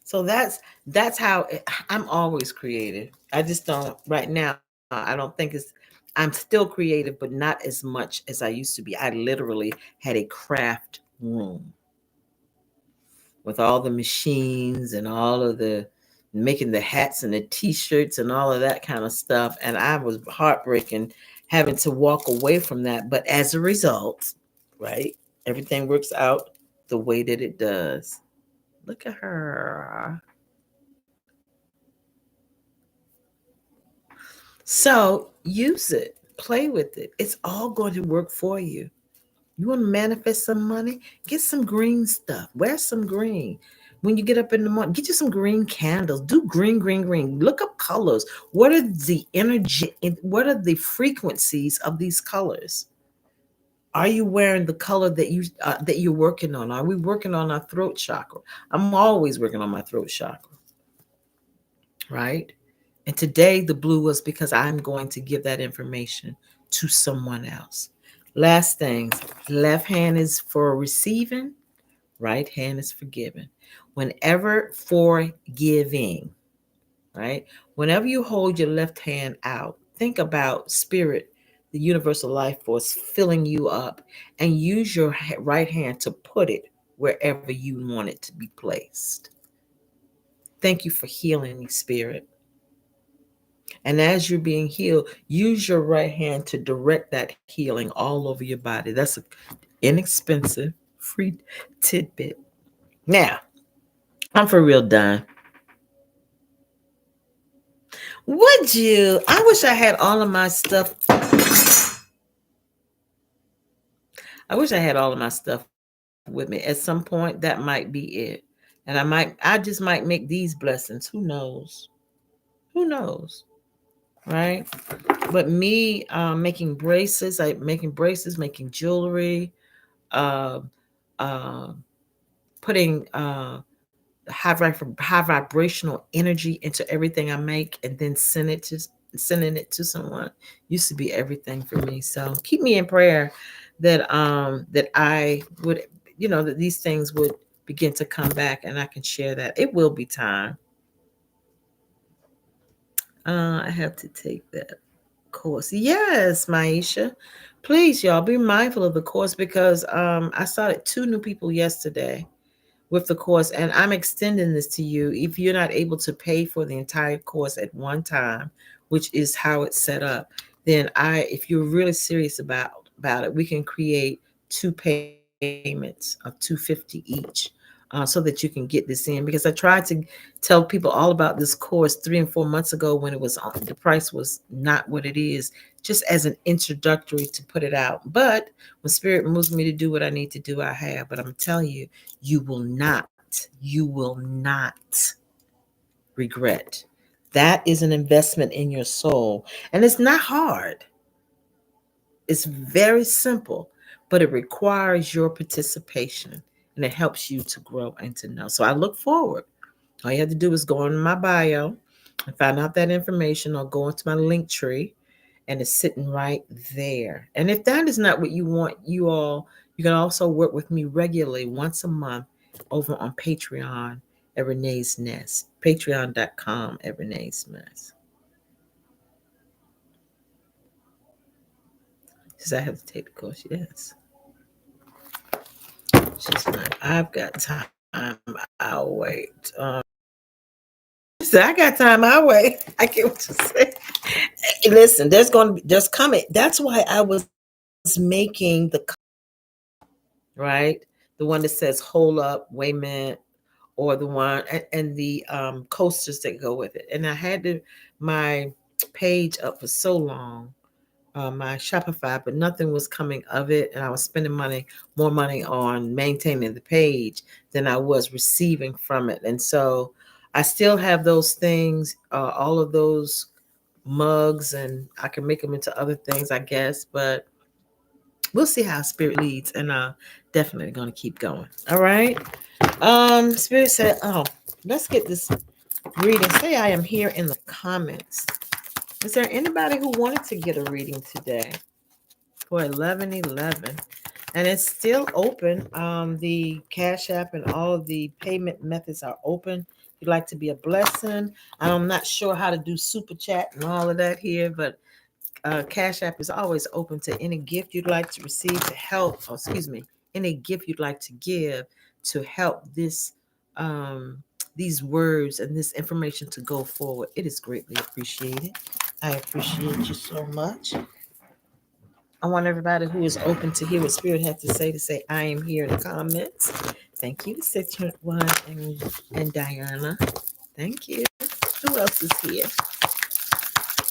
Speaker 1: So that's how I'm always creative. I just don't right now. I don't think I'm still creative, but not as much as I used to be. I literally had a craft room with all the machines and all of the making the hats and the t-shirts and all of that kind of stuff. And I was heartbreaking having to walk away from that. But as a result, right, everything works out the way that it does. Look at her. So use it, play with it. It's all going to work for you. You want to manifest some money? Get some green stuff. Wear some green. When you get up in the morning, get you some green candles. Do green, green, green. Look up colors. What are the energy? What are the frequencies of these colors? Are you wearing the color that you're working on? Are we working on our throat chakra? I'm always working on my throat chakra, right? And today the blue was because I'm going to give that information to someone else. Last thing, left hand is for receiving, right hand is for giving. Whenever forgiving, right? Whenever you hold your left hand out, think about spirit, the universal life force filling you up, and use your right hand to put it wherever you want it to be placed. Thank you for healing me, Spirit. And as you're being healed, use your right hand to direct that healing all over your body. That's an inexpensive, free tidbit. Now, I'm for real done. Would you? I wish I had all of my stuff. I wish I had all of my stuff with me. At some point, that might be it. And I just might make these blessings. Who knows? Who knows? Right? But me making braces, making jewelry, uh, uh, putting high vibrational energy into everything I make, and then sending it to someone used to be everything for me. So keep me in prayer that I would, that these things would begin to come back and I can share that. It will be time. I have to take that course. Yes, Maisha. Please, y'all, be mindful of the course because I started 2 new people yesterday with the course, and I'm extending this to you. If you're not able to pay for the entire course at one time, which is how it's set up, then if you're really serious about it, we can create 2 payments of $250 each. So that you can get this in, because I tried to tell people all about this course 3 and 4 months ago when the price was not what it is, just as an introductory to put it out. But when Spirit moves me to do what I need to do, I have. But I'm telling you, you will not regret. That is an investment in your soul. And it's not hard. It's very simple, but it requires your participation, and it helps you to grow and to know. So I look forward. All you have to do is go into my bio and find out that information, or go into my link tree, and it's sitting right there. And if that is not what you want, you can also work with me regularly once a month over on Patreon at Renee's Nest. Patreon.com at Renee's Nest. Does I have to take the course? Yes. She's not. I've got time. I'll wait. She said, I got time. I'll wait. I get what you say. Listen, there's coming. That's why I was making the right, the one that says "Hold up, wait a minute," or the one and the coasters that go with it. And I had my page up for so long, my Shopify, but nothing was coming of it, and I was spending more money on maintaining the page than I was receiving from it. And so I still have those things, all of those mugs, and I can make them into other things, I guess. But we'll see how Spirit leads, and definitely going to keep going. All right. Spirit said, "Oh, let's get this reading." Say I am here in the comments. Is there anybody who wanted to get a reading today for 11/11? And it's still open. The Cash App and all of the payment methods are open. If you'd like to be a blessing, I'm not sure how to do super chat and all of that here, but Cash App is always open to any gift you'd like to receive to help, any gift you'd like to give to help these words and this information to go forward. It is greatly appreciated. I appreciate you so much. I want everybody who is open to hear what Spirit has to say, I am here in the comments. Thank you, One and Diana. Thank you. Who else is here?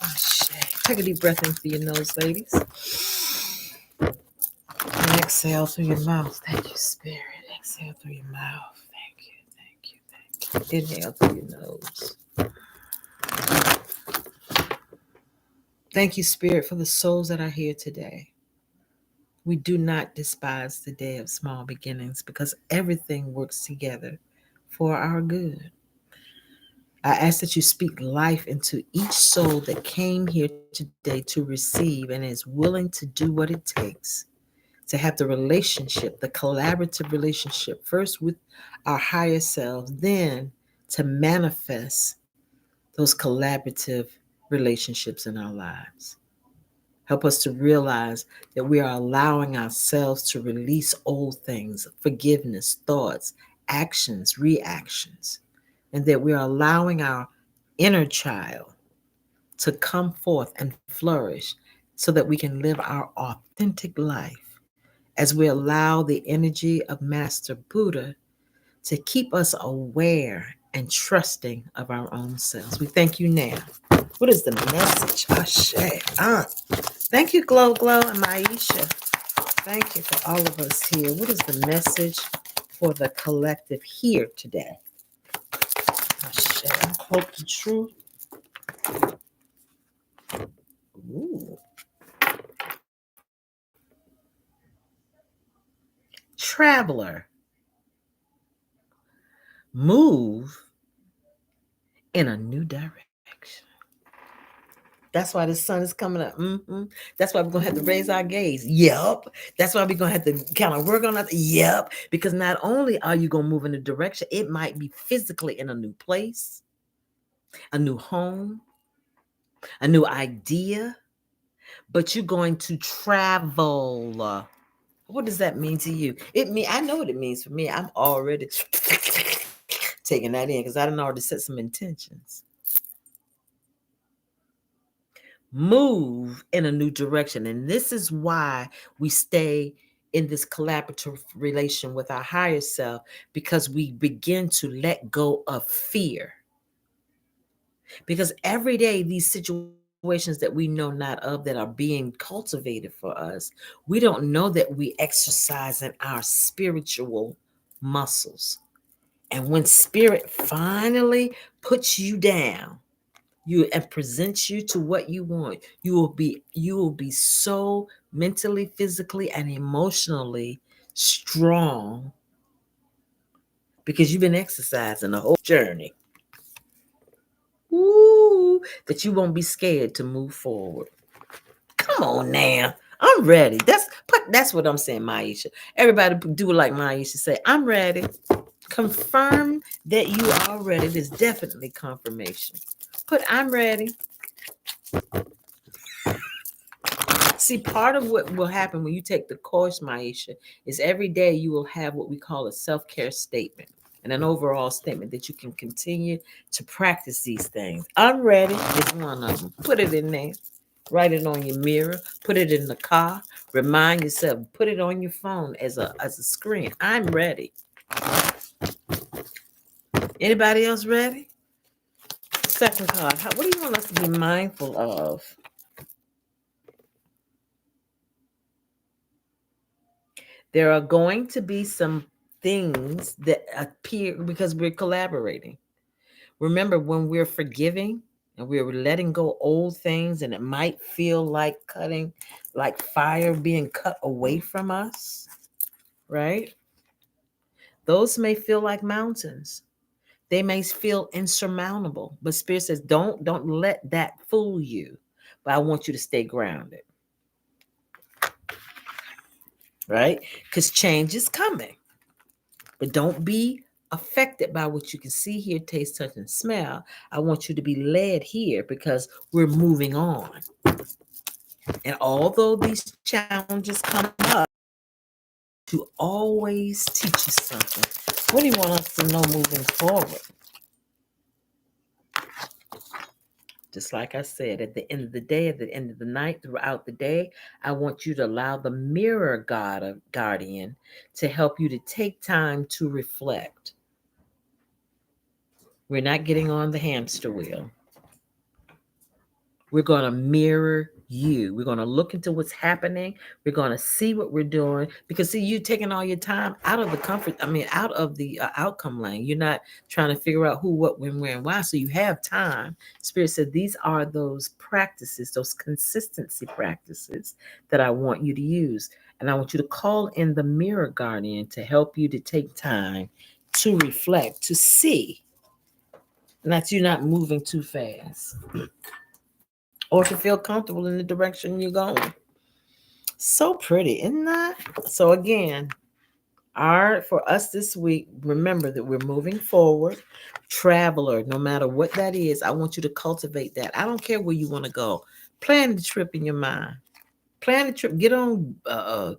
Speaker 1: Oh, shit. Take a deep breath in through your nose, ladies. And exhale through your mouth. Thank you, Spirit. Exhale through your mouth. Thank you, thank you, thank you. Inhale through your nose. Thank you, Spirit, for the souls that are here today. We do not despise the day of small beginnings because everything works together for our good. I ask that you speak life into each soul that came here today to receive and is willing to do what it takes to have the relationship, the collaborative relationship, first with our higher selves, then to manifest those collaborative relationships in our lives. Help us to realize that we are allowing ourselves to release old things, forgiveness, thoughts, actions, reactions, and that we are allowing our inner child to come forth and flourish so that we can live our authentic life as we allow the energy of Master Buddha to keep us aware and trusting of our own selves. We thank you now. What is the message? Ashe. Thank you, Glow Glow and Maisha. Thank you for all of us here. What is the message for the collective here today? Ashe. Hope the truth. Ooh. Traveler, move in a new direction. That's why the sun is coming up. That's why we're going to have to raise our gaze. Yep. That's why we're going to have to kind of work on that. Yep. Because not only are you going to move in a direction, it might be physically in a new place, a new home, a new idea, but you're going to travel. What does that mean to you? I know what it means for me. I'm already taking that in because I done already set some intentions. Move in a new direction. And this is why we stay in this collaborative relation with our higher self, because we begin to let go of fear. Because every day, these situations that we know not of that are being cultivated for us, we don't know that we exercising our spiritual muscles. And when spirit finally puts you down, you and presents you to what you want, you will be so mentally, physically, and emotionally strong because you've been exercising the whole journey. Ooh, that you won't be scared to move forward. Come on now. I'm ready. That's what I'm saying, Maisha. Everybody do it like Maisha say. I'm ready. Confirm that you are ready. There's definitely confirmation. Put I'm ready. See, part of what will happen when you take the course, Maisha, is every day you will have what we call a self-care statement and an overall statement that you can continue to practice these things. I'm ready is one of them. Put it in there. Write it on your mirror. Put it in the car. Remind yourself. Put it on your phone as a screen. I'm ready. Anybody else ready? Second card. What do you want us to be mindful of? There are going to be some things that appear because we're collaborating. Remember, when we're forgiving and we're letting go old things, and it might feel like like fire being cut away from us, right? Those may feel like mountains. They may feel insurmountable, but Spirit says, don't let that fool you. But I want you to stay grounded, right? Because change is coming. But don't be affected by what you can see, hear, taste, touch, and smell. I want you to be led here because we're moving on. And although these challenges come up, to always teach you something. What do you want us to know moving forward? Just like I said, at the end of the day, at the end of the night, throughout the day, I want you to allow the mirror guardian to help you to take time to reflect. We're not getting on the hamster wheel. We're going to mirror you. We're going to look into what's happening. We're going to see what we're doing. Because, see, you're taking all your time out of the out of the outcome lane. You're not trying to figure out who, what, when, where, and why. So you have time. Spirit said these are those practices, those consistency practices that I want you to use. And I want you to call in the mirror guardian to help you to take time to reflect, to see. And that you're not moving too fast. Or to feel comfortable in the direction you're going. So pretty, isn't that? So again, for us this week, remember that we're moving forward. Traveler, no matter what that is, I want you to cultivate that. I don't care where you want to go. Plan the trip in your mind. Plan a trip. Get on uh,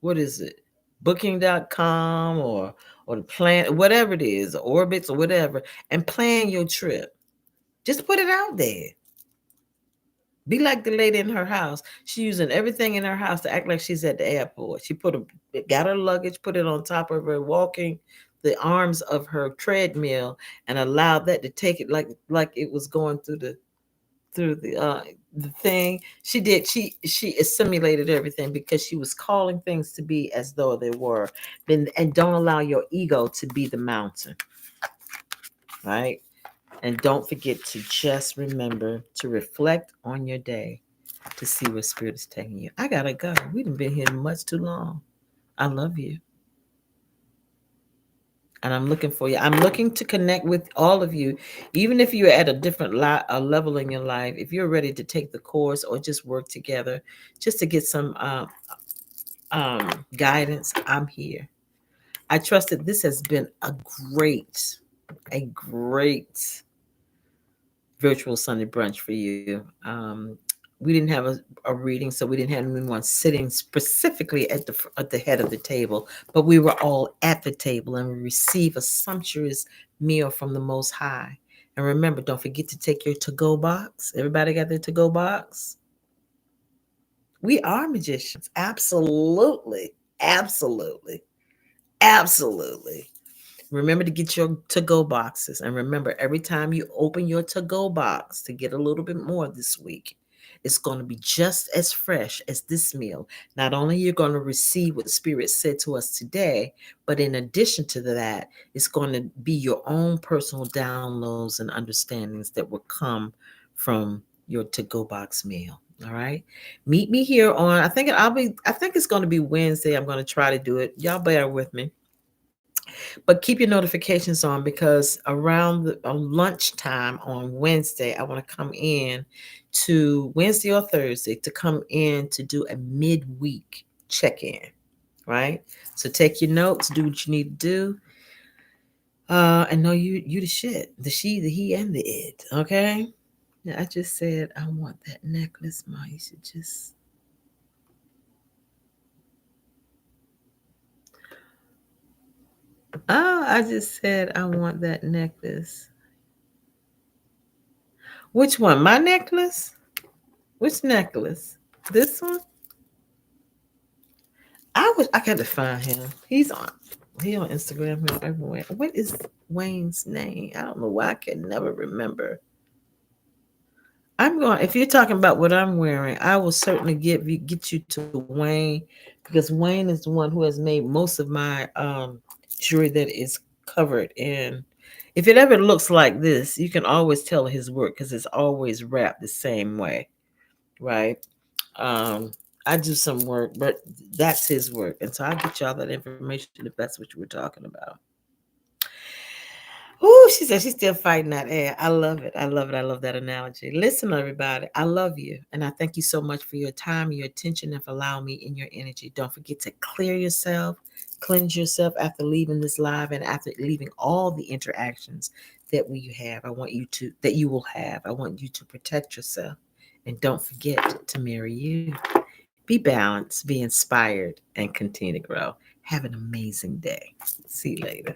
Speaker 1: what is it? Booking.com or the plan, whatever it is, Orbitz or whatever, and plan your trip. Just put it out there. Be like the lady in her house. She's using everything in her house to act like she's at the airport. She got her luggage, put it on top of her walking the arms of her treadmill, and allowed that to take it like it was going through the thing. She assimilated everything because she was calling things to be as though they were. Then and don't allow your ego to be the mountain, right? And don't forget to just remember to reflect on your day to see where spirit is taking you. I gotta go. We done been here much too long. I love you. And I'm looking for you. I'm looking to connect with all of you, even if you're at a different level in your life. If you're ready to take the course or just work together, just to get some guidance, I'm here. I trust that this has been a great virtual Sunday brunch for you. We didn't have a reading, so we didn't have anyone sitting specifically at the head of the table, but we were all at the table and we receive a sumptuous meal from the Most High. And remember, don't forget to take your to-go box. Everybody got their to-go box? We are magicians. Absolutely. Absolutely. Absolutely. Remember to get your to-go boxes. And remember, every time you open your to-go box to get a little bit more this week, it's going to be just as fresh as this meal. Not only you're going to receive what the Spirit said to us today, but in addition to that, it's going to be your own personal downloads and understandings that will come from your to-go box meal. All right. Meet me here on, I think it's going to be Wednesday. I'm going to try to do it. Y'all bear with me. But keep your notifications on because around lunchtime on Wednesday, I want to come in to Wednesday or Thursday to come in to do a midweek check-in, right? So take your notes, do what you need to do, and know you the shit, the she, the he, and the it. Okay. Yeah, I just said I want that necklace, Ma. You should just. Oh, I just said I want that necklace. Which one? My necklace? Which necklace? This one? I got to find him. He on Instagram here everywhere. What is Wayne's name? I don't know why I can never remember. If you're talking about what I'm wearing, I will certainly get you to Wayne because Wayne is the one who has made most of my jewelry that is covered in. If it ever looks like this, you can always tell his work because it's always wrapped the same way, right? Um, I do some work, but that's his work. And so I'll get y'all that information if that's what you were talking about. Oh, she said she's still fighting that air. I love it. I love it. I love that analogy. Listen, everybody, I love you. And I thank you so much for your time, your attention, and for allowing me in your energy. Don't forget to clear yourself, cleanse yourself after leaving this live and after leaving all the interactions that you will have. I want you to protect yourself. And don't forget to marry you. Be balanced, be inspired, and continue to grow. Have an amazing day. See you later.